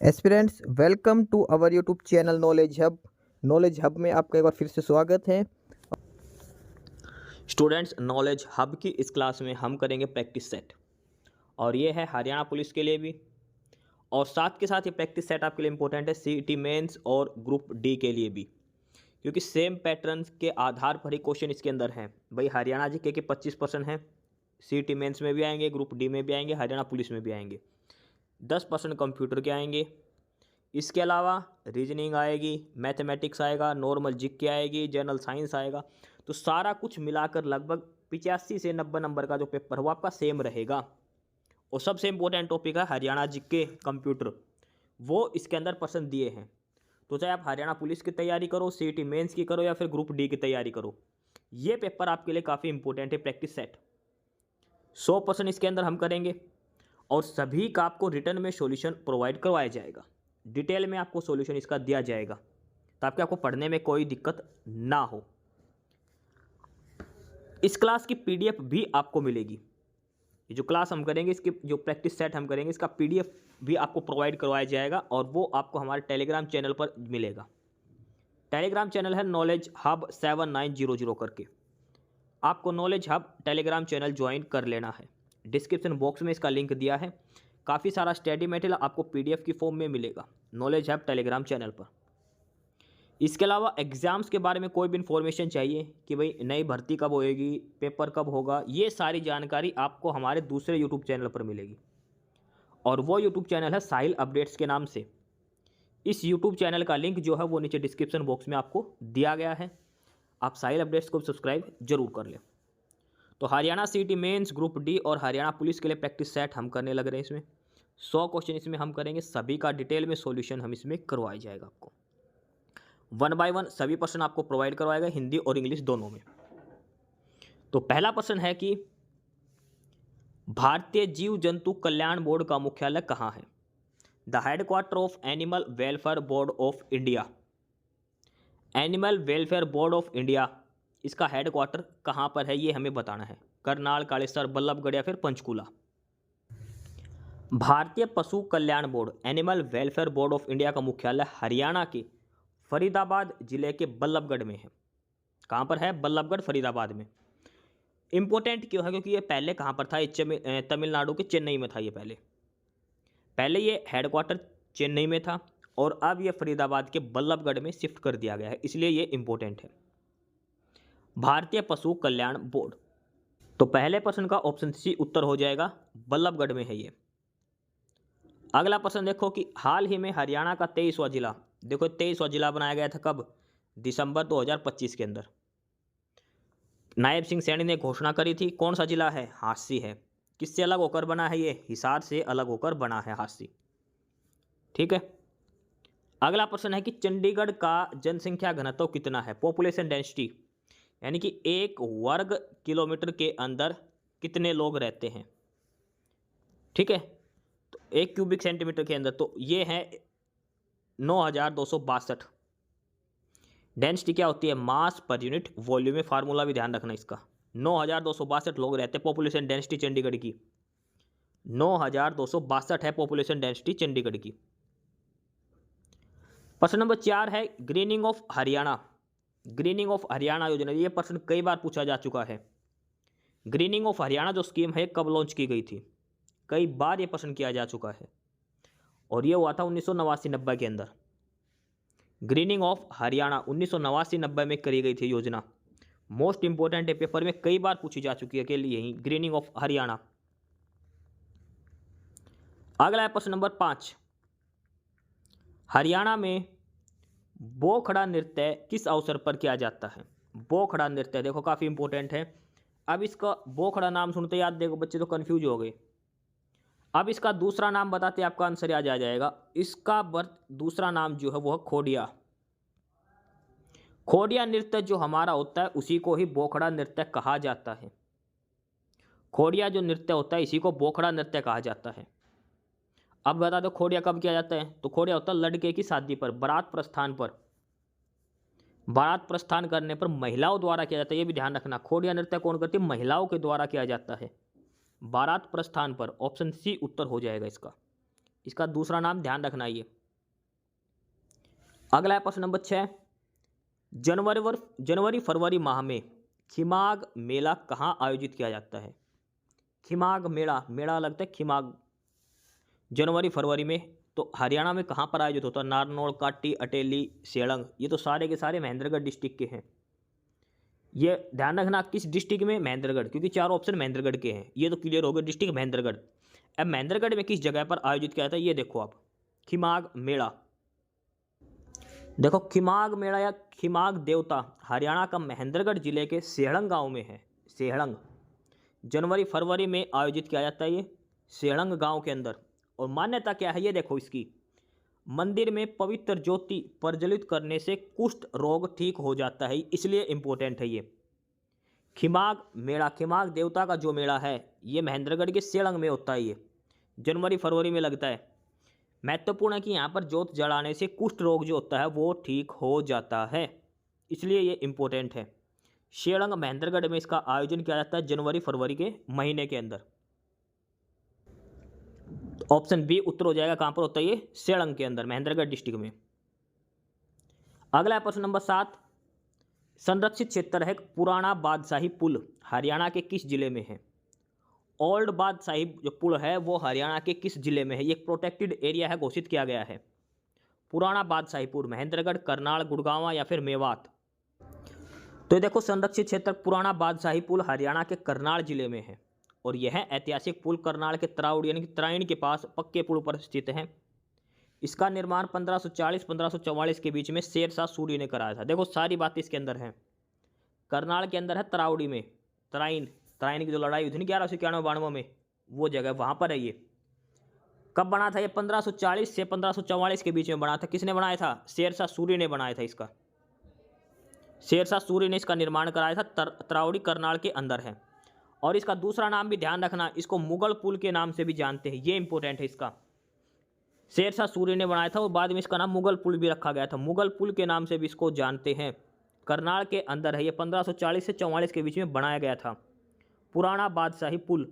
Aspirants welcome to our YouTube channel knowledge hub में आपका एक बार फिर से स्वागत है। स्टूडेंट्स, नॉलेज हब की इस क्लास में हम करेंगे प्रैक्टिस सेट और ये है हरियाणा पुलिस के लिए भी और साथ के साथ ये प्रैक्टिस सेट आपके लिए इंपॉर्टेंट है सीईटी मेंस और ग्रुप डी के लिए भी, क्योंकि सेम पैटर्न के आधार पर ही क्वेश्चन इसके अंदर हैं। भाई हरियाणा जीके के 25% हैं, सीईटी मेंस में भी आएंगे, ग्रुप डी में भी आएंगे, हरियाणा पुलिस में भी आएंगे। 10% कंप्यूटर के आएंगे। इसके अलावा रीजनिंग आएगी, मैथमेटिक्स आएगा, नॉर्मल जीके आएगी, जनरल साइंस आएगा। तो सारा कुछ मिलाकर लगभग 85 से 90 नंबर का जो पेपर है वो आपका सेम रहेगा। और सबसे इंपॉर्टेंट टॉपिक है हरियाणा जीके कंप्यूटर, वो इसके अंदर पसंद दिए हैं। तो चाहे आप हरियाणा पुलिस की तैयारी करो, सीईटी मेंस की करो या फिर ग्रुप डी की तैयारी करो, ये पेपर आपके लिए काफ़ी इंपॉर्टेंट है। प्रैक्टिस सेट 100% इसके अंदर हम करेंगे और सभी का आपको रिटर्न में सॉल्यूशन प्रोवाइड करवाया जाएगा। डिटेल में आपको सॉल्यूशन इसका दिया जाएगा ताकि आपको पढ़ने में कोई दिक्कत ना हो। इस क्लास की पीडीएफ भी आपको मिलेगी। ये जो क्लास हम करेंगे, इसकी जो प्रैक्टिस सेट हम करेंगे, इसका पीडीएफ भी आपको प्रोवाइड करवाया जाएगा और वो आपको हमारे टेलीग्राम चैनल पर मिलेगा। टेलीग्राम चैनल है नॉलेज हब 7900 करके। आपको knowledge hub Telegram channel join कर लेना है। डिस्क्रिप्शन बॉक्स में इसका लिंक दिया है। काफ़ी सारा स्टडी मटेरियल आपको पीडीएफ की फॉर्म में मिलेगा नॉलेज हब टेलीग्राम चैनल पर। इसके अलावा एग्ज़ाम्स के बारे में कोई भी इन्फॉर्मेशन चाहिए कि भाई नई भर्ती कब होएगी, पेपर कब होगा, ये सारी जानकारी आपको हमारे दूसरे यूट्यूब चैनल पर मिलेगी और वो यूट्यूब चैनल है साहिल अपडेट्स के नाम से। इस यूट्यूब चैनल का लिंक जो है वो नीचे डिस्क्रिप्शन बॉक्स में आपको दिया गया है। आप साहिल अपडेट्स को सब्सक्राइब जरूर कर लें। तो Haryana CET mains, group D और हरियाणा पुलिस के लिए प्रैक्टिस सेट हम करने लग रहे हैं। इसमें 100 क्वेश्चन इसमें हम करेंगे, सभी का डिटेल में सॉल्यूशन हम इसमें करवाया जाएगा आपको। 1 बाय 1 सभी प्रश्न आपको प्रोवाइड करवाएगा, हिंदी और इंग्लिश दोनों में। तो पहला प्रश्न है कि भारतीय जीव जंतु कल्याण बोर्ड का मुख्यालय कहाँ है? The headquarter of animal welfare board of India. Animal welfare board of India, इसका हेडक्वार्टर कहाँ पर है ये हमें बताना है। करनाल, कालेसर, बल्लभगढ़ या फिर पंचकूला। भारतीय पशु कल्याण board animal welfare board of India का मुख्यालय हरियाणा के फरीदाबाद जिले के बल्लभगढ़ में है। कहाँ पर है? बल्लभगढ़, फरीदाबाद में। इंपॉर्टेंट क्यों है? क्योंकि ये पहले कहाँ पर था? ये तमिलनाडु के चेन्नई में था। ये पहले ये हेडक्वार्टर चेन्नई में था और अब ये फरीदाबाद के बल्लभगढ़ में शिफ्ट कर दिया गया है, इसलिए ये इंपॉर्टेंट है। भारतीय पशु कल्याण बोर्ड। तो पहले प्रश्न का ऑप्शन सी उत्तर हो जाएगा, बल्लभगढ़ में है ये। अगला प्रश्न देखो कि हाल ही में हरियाणा का 23वां जिला, देखो 23वां जिला बनाया गया था कब? दिसंबर 2025 के अंदर। नायब सिंह सैनी ने घोषणा करी थी। कौन सा जिला है? हांसी है। किससे अलग होकर बना है ये? हिसार से अलग होकर बना है हांसी। ठीक है। अगला प्रश्न है कि चंडीगढ़ का जनसंख्या घनत्व कितना है? पॉपुलेशन डेंसिटी, यानी कि 1 वर्ग किलोमीटर के अंदर कितने लोग रहते हैं। ठीक है, तो 1 क्यूबिक सेंटीमीटर के अंदर, तो ये है 9262। डेंसिटी क्या होती है? मास पर यूनिट वॉल्यूम में, फार्मूला भी ध्यान रखना इसका। 9262 लोग रहते हैं। पॉपुलेशन डेंसिटी चंडीगढ़ की 9262 है पॉपुलेशन डेंसिटी चंडीगढ़ की। प्रश्न नंबर 4 है grinning of Haryana. Grinning of Haryana योजना, ये प्रश्न कई बार पूछा जा चुका है। ग्रीनिंग ऑफ हरियाणा जो स्कीम है कब लॉन्च की गई थी? कई बार ये प्रश्न किया जा चुका है और ये हुआ था 1989-90 के अंदर। ग्रीनिंग ऑफ हरियाणा 1989-90 में करी गई थी योजना। मोस्ट इंपोर्टेंट है, पेपर में कई बार पूछी जा चुकी है के लिए ही ग्रीनिंग ऑफ हरियाणा। अगला है प्रश्न नंबर 5, हरियाणा में बोखड़ा नृत्य किस अवसर पर किया जाता है? बोखड़ा नृत्य देखो काफ़ी इंपॉर्टेंट है। अब इसका बोखड़ा नाम सुनते याद देखो बच्चे तो कंफ्यूज हो गए। अब इसका दूसरा नाम बताते आपका आंसर याद आ जाएगा। इसका दूसरा नाम जो है वो है खोडिया। खोडिया नृत्य जो हमारा होता है उसी को ही बोखड़ा नृत्य कहा जाता है। खोडिया जो नृत्य होता है इसी को बोखड़ा नृत्य कहा जाता है। अब बता दो खोडिया कब किया जाता है? तो खोडिया होता है लड़के की शादी पर, बारात प्रस्थान पर। बारात प्रस्थान करने पर महिलाओं द्वारा किया जाता है, ये भी ध्यान रखना। खोडिया नृत्य कौन करती है? महिलाओं के द्वारा किया जाता है बारात प्रस्थान पर। ऑप्शन सी उत्तर हो जाएगा इसका। इसका दूसरा नाम ध्यान रखना ये। अगला है प्रश्न नंबर 6, जनवरी फरवरी माह में खिमाग मेला कहाँ आयोजित किया जाता है? खिमाग मेला लगता है खिमाग जनवरी फरवरी में, तो हरियाणा में कहाँ पर आयोजित होता है? नारनौल, काटी, अटेली, सेलंग, ये तो सारे के सारे महेंद्रगढ़ डिस्ट्रिक्ट के हैं। ये ध्यान रखना किस डिस्ट्रिक्ट में? महेंद्रगढ़, क्योंकि चार ऑप्शन महेंद्रगढ़ के हैं। ये तो क्लियर हो गया, डिस्ट्रिक्ट महेंद्रगढ़। अब महेंद्रगढ़ में किस जगह पर आयोजित किया जाता है ये देखो आप, खिमाग मेला। देखो खिमाग मेला या खिमाग देवता हरियाणा का महेंद्रगढ़ जिले के सेहड़ंग गांव में है। सेहड़ंग जनवरी फरवरी में आयोजित किया जाता है ये सेहड़ंग गांव के अंदर। और मान्यता क्या है ये देखो इसकी, मंदिर में पवित्र ज्योति प्रज्वलित करने से कुष्ठ रोग ठीक हो जाता है, इसलिए इंपॉर्टेंट है ये खिमाग मेला। खिमाग देवता का जो मेला है ये महेंद्रगढ़ के सेलंग में होता है, ये जनवरी फरवरी में लगता है। महत्वपूर्ण है कि यहाँ पर ज्योत जलाने से कुष्ठ रोग जो होता है वो ठीक हो जाता है, इसलिए ये इंपॉर्टेंट है। सेलंग महेंद्रगढ़ में इसका आयोजन किया जाता है जनवरी फरवरी के महीने के अंदर। ऑप्शन बी उत्तर हो जाएगा, कहां पर होता है ये? सेलंग के अंदर, महेंद्रगढ़ डिस्ट्रिक्ट में। अगला है प्रश्न नंबर 7, संरक्षित क्षेत्र है पुराना बादशाही पुल हरियाणा के किस जिले में है? ओल्ड बादशाही जो पुल है वो हरियाणा के किस जिले में है? ये एक प्रोटेक्टेड एरिया है, घोषित किया गया है। पुराना बादशाही पुल महेंद्रगढ़, करनाल, गुड़गांव या फिर मेवात? तो देखो संरक्षित क्षेत्र पुराना बादशाही पुल हरियाणा के करनाल जिले में है, और यह ऐतिहासिक पुल करनाल के तराउड़ यानी कि तराइन के पास पक्के पुल पर स्थित है। इसका निर्माण 1540-1544 के बीच में शेरशाह सूरी ने कराया था। देखो सारी बातें इसके अंदर हैं। करनाल के अंदर है तराउड़ी में, तराइन की जो लड़ाई हुई थी 1191-92 में, वो जगह वहाँ पर है ये। कब बना था ये? 1540 से 1544 के बीच में बना था। किसने बनाया था? शेरशाह सूरी ने बनाया था इसका। शेरशाह सूरी ने इसका निर्माण कराया था, तराउड़ी करनाल के अंदर है। और इसका दूसरा नाम भी ध्यान रखना, इसको मुगल पुल के नाम से भी जानते हैं, ये इंपॉर्टेंट है इसका। शेरशाह सूरी ने बनाया था और बाद में इसका नाम मुगल पुल भी रखा गया था, मुगल पुल के नाम से भी इसको जानते हैं। करनाल के अंदर है ये, 1540 से 44 के बीच में बनाया गया था पुराना बादशाही पुल।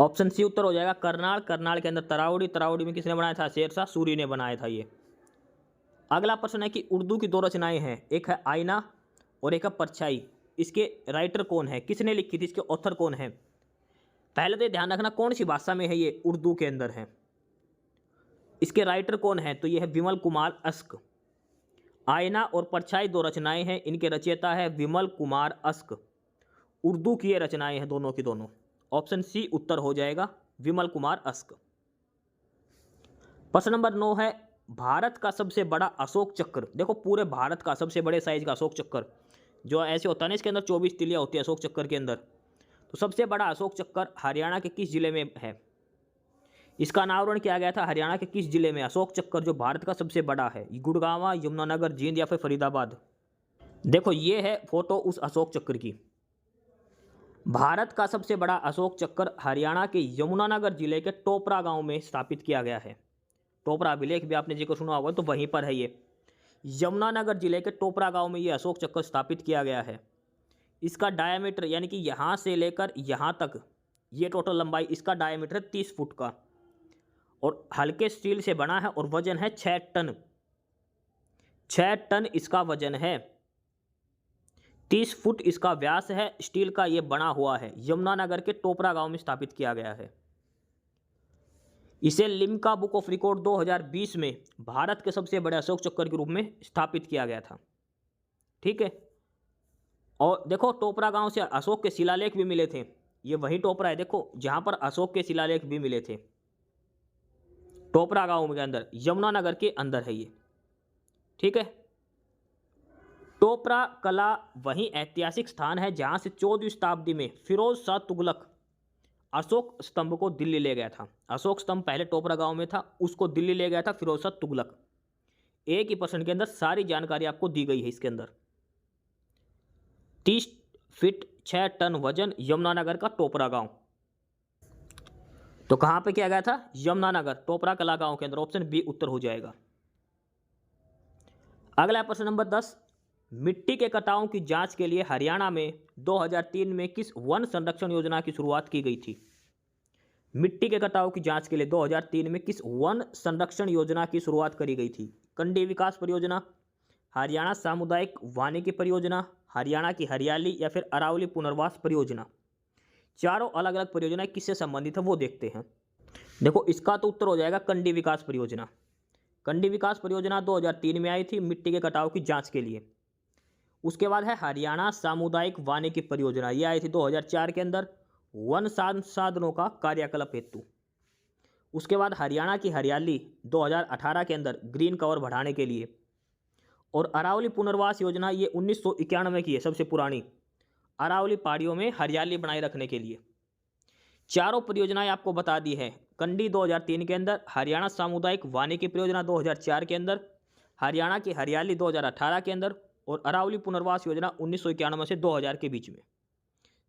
ऑप्शन सी उत्तर हो जाएगा, करनाल के अंदर तराउड़ी में किसने बनाया था? शेरशाह सूरी ने बनाया था ये। अगला प्रश्न है कि उर्दू की दो रचनाएं हैं, एक है आईना और एक है परछाई। इसके राइटर कौन है? किसने लिखी थी? इसके ऑथर कौन है? पहले तो ध्यान रखना कौन सी भाषा में है ये, उर्दू के अंदर है। इसके राइटर कौन है? तो ये है विमल कुमार अस्क। आईना और परछाई दो रचनाएं हैं, इनके रचयिता है विमल कुमार अस्क। उर्दू की ये रचनाएं हैं दोनों की दोनों। ऑप्शन सी उत्तर हो जाएगा, विमल कुमार अस्क। प्रश्न नंबर 9 है, भारत का सबसे बड़ा अशोक चक्र। देखो पूरे भारत का सबसे बड़े साइज का अशोक चक्र जो ऐसे होता है ना, इसके अंदर 24 तिलियां होती है अशोक चक्र के अंदर। तो सबसे बड़ा अशोक चक्र हरियाणा के किस जिले में है? इसका अनावरण किया गया था हरियाणा के किस जिले में? अशोक चक्र जो भारत का सबसे बड़ा है, गुड़गांव, यमुनानगर, जींद या फिर फरीदाबाद? देखो ये है फोटो उस अशोक चक्र की। भारत का सबसे बड़ा अशोक चक्र हरियाणा के यमुनानगर जिले के टोपरा गांव में स्थापित किया गया है। टोपरा अभिलेख भी आपने जिक्र सुना होगा, तो वहीं पर है ये। यमुनानगर जिले के टोपरा गांव में ये अशोक चक्र स्थापित किया गया है। इसका डायमीटर यानी कि यहाँ से लेकर यहाँ तक ये टोटल लंबाई, इसका डायमीटर 30 फुट का, और हल्के स्टील से बना है और वजन है 6 टन। 6 टन इसका वजन है, 30 फुट इसका व्यास है, स्टील का ये बना हुआ है। यमुनानगर के टोपरा गांव में स्थापित किया गया है। इसे लिम्का बुक ऑफ रिकॉर्ड 2020 में भारत के सबसे बड़े अशोक चक्र के रूप में स्थापित किया गया था। ठीक है, और देखो टोपरा गांव से अशोक के शिलालेख भी मिले थे। ये वही टोपरा है देखो जहां पर अशोक के शिलालेख भी मिले थे। टोपरा गांव के अंदर, यमुनानगर के अंदर है ये। ठीक है, टोपरा कला वही ऐतिहासिक स्थान है जहां से 14वीं शताब्दी में फिरोज शाह तुगलक अशोक स्तंभ को दिल्ली ले गया था। अशोक स्तंभ पहले टोपरा गांव में था, उसको दिल्ली ले गया था फिरोज शाह तुगलक। एक ही प्रश्न के अंदर सारी जानकारी आपको दी गई है इसके अंदर। 30 फीट 6 टन वजन, यमुनानगर का टोपरा गांव। तो कहां पे किया गया था? यमुनानगर, टोपरा कला गांव के अंदर। ऑप्शन बी उत्तर हो जाएगा। अगला प्रश्न नंबर 10, मिट्टी के कटावों की जांच के लिए हरियाणा में 2003 में किस वन संरक्षण योजना की शुरुआत की गई थी? मिट्टी के कटाव की जांच के लिए 2003 में किस वन संरक्षण योजना की शुरुआत करी गई थी? कंडी विकास परियोजना, हरियाणा सामुदायिक वानिकी परियोजना, हरियाणा की हरियाली या फिर अरावली पुनर्वास परियोजना। चारों अलग अलग परियोजनाएं किससे संबंधित है वो देखते हैं। देखो इसका तो उत्तर हो जाएगा कंडी विकास परियोजना। कंडी विकास परियोजना 2003 में आई थी मिट्टी के कटाव की जांच के लिए। उसके बाद है हरियाणा सामुदायिक वानिकी परियोजना, ये आई थी 2004 के अंदर वन संसाधनों का कार्यकलाप हेतु। उसके बाद हरियाणा की हरियाली 2018 के अंदर ग्रीन कवर बढ़ाने के लिए। और अरावली पुनर्वास योजना ये 1991 की है, सबसे पुरानी, अरावली पहाड़ियों में हरियाली बनाए रखने के लिए। चारों परियोजनाएं आपको बता दी है। कंडी 2003 के अंदर, हरियाणा सामुदायिक वानिकी परियोजना 2004 के अंदर, हरियाणा की हरियाली 2018 के अंदर और अरावली पुनर्वास योजना 1991 से 2000 के बीच में।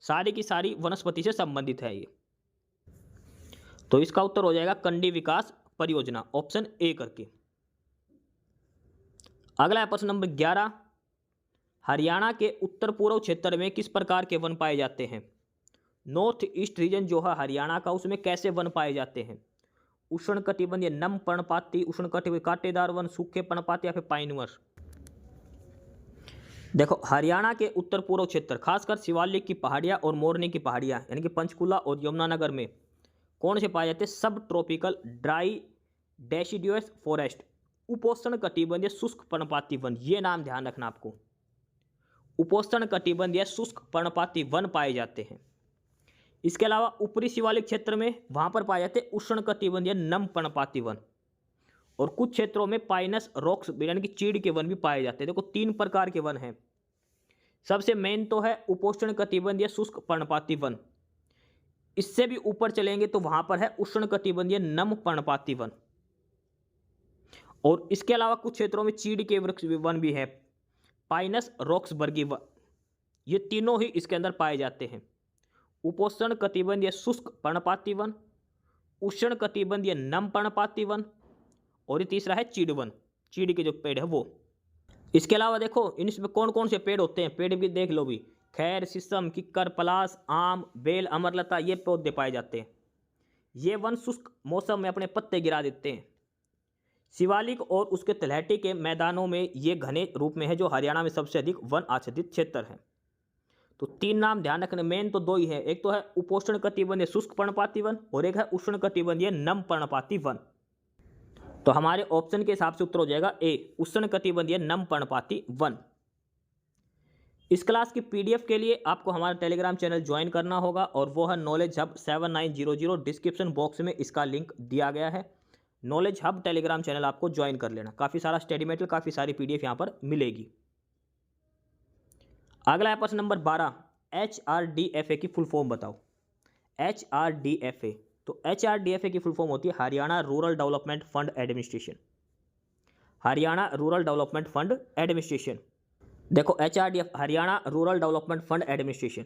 सारी की सारी वनस्पति से संबंधित है ये। तो इसका उत्तर हो जाएगा कंडी विकास परियोजना, ऑप्शन ए करके। अगला है प्रश्न नंबर 11। हरियाणा के उत्तर पूर्व क्षेत्र में किस प्रकार के वन पाए जाते हैं? नॉर्थ ईस्ट रीजन जो है हरियाणा का, उसमें कैसे वन पाए जाते हैं? उष्णकटिबंधीय नम पर्णपाती, उष्णकटिबंधीय कांटेदार वन, सूखे पर्णपाती या फिर पाइनवर्स। देखो हरियाणा के उत्तर पूर्व क्षेत्र, खासकर शिवालिक की पहाड़ियां और मोरनी की पहाड़ियां यानी कि पंचकुला और यमुनानगर में कौन से पाए जाते हैं? सब ट्रॉपिकल ड्राई डेसिडुअस फॉरेस्ट, उपोष्ण कटिबंधीय शुष्क पर्णपाती वन। ये नाम ध्यान रखना आपको, उपोष्ण कटिबंधीय शुष्क पर्णपाती वन पाए जाते हैं। इसके अलावा ऊपरी शिवालिक क्षेत्र में वहां पर पाए जाते हैं उष्ण कटिबंधीय नम पर्णपाती वन। और कुछ क्षेत्रों में पाइनस रॉक्स यानी कि चीड़ के वन भी पाए जाते हैं। देखो 3 प्रकार के वन हैं। सबसे मेन तो है उपोष्ण कटिबंधीय शुष्क पर्णपाती वन। इससे भी ऊपर चलेंगे तो वहां पर है उष्ण कटिबंधीय नम पर्णपाती वन। और इसके अलावा कुछ क्षेत्रों में चीड़ के वृक्ष वन भी है, पाइनस रॉक्सबर्गी वन। ये तीनों ही इसके अंदर पाए जाते हैं। उपोष्ण कटिबंधीय शुष्क पर्णपाती वन, उष्ण कटिबंधीय नम पर्णपाती वन और ये तीसरा है चीड़ वन, चीड़ के जो पेड़ है वो। इसके अलावा देखो इनमें कौन कौन से पेड़ होते हैं, पेड़ भी देख लो भी। खैर, शीशम, किक्कर, पलास, आम, बेल, अमरलता, ये पौधे पाए जाते हैं। ये वन शुष्क मौसम में अपने पत्ते गिरा देते हैं। शिवालिक और उसके तलहटी के मैदानों में ये घने रूप में है, जो हरियाणा में सबसे अधिक वन आच्छादित क्षेत्र है। तो 3 नाम ध्यान रखने, मेन तो 2 ही है, एक तो है उपोष्ण कटिबंधीय शुष्क पर्णपाती वन और एक है उष्ण कटिबंधीय नम पर्णपाती वन। तो हमारे ऑप्शन के हिसाब से उत्तर हो जाएगा ए, उष्ण कटिबंधीय नम पर्णपाती वन। इस क्लास की पीडीएफ के लिए आपको हमारा टेलीग्राम चैनल ज्वाइन करना होगा और वो है नॉलेज हब 7900। डिस्क्रिप्शन बॉक्स में इसका लिंक दिया गया है। नॉलेज हब टेलीग्राम चैनल आपको ज्वाइन कर लेना, काफ़ी सारा स्टडी मटेरियल, काफ़ी सारी पीडीएफ यहाँ पर मिलेगी। अगला है प्रश्न नंबर 12। HRDFA की फुल फॉर्म बताओ। HRDFA, तो HRDFA की फुल फॉर्म होती है Haryana rural development fund administration. Haryana rural development fund administration. देखो HRDF Haryana rural development fund administration,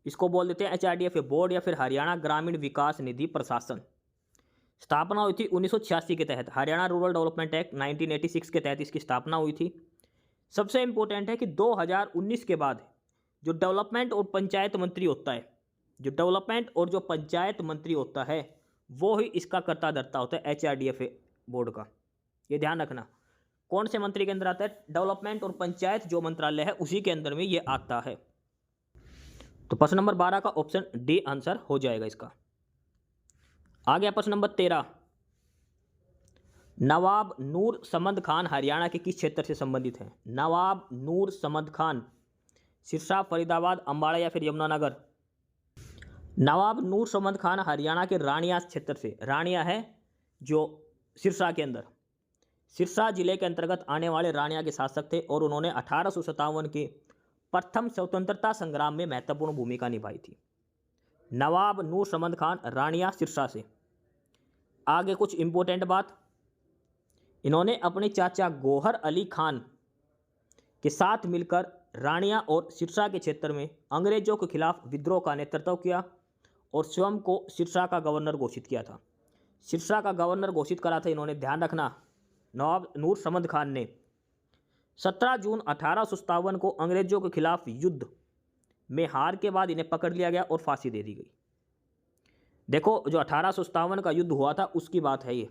इसको बोल देते हैं HRDFA बोर्ड या फिर हरियाणा ग्रामीण विकास निधि प्रशासन। स्थापना हुई थी 1986 के तहत, हरियाणा रूरल डेवलपमेंट एक्ट 1986 के तहत इसकी स्थापना हुई थी। सबसे इंपॉर्टेंट है कि 2019 के बाद जो डेवलपमेंट और पंचायत मंत्री होता है, जो डेवलपमेंट और जो पंचायत मंत्री होता है वो ही इसका कर्ता धर्ता होता है HRDFA बोर्ड का। ये ध्यान रखना, कौन से मंत्री के अंदर आता है? डेवलपमेंट और पंचायत जो मंत्रालय है उसी के अंदर में ये आता है। तो प्रश्न नंबर 12 का ऑप्शन डी आंसर हो जाएगा इसका। आ गया प्रश्न नंबर 13। नवाब नूर समद खान हरियाणा के किस क्षेत्र से संबंधित हैं? नवाब नूर समद खान, सिरसा, फरीदाबाद, अम्बाड़ा या फिर यमुनानगर। नवाब नूर समद खान हरियाणा के रानिया क्षेत्र से, रानिया है जो सिरसा के अंदर, सिरसा जिले के अंतर्गत आने वाले रानिया के शासक थे और उन्होंने 1857 के प्रथम स्वतंत्रता संग्राम में महत्वपूर्ण भूमिका निभाई थी। नवाब नूर समद खान, रानिया, सिरसा से। आगे कुछ इंपॉर्टेंट बात, इन्होंने अपने चाचा गौहर अली खान के साथ मिलकर रानिया और सिरसा के क्षेत्र में अंग्रेजों के खिलाफ विद्रोह का नेतृत्व किया और स्वयं को सिरसा का गवर्नर घोषित किया था। सिरसा का गवर्नर घोषित करा था इन्होंने, ध्यान रखना, नवाब नूर समद खान ने। 17 जून 1857 को अंग्रेजों के खिलाफ युद्ध में हार के बाद इन्हें पकड़ लिया गया और फांसी दे दी गई। देखो जो 1857 का युद्ध हुआ था उसकी बात है ये।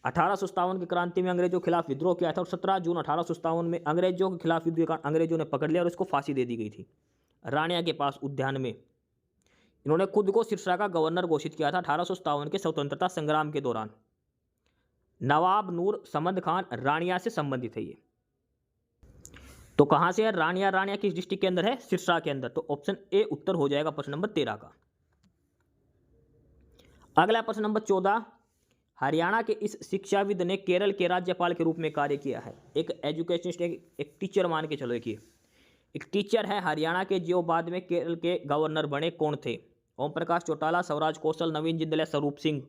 1857 की क्रांति में अंग्रेजों के खिलाफ विद्रोह किया था और 17 जून 1857 में अंग्रेजों के खिलाफ युद्ध के कारण अंग्रेजों ने पकड़ लिया और इसको फांसी दे दी गई थी रानिया के पास उद्यान में। इन्होंने खुद को सिरसा का गवर्नर घोषित किया था 1857 के स्वतंत्रता संग्राम के दौरान। नवाब नूर समद खान रानिया से संबंधित है ये। तो कहां से है रानिया? रानिया किस डिस्ट्रिक्ट के अंदर है? सिरसा के अंदर। तो ऑप्शन ए उत्तर हो जाएगा प्रश्न नंबर 13 का। अगला प्रश्न नंबर 14, हरियाणा के इस शिक्षाविद ने केरल के राज्यपाल के रूप में कार्य किया है। एक एजुकेशनिस्ट, एक टीचर मान के चलो। एक टीचर है हरियाणा के जो बाद में केरल के गवर्नर बने, कौन थे? ओम प्रकाश चौटाला, स्वराज कौशल, नवीन जिंदल, स्वरूप सिंह।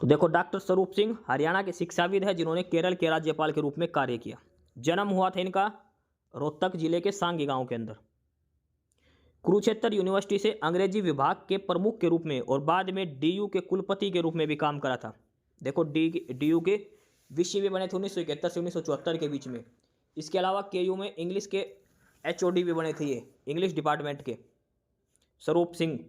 तो देखो डॉक्टर स्वरूप सिंह हरियाणा के शिक्षाविद है जिन्होंने केरल के राज्यपाल के रूप में कार्य किया। जन्म हुआ था इनका रोहतक जिले के सांगी गांव के अंदर। कुरुक्षेत्र यूनिवर्सिटी से अंग्रेजी विभाग के प्रमुख के रूप में और बाद में डीयू के कुलपति के रूप में भी काम करा था। देखो डीयू के विषय भी बने थे 1971 से 1974 के बीच में। इसके अलावा केयू में इंग्लिश के एचओडी भी बने थे ये, इंग्लिश डिपार्टमेंट के, स्वरूप सिंह।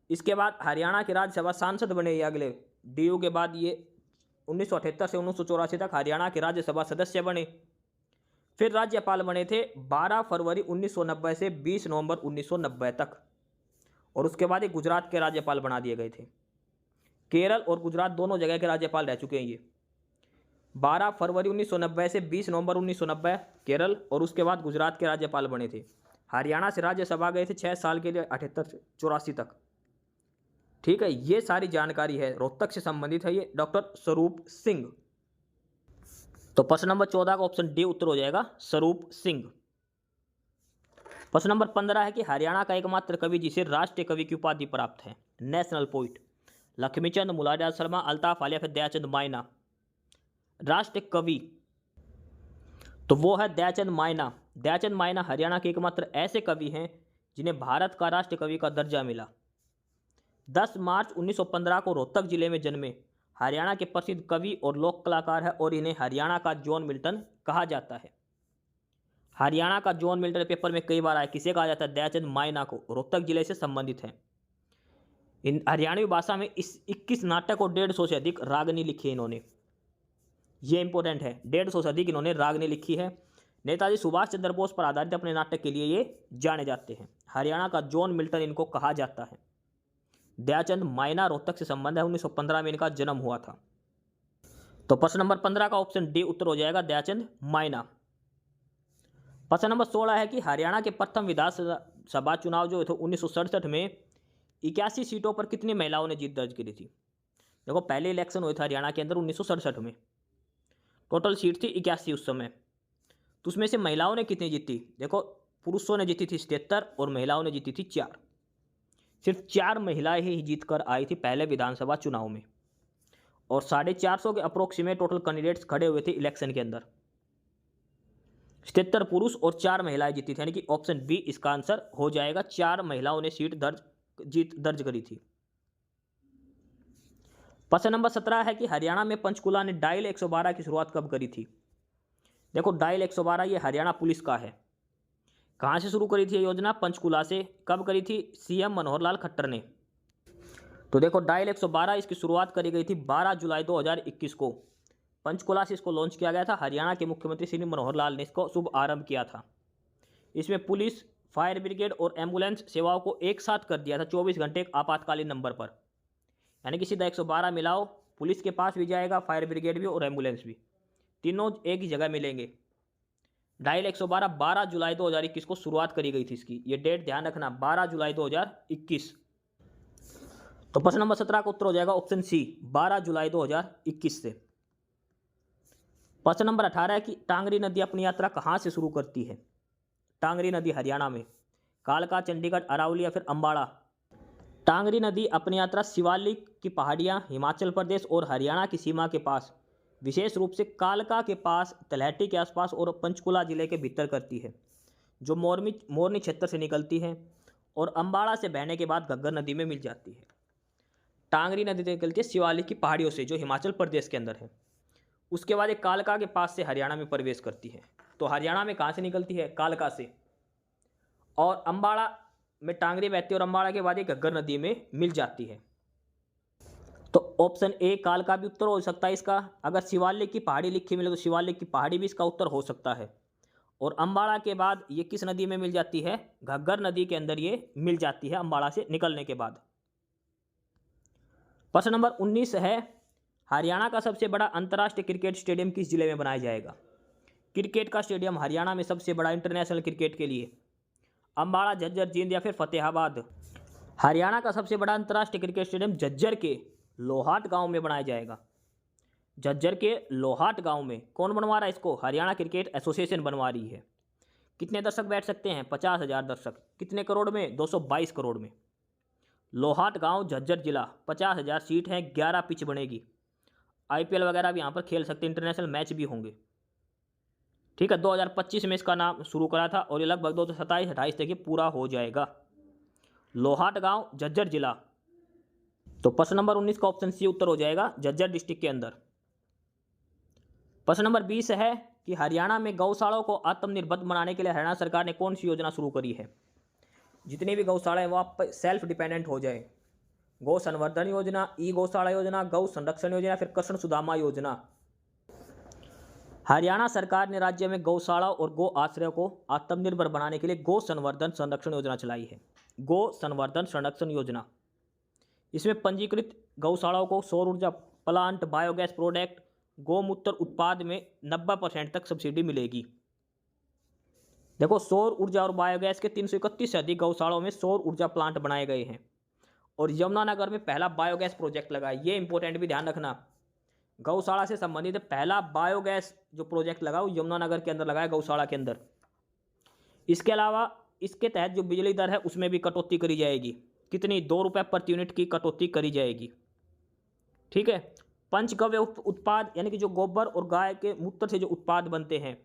इसके बाद हरियाणा के राज्यसभा सांसद बने ये अगले डीयू के बाद। ये 1978 से 1984 तक हरियाणा के राज्यसभा सदस्य बने। फिर राज्यपाल बने थे 12 फरवरी 1990 से 20 नवंबर 1990 तक। और उसके बाद ये गुजरात के राज्यपाल बना दिए गए थे। केरल और गुजरात दोनों जगह के राज्यपाल रह चुके हैं ये। 12 फरवरी 1990 से 20 नवंबर 1990 केरल, और उसके बाद गुजरात के राज्यपाल बने थे। हरियाणा से राज्यसभा गए थे 6 साल के लिए 78 से 84 तक। ठीक है, ये सारी जानकारी है, रोहतक से संबंधित है ये डॉक्टर स्वरूप सिंह। तो प्रश्न नंबर 14 का ऑप्शन डी उत्तर हो जाएगा, स्वरूप सिंह। प्रश्न नंबर 15 है कि हरियाणा का एकमात्र कवि जिसे राष्ट्रीय कवि की उपाधि प्राप्त है, नेशनल पोइट, लक्ष्मीचंद, मुलायम शर्मा, अल्ताफ आलिया, फिर दयाचंद मायना। राष्ट्रीय कवि तो वो है दयाचंद मायना। दयाचंद मायना हरियाणा के एकमात्र ऐसे कवि हैं जिन्हें भारत का राष्ट्रीय कवि का दर्जा मिला। 10 मार्च 1915 को रोहतक जिले में जन्मे हरियाणा के प्रसिद्ध कवि और लोक कलाकार है और इन्हें हरियाणा का जॉन मिल्टन कहा जाता है। हरियाणा का जॉन मिल्टन पेपर में कई बार आया। किसे कहा जाता है? दयाचंद मायना को। रोहतक जिले से संबंधित है। इन हरियाणवी भाषा में इस 21 नाटक और 150 से अधिक रागनी लिखी है इन्होंने। ये इंपॉर्टेंट है, 150 से अधिक इन्होंने रागनी लिखी है। नेताजी सुभाष चंद्र बोस पर आधारित अपने नाटक के लिए ये जाने जाते हैं। हरियाणा का जॉन मिल्टन इनको कहा जाता है। दयाचंद मायना, रोहतक से संबंध है, 1915 में इनका जन्म हुआ था। तो प्रश्न नंबर 15 का ऑप्शन डी उत्तर हो जाएगा, दयाचंद मायना। प्रश्न नंबर 16 है कि हरियाणा के प्रथम विधानसभा चुनाव जो थे 1967 में 81 सीटों पर कितनी महिलाओं ने जीत दर्ज करी थी? देखो पहले इलेक्शन हुए थे हरियाणा के अंदर 1967 में। टोटल सीट थी 81 उस समय। तो उसमें से महिलाओं ने कितनी जीती? देखो पुरुषों ने जीती थी 77 और महिलाओं ने जीती थी 4। सिर्फ 4 महिलाएं ही जीतकर आई थी पहले विधानसभा चुनाव में, और 450 के अप्रोक्सीमेट टोटल कैंडिडेट्स खड़े हुए थे इलेक्शन के अंदर। 77 पुरुष और 4 महिलाएं जीती थी, यानी कि ऑप्शन बी इसका आंसर हो जाएगा। 4 महिलाओं ने जीत दर्ज करी थी। प्रश्न नंबर 17 है कि हरियाणा में पंचकुला ने डायल 112 की शुरुआत कब करी थी? देखो डायल 112 ये हरियाणा पुलिस का है। कहाँ से शुरू करी थी ये योजना? पंचकुला से। कब करी थी? सीएम मनोहर लाल खट्टर ने। तो देखो डायल 112 इसकी शुरुआत करी गई थी 12 जुलाई 2021 को। पंचकुला से इसको लॉन्च किया गया था। हरियाणा के मुख्यमंत्री श्री मनोहर लाल ने इसको शुभ आरंभ किया था। इसमें पुलिस, फायर ब्रिगेड और एम्बुलेंस सेवाओं को एक साथ कर दिया था 24 घंटे एक आपातकालीन नंबर पर। यानी कि सीधा 112 मिलाओ, पुलिस के पास भी जाएगा, फायर ब्रिगेड भी और एम्बुलेंस भी, तीनों एक ही जगह मिलेंगे। डायल 112 12 जुलाई 2021 को शुरुआत करी गई थी इसकी। ये डेट ध्यान रखना, 12 जुलाई 2021। तो प्रश्न नंबर 17 का उत्तर हो जाएगा ऑप्शन सी, 12 जुलाई 2021 से। प्रश्न नंबर 18 है कि टांगरी नदी अपनी यात्रा कहाँ से शुरू करती है? टांगरी नदी हरियाणा में, कालका, चंडीगढ़, अरावली या फिर अम्बाड़ा। टांगरी नदी अपनी यात्रा शिवालिक की पहाड़ियाँ, हिमाचल प्रदेश और हरियाणा की सीमा के पास, विशेष रूप से कालका के पास, तलहटी के आसपास और पंचकुला जिले के भीतर करती है, जो मोरनी क्षेत्र से निकलती है और अम्बाड़ा से बहने के बाद घग्गर नदी में मिल जाती है। टांगरी नदी निकलती है शिवालिक की पहाड़ियों से, जो हिमाचल प्रदेश के अंदर है। उसके बाद एक कालका के पास से हरियाणा में प्रवेश करती है। तो हरियाणा में कहाँ से निकलती है? कालका से। और अम्बाड़ा में टांगरी बहती है और अम्बाड़ा के बाद ये घग्गर नदी में मिल जाती है। तो ऑप्शन ए काल का भी उत्तर हो सकता है इसका। अगर शिवालिक की पहाड़ी लिखी मिले तो शिवालिक की पहाड़ी भी इसका उत्तर हो सकता है। और अम्बाड़ा के बाद ये किस नदी में मिल जाती है? घग्गर नदी के अंदर ये मिल जाती है अम्बाड़ा से निकलने के बाद। प्रश्न नंबर 19 है, हरियाणा का सबसे बड़ा अंतर्राष्ट्रीय क्रिकेट स्टेडियम किस जिले में बनाया जाएगा? क्रिकेट का स्टेडियम हरियाणा में सबसे बड़ा इंटरनेशनल क्रिकेट के लिए अम्बाड़ा, झज्जर, जींद या फिर फतेहाबाद? हरियाणा का सबसे बड़ा अंतर्राष्ट्रीय क्रिकेट स्टेडियम झज्जर के लोहाट गांव में बनाया जाएगा। झज्जर के लोहाट गांव में। कौन बनवा रहा है इसको? हरियाणा क्रिकेट एसोसिएशन बनवा रही है। कितने दर्शक बैठ सकते हैं? 50,000 दर्शक। कितने करोड़ में? 222 करोड़ में। लोहाट गांव, झज्जर जिला। 50,000 सीट है, 11 पिच बनेगी। IPL वगैरह भी यहाँ पर खेल सकते हैं, इंटरनेशनल मैच भी होंगे। ठीक है, 2025 में इसका नाम शुरू करा था और ये लगभग 2027-28 तक ये पूरा हो जाएगा। लोहाट गांव, झज्जर जिला। तो प्रश्न नंबर 19 का ऑप्शन सी उत्तर हो जाएगा, झज्जर डिस्ट्रिक्ट के अंदर। प्रश्न नंबर 20 है कि हरियाणा में गौशालाओं को आत्मनिर्भर बनाने के लिए हरियाणा सरकार ने कौन सी योजना शुरू करी है? जितनी भी गौशाला है वो आप सेल्फ डिपेंडेंट हो जाए। गौ संवर्धन योजना, ई गौशाला योजना, गौ संरक्षण योजना, फिर कृष्ण सुदामा योजना। हरियाणा सरकार ने राज्य में गौशाला और गौ आश्रय को आत्मनिर्भर बनाने के लिए गौ संवर्धन संरक्षण योजना चलाई है। गौ संवर्धन संरक्षण योजना, इसमें पंजीकृत गौशालाओं को सौर ऊर्जा प्लांट, बायोगैस प्रोडक्ट, गौमूत्र उत्पाद में 90% तक सब्सिडी मिलेगी। देखो, सौर ऊर्जा और बायोगैस के 331 से अधिक गौशालाओं में सौर ऊर्जा प्लांट बनाए गए हैं और यमुनानगर में पहला बायोगैस प्रोजेक्ट लगा है। ये इंपॉर्टेंट भी ध्यान रखना, गौशाला से संबंधित पहला बायोगैस जो प्रोजेक्ट लगा वो यमुनानगर के अंदर लगा है, गौशाला के अंदर। इसके अलावा इसके तहत जो बिजली दर है उसमें भी कटौती करी जाएगी। कितनी? 2 रुपये प्रति यूनिट की कटौती करी जाएगी। ठीक है। पंचगव्य उत्पाद यानी कि जो गोबर और गाय के मूत्र से जो उत्पाद बनते हैं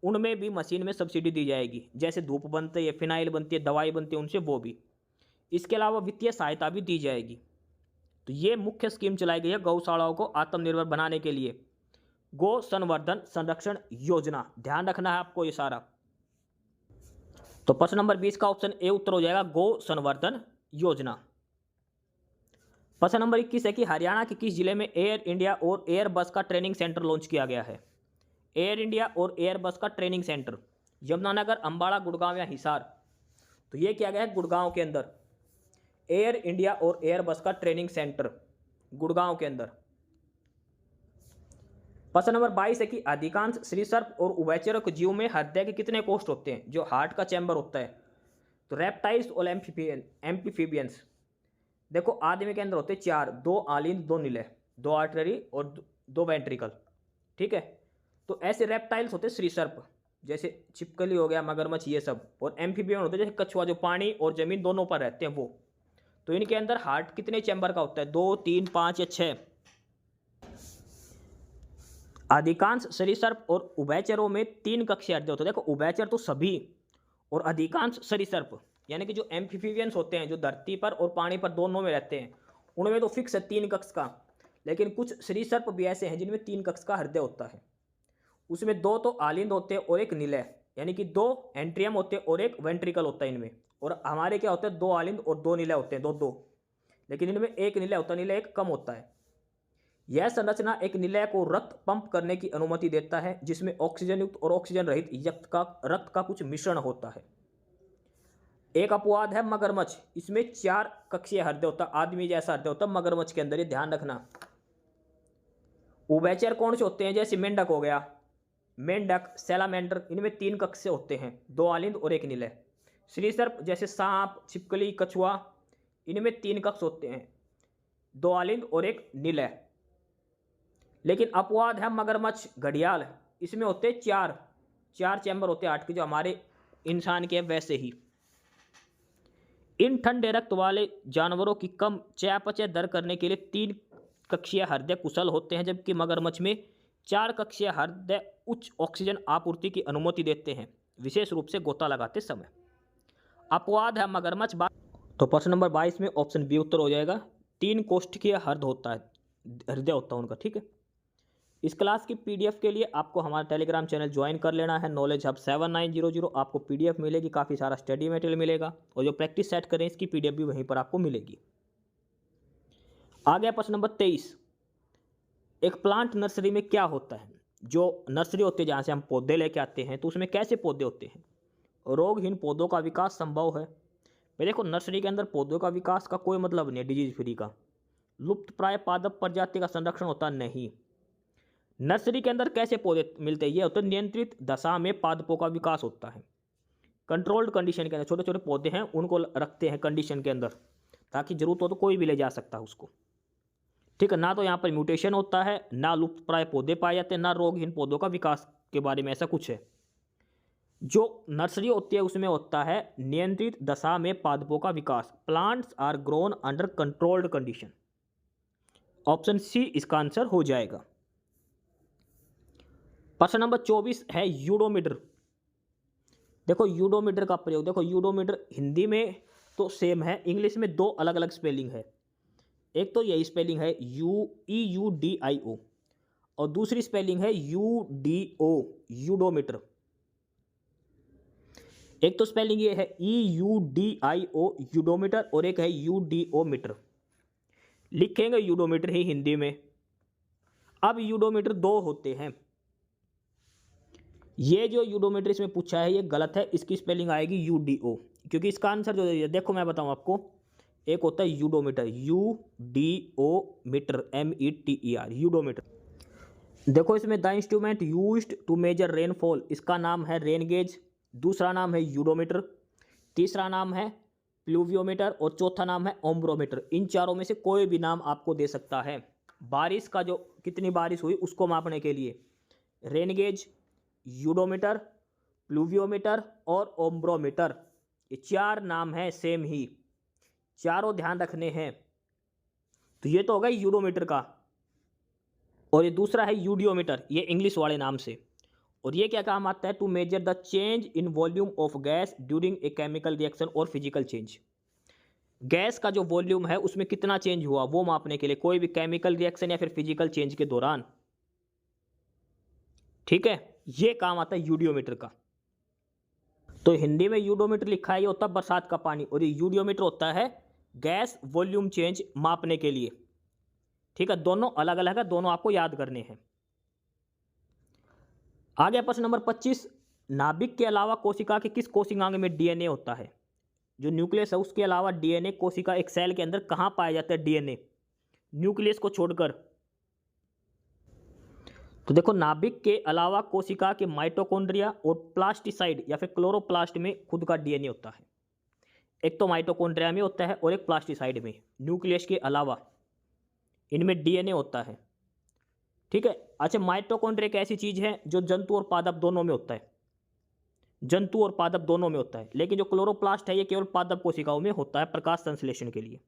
उनमें भी मशीन में सब्सिडी दी जाएगी। जैसे धूप बनती है, फिनाइल बनती है, दवाई बनती है, उनसे वो भी। इसके अलावा वित्तीय सहायता भी दी जाएगी। तो ये मुख्य स्कीम चलाई गई है गौशालाओं को आत्मनिर्भर बनाने के लिए, गौ संवर्धन संरक्षण योजना। ध्यान रखना है आपको ये सारा। तो प्रश्न नंबर 20 का ऑप्शन ए उत्तर हो जाएगा, गौ संवर्धन योजना। प्रश्न नंबर 21 है कि हरियाणा के किस जिले में एयर इंडिया और एयर बस का ट्रेनिंग सेंटर लॉन्च किया गया है? एयर इंडिया और एयर बस का ट्रेनिंग सेंटर यमुनानगर, अम्बाड़ा, गुड़गांव या हिसार? तो ये किया गया है गुड़गांव के अंदर। एयर इंडिया और एयर बस का ट्रेनिंग सेंटर गुड़गांव के अंदर। प्रश्न नंबर 22 है कि अधिकांश सरीसृप और उभयचर जीवों में हृदय के कितने कोष्ठ होते हैं? जो हार्ट का चैम्बर होता है। तो रेप्टाइल्स और एम्फीबियंस। देखो, आदमी के अंदर होते 4, 2 आलिंद, 2 निलय, 2 आर्टरी और 2 वेंट्रिकल। ठीक है। तो ऐसे रेप्टाइल्स होते सरीसृप, जैसे छिपकली हो गया, मगरमच्छ, ये सब। और एम्फीबियन होते जैसे कछुआ, जो पानी और जमीन दोनों पर रहते हैं वो। तो इनके अंदर हार्ट कितने चैम्बर का होता है? 2, 3, 5 या 6? अधिकांश सरीसृप और उभयचरों में 3 कक्षीय हृदय होते हैं। देखो, उभयचर तो सभी और अधिकांश सरीसृप यानी कि जो एम्फीबियंस होते हैं, जो धरती पर और पानी पर दोनों में रहते हैं, उनमें तो फिक्स है 3 कक्ष का। लेकिन कुछ सरीसृप भी ऐसे हैं जिनमें 3 कक्ष का हृदय होता है। उसमें 2 तो आलिंद होते हैं और 1 निलय, यानी कि 2 एंट्रियम होते हैं और 1 वेंट्रिकल होता है इनमें। और हमारे क्या होते हैं? 2 आलिंद और 2 निलय होते हैं, 2-2। लेकिन इनमें 1 निलय होता है, निलय 1 कम होता है। यह संरचना एक निलय को रक्त पंप करने की अनुमति देता है, जिसमें ऑक्सीजन युक्त और ऑक्सीजन रहित रक्त का कुछ मिश्रण होता है। एक अपवाद है मगरमच्छ, इसमें 4 कक्षीय हृदय होता है, आदमी जैसा हृदय होता है मगरमच्छ के अंदर, ये ध्यान रखना। उभयचर कौन से होते हैं? जैसे मेंढक हो गया, मेंढक, सैलामेंडर, इनमें 3 कक्षीय होते हैं, 2 आलिंद और 1 निलय। सरीसृप जैसे सांप, छिपकली, कछुआ, इनमें 3 कक्ष होते हैं, 2 आलिंद और 1 निलय। लेकिन अपवाद है मगरमच्छ, घड़ियाल, इसमें होते 4 चैम्बर होते हैं हार्ट के, जो हमारे इंसान के वैसे ही। इन ठंडे रक्त वाले जानवरों की कम चयापचय दर करने के लिए 3 कक्षीय हृदय कुशल होते हैं, जबकि मगरमच्छ में 4 कक्षीय हृदय उच्च ऑक्सीजन आपूर्ति की अनुमति देते हैं, विशेष रूप से गोता लगाते समय। अपवाद है मगरमच्छ। तो प्रश्न नंबर 22 में ऑप्शन बी उत्तर हो जाएगा, 3 कोष्ठकीय हृदय होता है उनका। ठीक है। इस क्लास की पीडीएफ के लिए आपको हमारा टेलीग्राम चैनल ज्वाइन कर लेना है, नॉलेज हब 7900। आपको पीडीएफ मिलेगी, काफ़ी सारा स्टडी मटेरियल मिलेगा और जो प्रैक्टिस सेट करें इसकी पीडीएफ भी वहीं पर आपको मिलेगी। आ गया प्रश्न नंबर 23। एक प्लांट नर्सरी में क्या होता है? जो नर्सरी होती है जहाँ से हम पौधे लेके आते हैं, तो उसमें कैसे पौधे होते हैं? रोगहीन पौधों का विकास संभव है। भाई देखो, नर्सरी के अंदर पौधों का विकास का कोई मतलब नहीं है डिजीज फ्री का। लुप्त प्राय पादप प्रजाति का संरक्षण होता नहीं। नर्सरी के अंदर कैसे पौधे मिलते हैं? ये होते हैं नियंत्रित दशा में पादपों का विकास होता है। कंट्रोल्ड कंडीशन के अंदर छोटे छोटे पौधे हैं, उनको रखते हैं कंडीशन के अंदर, ताकि जरूरत हो तो कोई भी ले जा सकता है उसको। ठीक है, ना तो यहाँ पर म्यूटेशन होता है, ना लुप्त प्राय पौधे पाए जाते हैं, ना रोगहीन पौधों का विकास के बारे में ऐसा कुछ है। जो नर्सरी होती है उसमें होता है नियंत्रित दशा में पादपों का विकास। Plants are grown under controlled condition. Option C इसका आंसर हो जाएगा। प्रश्न नंबर 24 है यूडोमीटर। देखो यूडोमीटर का प्रयोग, देखो यूडोमीटर हिंदी में तो सेम है, इंग्लिश में दो अलग अलग स्पेलिंग है। एक तो यही स्पेलिंग है UEUDIO और दूसरी स्पेलिंग है UDO, यूडोमीटर। एक तो स्पेलिंग ये है EUDIO यूडोमीटर और एक है UDO मीटर। लिखेंगे यूडोमीटर ही हिंदी में। अब यूडोमीटर दो होते हैं। ये जो यूडोमीटर इसमें पूछा है ये गलत है, इसकी स्पेलिंग आएगी UDO, क्योंकि इसका आंसर जो है देखो मैं बताऊं आपको। एक होता है udometer, UDO meter, METER, udometer. देखो इसमें the instrument used to measure rainfall, इसका नाम है रेन गेज, दूसरा नाम है यूडोमीटर, तीसरा नाम है प्लूवियोमीटर और चौथा नाम है ओम्ब्रोमीटर। इन चारों में से कोई भी नाम आपको दे सकता है। बारिश का जो कितनी बारिश हुई उसको मापने के लिए रेन गेज, यूडोमीटर, प्लूवियोमीटर और ओम्ब्रोमीटर, ये चार नाम हैं सेम ही, चारों ध्यान रखने हैं। तो ये तो होगा यूडोमीटर का, और ये दूसरा है यूडियोमीटर, ये इंग्लिश वाले नाम से। और ये क्या काम आता है? To measure the change in volume of gas during a chemical reaction और फिजिकल चेंज। गैस का जो वॉल्यूम है उसमें कितना चेंज हुआ वो मापने के लिए, कोई भी केमिकल रिएक्शन या फिर फिजिकल चेंज के दौरान। ठीक है, ये काम आता है यूडियोमीटर का। तो हिंदी में यूडोमीटर लिखा है, ये होता है बरसात का पानी, और ये यूडियोमीटर होता है गैस वॉल्यूम चेंज मापने के लिए। ठीक है, दोनों अलग अलग है, दोनों आपको याद करने हैं। आगे प्रश्न नंबर 25। नाभिक के अलावा कोशिका के किस कोशिकांग में डीएनए होता है? जो न्यूक्लियस है उसके अलावा डीएनए कोशिका एक सेल के अंदर कहां पाया जाता है? डीएनए न्यूक्लियस को छोड़कर। तो देखो, नाभिक के अलावा कोशिका के माइटोकॉन्ड्रिया और प्लास्टिसाइड या फिर क्लोरोप्लास्ट में खुद का डीएनए होता है। एक तो माइटोकॉन्ड्रिया में होता है और एक प्लास्टिसाइड में। न्यूक्लियस के अलावा इनमें डीएनए होता है। ठीक है, अच्छा, माइटोकॉन्ड्रिया एक ऐसी चीज है जो जंतु और पादप दोनों में होता है, जंतु और पादप दोनों में होता है, लेकिन जो क्लोरोप्लास्ट है ये केवल पादप कोशिकाओं में होता है प्रकाश संश्लेषण के लिए।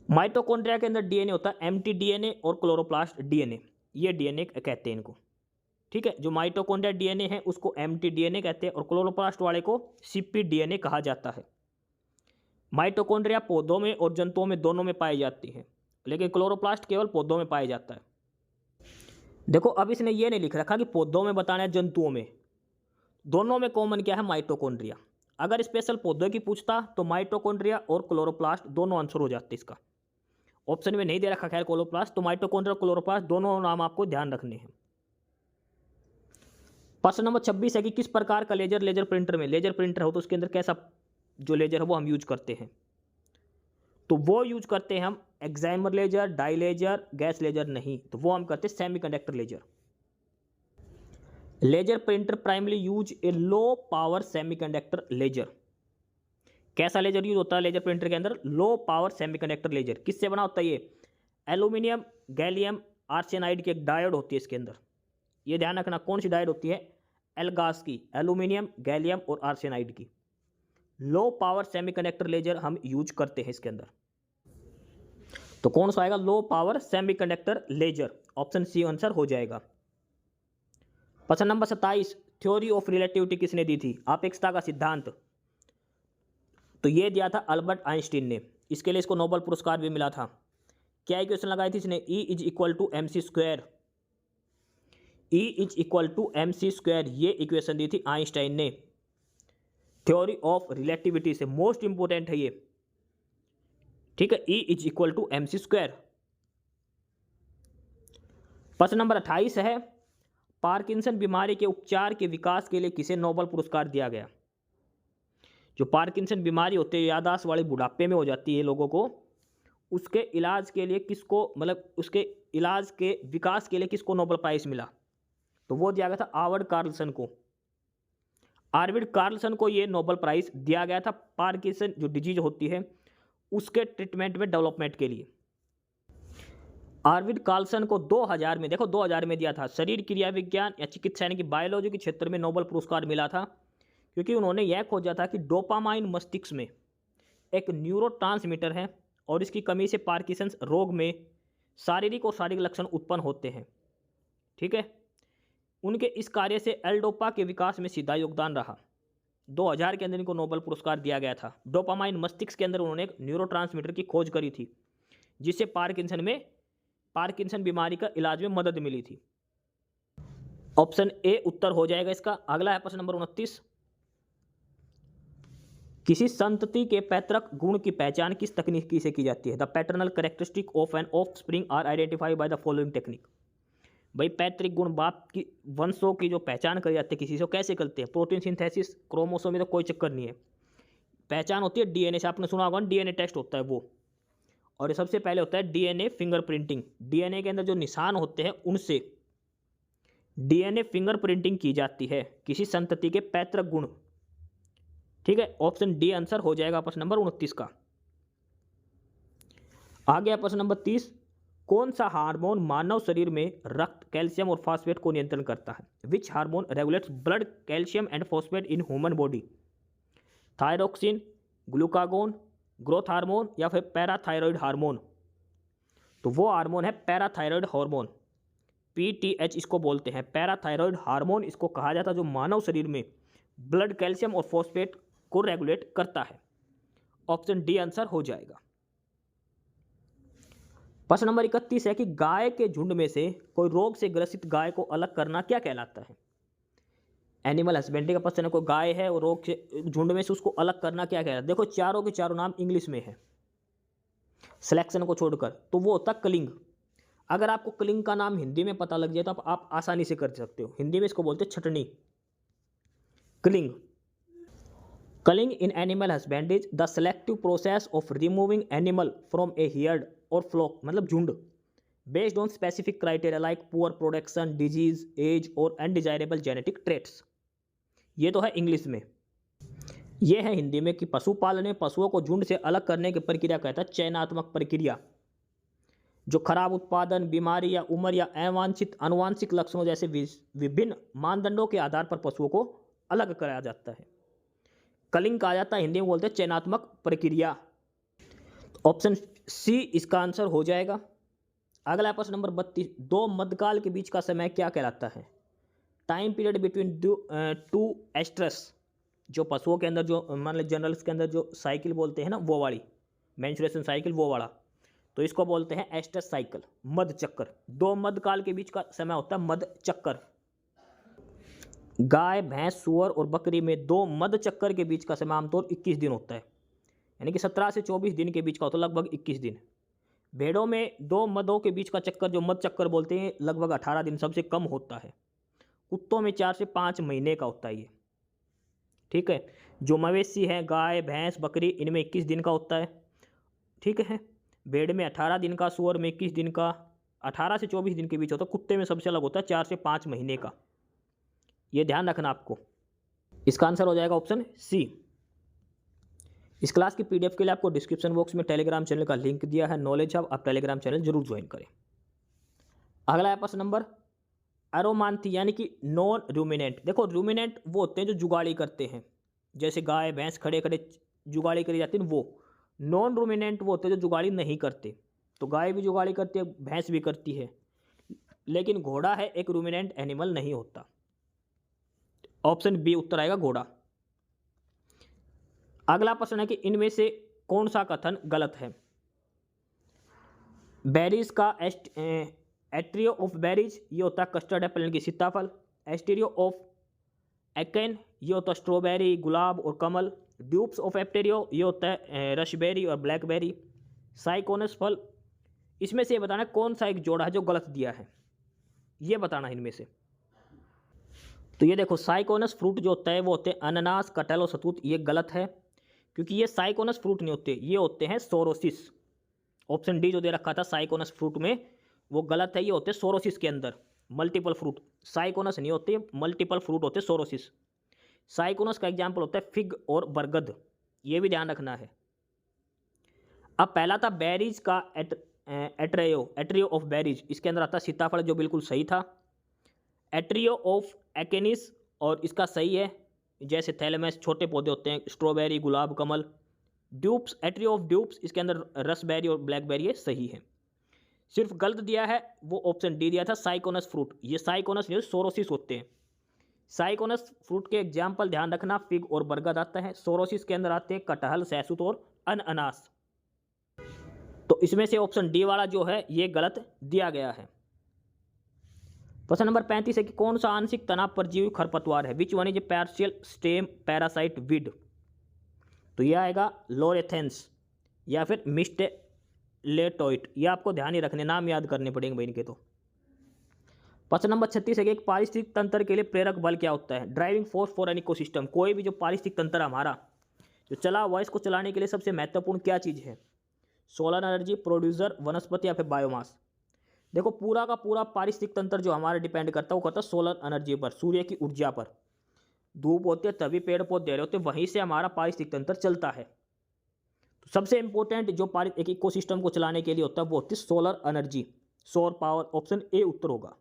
माइटोकॉन्ड्रिया के अंदर डीएनए होता है mtDNA और क्लोरोप्लास्ट डीएनए, ये डीएनए कहते हैं इनको। ठीक है, जो माइटोकॉन्ड्रिया डीएनए है उसको mtDNA कहते हैं और क्लोरोप्लास्ट वाले को cpDNA कहा जाता है। माइटोकॉन्ड्रिया पौधों में और जंतुओं में दोनों में पाई जाती है, लेकिन क्लोरोप्लास्ट केवल पौधों में पाया जाता है। देखो, अब इसने ये नहीं लिख रखा कि पौधों में बताना है जंतुओं में, दोनों में कॉमन क्या है? माइटोकॉन्ड्रिया। अगर स्पेशल पौधों की पूछता तो माइटोकॉन्ड्रिया और क्लोरोप्लास्ट दोनों आंसर हो जाते इसका। ऑप्शन में नहीं दे रखा खैर क्लोरोप्लास्ट, तो माइटोकॉन्ड्रिया और क्लोरोप्लास्ट दोनों नाम आपको ध्यान रखने हैं। प्रश्न नंबर 26 है कि किस प्रकार का लेजर प्रिंटर में, लेजर प्रिंटर हो तो उसके अंदर कैसा जो लेजर है वो हम यूज करते हैं? तो वो यूज करते हैं हम excimer laser, dye laser, gas laser नहीं, तो वो हम करते हैं semiconductor laser. Laser printer primary use a low power semiconductor laser. कैसा लेजर यूज होता है लेजर प्रिंटर के अंदर? Low power semiconductor laser. किससे बना होता है ये? एल्यूमिनियम, गैलियम आर्सेनाइड की एक डायोड होती है इसके अंदर। ये ध्यान रखना, कौन सी डायोड होती है? एल्गास की, एल्यूमिनियम, गैलियम और आर्सेनाइड की। लो पावर सेमीकंडक्टर लेजर हम यूज करते हैं इसके अंदर। तो कौन सा आएगा? Low power semiconductor laser. Option c answer हो जाएगा। प्रश्न नंबर 27। थ्योरी ऑफ रिलेटिविटी किसने दी थी? अपेक्षता का सिद्धांत। तो ये दिया था अल्बर्ट आइंस्टीन ने, इसके लिए इसको नोबेल पुरस्कार भी मिला था। क्या इक्वेशन लगाई थी इसने? E is equal to m c square, E is equal to m c square, ये इक्वेशन दी थी आइंस्टाइन ने थ्योरी ऑफ रिलेटिविटी से, मोस्ट इंपोर्टेंट है ये, ठीक है। E is equal to m c square. प्रश्न नंबर 28 है, पार्किंसन बीमारी के उपचार के विकास के लिए किसे नोबेल पुरस्कार दिया गया? जो पार्किंसन बीमारी होती है, याददाश्त वाले बुढ़ापे में हो जाती है लोगों को, उसके इलाज के लिए किसको, मतलब उसके इलाज के विकास के लिए किसको नोबेल प्राइज मिला? तो वो दिया गया था आर्विड कार्लसन को। आर्विड कार्लसन को ये नोबेल प्राइज दिया गया था पार्किंसन जो डिजीज होती है उसके ट्रीटमेंट में, डेवलपमेंट के लिए। आर्विड कार्लसन को 2000 में, देखो 2000 में दिया था, शरीर क्रिया विज्ञान या चिकित्सा यानी कि बायोलॉजी के क्षेत्र में नोबेल पुरस्कार मिला था, क्योंकि उन्होंने यह खोजा था कि डोपामाइन मस्तिष्क में एक न्यूरोट्रांसमीटर है और इसकी कमी से पार्किंसंस रोग में शारीरिक और शारीरिक लक्षण उत्पन्न होते हैं, ठीक है। उनके इस कार्य से एल डोपा के विकास में सीधा योगदान रहा। 2000 के अंदर इनको नोबेल पुरस्कार दिया गया था। डोपामाइन मस्तिष्क के अंदर उन्होंने एक न्यूरोट्रांसमीटर की खोज करी थी जिससे पार्किंसन बीमारी का इलाज में मदद मिली थी। ऑप्शन ए उत्तर हो जाएगा इसका। अगला है प्रश्न नंबर 29, किसी संतति के पैतृक गुण की पहचान किस तकनीक से की जाती है? The paternal characteristic of an offspring are identified by the following technique. भाई पैतृक गुण, बाप की वंशों की जो पहचान करी जाती है किसी से, कैसे करते हैं? प्रोटीन सिंथेसिस, क्रोमोसोम में तो कोई चक्कर नहीं है, पहचान होती है डीएनए से। आपने सुना होगा डीएनए टेस्ट होता है वो, और सबसे पहले होता है डीएनए फिंगरप्रिंटिंग। डीएनए के अंदर जो निशान होते हैं उनसे डीएनए फिंगरप्रिंटिंग की जाती है किसी संतति के पैतृक गुण, ठीक है। ऑप्शन डी आंसर हो जाएगा प्रश्न नंबर 29 का। आ गया प्रश्न नंबर 30, कौन सा हार्मोन मानव शरीर में रक्त, कैल्शियम और फॉस्फेट को नियंत्रण करता है? Which hormone regulates blood calcium and phosphate in human body? Thyroxine, glucagon, growth hormone या फिर पैराथायरॉयड हार्मोन? तो वो हार्मोन है पैराथायरॉयड हार्मोन, पीटीएच इसको बोलते हैं। पैराथायरॉयड हार्मोन इसको कहा जाता है जो मानव शरीर में ब्लड कैल्शियम और फॉस्फेट को रेगुलेट करता है। ऑप्शन डी आंसर हो जाएगा। प्रश्न नंबर 31 है कि गाय के झुंड में से कोई रोग से ग्रसित गाय को अलग करना क्या कहलाता है? एनिमल हस्बेंड्री का प्रश्न है, कोई गाय है और रोग से झुंड में से उसको अलग करना क्या कहलाता है? देखो चारों के चारों नाम इंग्लिश में है सिलेक्शन को छोड़कर, तो वो होता कलिंग। अगर आपको कलिंग का नाम हिंदी में पता लग जाए तो आप आसानी से कर सकते हो। हिंदी में इसको बोलते हैं छटनी, culling. Culling in animal husbandry is the selective process of removing animal from a herd और फ्लॉक, मतलब झुंड, based on specific criteria like poor production, disease, age और अनडिजायरेबल जेनेटिक ट्रेट्स। ये तो है इंग्लिश में। ये है हिंदी में कि पशुपालन में पशुओं को झुंड से अलग करने की प्रक्रिया कहता है चयनात्मक प्रक्रिया, जो खराब उत्पादन, बीमारी या उम्र या अवांछित आनुवांशिक लक्षणों जैसे विभिन्न मानदंडों के आधार पर पशुओं को अलग कराया जाता है। कलिंग कहा जाता है, हिंदी में बोलते हैं चयनात्मक प्रक्रिया। ऑप्शन सी इसका आंसर हो जाएगा। अगला प्रश्न नंबर 32, दो मध्यकाल के बीच का समय क्या कहलाता है? Time period between two oestrus, जो पशुओं के अंदर जो मान लीजिए जनरल्स के अंदर जो साइकिल बोलते हैं ना, वो वाली मेंस्ट्रुएशन साइकिल, वो वाला, तो इसको बोलते हैं एस्ट्रस साइकिल, मध्य चक्कर। दो मध्यकाल के बीच का समय होता है मध्य चक्कर। गाय, भैंस, सूअर और बकरी में दो मध्य चक्कर के बीच का समय आमतौर 21 दिन होता है, यानी कि 17 से 24 दिन के बीच का होता है, लगभग 21 दिन। भेड़ों में दो मदों के बीच का चक्कर जो मध्य चक्कर बोलते हैं लगभग 18 दिन सबसे कम होता है। कुत्तों में 4 से 5 महीने का होता है ये, ठीक है। जो मवेशी हैं, गाय, भैंस, बकरी, इनमें 21 दिन का होता है, ठीक है। भेड़ में 18 दिन का, सूअर में 21 दिन का, 18 से 24 दिन के बीच होता है। कुत्ते में सबसे अलग होता है 4 से 5 महीने का, ये ध्यान रखना आपको। इसका आंसर हो जाएगा ऑप्शन सी। इस क्लास की पीडीएफ के लिए आपको डिस्क्रिप्शन बॉक्स में टेलीग्राम चैनल का लिंक दिया है, नॉलेज हब, आप टेलीग्राम चैनल जरूर ज्वाइन करें। अगला है प्रश्न नंबर एरोमांथी, यानी कि नॉन रूमिनेंट। देखो रूमिनेंट वो होते हैं जो जुगाड़ी करते हैं, जैसे गाय, भैंस खड़े खड़े जुगाड़ी करी जाती है वो। नॉन रूमिनेंट वो होते हैं जो जुगाड़ी नहीं करते। तो गाय भी जुगाड़ी करती है, भैंस भी करती है, लेकिन घोड़ा है एक रूमिनेंट एनिमल नहीं होता। ऑप्शन बी उत्तर आएगा, घोड़ा। अगला प्रश्न है कि इनमें से कौन सा कथन गलत है? बेरीज का एट्रियो ऑफ बेरीज ये होता है कस्टर्ड एप्पल यानी कि सीताफल। एस्टेरियो ऑफ एक्केन ये होता है स्ट्रॉबेरी, गुलाब और कमल। ड्यूप्स ऑफ एप्टेरियो ये होता है रशबेरी और ब्लैकबेरी। साइकोनस फल, इसमें से ये बताना कौन सा एक जोड़ा है जो गलत दिया है, ये बताना इनमें से। तो ये देखो साइकोनस फ्रूट जो होता है वो होते हैं अनानास, कटहल और सतूत, ये गलत है क्योंकि ये साइकोनस फ्रूट नहीं होते, ये होते हैं सोरोसिस। ऑप्शन डी जो दे रखा था साइकोनस फ्रूट में वो गलत है, ये होते हैं सोरोसिस के अंदर मल्टीपल फ्रूट। साइकोनस नहीं होते, मल्टीपल फ्रूट होते सोरोसिस। साइकोनस का एग्जाम्पल होता है फिग और बरगद, ये भी ध्यान रखना है। अब पहला था बेरीज का एट्रियो ऑफ बेरीज, इसके अंदर आता सीताफल जो बिल्कुल सही था। एट्रियो ऑफ एकेनिस और इसका सही है, जैसे थैलेमस छोटे पौधे होते हैं, strawberry, gulab, Kamal. Dupes, atrio of dupes, इसके अंदर रसबेरी और ब्लैकबेरी है, सही है। सिर्फ गलत दिया है वो ऑप्शन डी दिया था साइकोनस फ्रूट, ये साइकोनस नहीं सोरोसिस होते हैं। साइकोनस फ्रूट के एग्जाम्पल ध्यान रखना, फिग और बरगद आता है। सोरोसिस के अंदर आते हैं कटहल, सैसुत और अनानास। तो इसमें से ऑप्शन डी वाला जो है ये गलत दिया गया है। प्रश्न नंबर 35 है कि कौन सा आंशिक तनाव परजीवी खरपतवार है? Which one is a partial stem parasite weed? तो यह आएगा लोरेथेंस या फिर मिस्टेलेटोइट, ये आपको ध्यान ही रखने, नाम याद करने पड़ेंगे भाई इनके। तो प्रश्न नंबर 36 है कि एक पारिस्थितिक तंत्र के लिए प्रेरक बल क्या होता है? Driving force for an ecosystem, कोई भी जो पारिस्थितिक तंत्र हमारा जो चला हुआ है इसको चलाने के लिए सबसे महत्वपूर्ण क्या चीज़ है? सोलर एनर्जी, प्रोड्यूसर, वनस्पति या फिर बायोमास। देखो पूरा का पूरा पारिस्थितिक तंत्र जो हमारा डिपेंड करता है वो करता है सोलर एनर्जी पर, सूर्य की ऊर्जा पर। धूप होती है तभी पेड़ पौधे दे रहे होते, वहीं से हमारा पारिस्थितिक तंत्र चलता है। तो सबसे इंपॉर्टेंट जो एक इकोसिस्टम को चलाने के लिए होता है वो होती है सोलर एनर्जी, सौर पावर। ऑप्शन ए उत्तर होगा।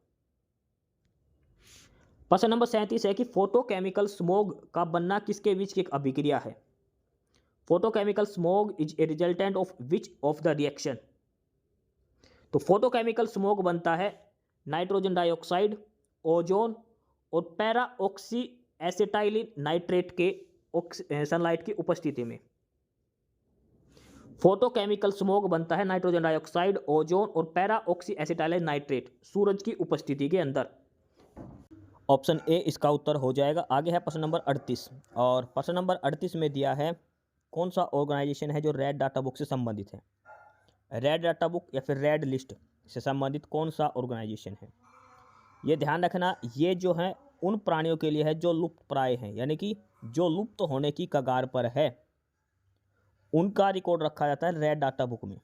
प्रश्न नंबर 37 है कि फोटोकेमिकल स्मोग का बनना किसके बीच की एक अभिक्रिया है? Photochemical smog is a resultant of which of the reaction? तो फोटोकेमिकल स्मोग बनता है नाइट्रोजन डाइऑक्साइड, ओजोन और पैरा ऑक्सी एसिटाइलिन नाइट्रेट के सनलाइट की उपस्थिति में। फोटोकेमिकल स्मोग बनता है नाइट्रोजन डाइऑक्साइड, ओजोन और पैरा ऑक्सी एसिटाइलिन नाइट्रेट सूरज की उपस्थिति के अंदर। ऑप्शन ए इसका उत्तर हो जाएगा। आगे है प्रश्न नंबर 38 और प्रश्न नंबर 38 में दिया है कौन सा ऑर्गेनाइजेशन है जो रेड डाटा बुक से संबंधित है? रेड डाटा बुक या फिर रेड लिस्ट से संबंधित कौन सा ऑर्गेनाइजेशन है? ये ध्यान रखना, ये जो है उन प्राणियों के लिए है जो लुप्त प्राय हैं, यानी कि जो लुप्त होने की कगार पर है, उनका रिकॉर्ड रखा जाता है रेड डाटा बुक में।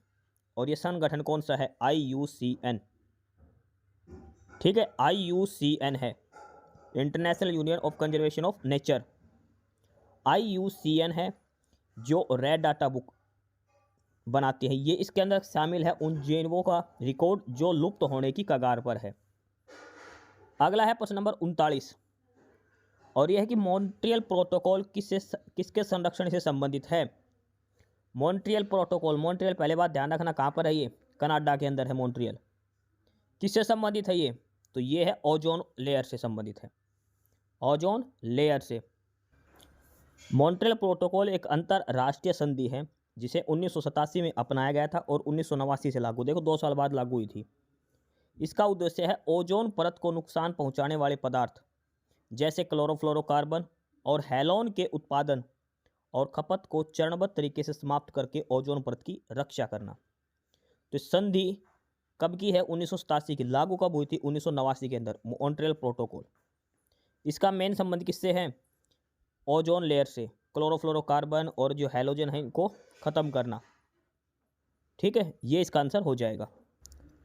और ये संगठन कौन सा है? IUCN। ठीक है, IUCN है, international union of conservation of nature. IUCN है जो रेड डाटा बुक बनाती है। ये इसके अंदर शामिल है उन जीवों का रिकॉर्ड जो लुप्त होने की कगार पर है। अगला है प्रश्न नंबर 39 और यह है कि मॉन्ट्रियल प्रोटोकॉल किसके संरक्षण से संबंधित है? मॉन्ट्रियल प्रोटोकॉल, मॉन्ट्रियल पहले बात ध्यान रखना कहाँ पर है? ये कनाडा के अंदर है मॉन्ट्रियल। किससे संबंधित है ये? तो ये है ओजोन लेयर से संबंधित है, ओजोन लेयर से। मॉन्ट्रियल प्रोटोकॉल एक अंतरराष्ट्रीय संधि है जिसे 1987 में अपनाया गया था और 1989 से लागू, देखो 2 साल बाद लागू हुई थी। इसका उद्देश्य है ओजोन परत को नुकसान पहुंचाने वाले पदार्थ जैसे क्लोरोफ्लोरोकार्बन और हैलोन के उत्पादन और खपत को चरणबद्ध तरीके से समाप्त करके ओजोन परत की रक्षा करना। तो संधि कब की है? 1987 की। लागू कब हुई थी? 1989 के अंदर, मॉन्ट्रियल प्रोटोकॉल। इसका मेन संबंध किससे है? ओजोन लेयर से, क्लोरोफ्लोरोकार्बन और जो हैलोजन है इनको ख़त्म करना। ठीक है, ये इसका आंसर हो जाएगा।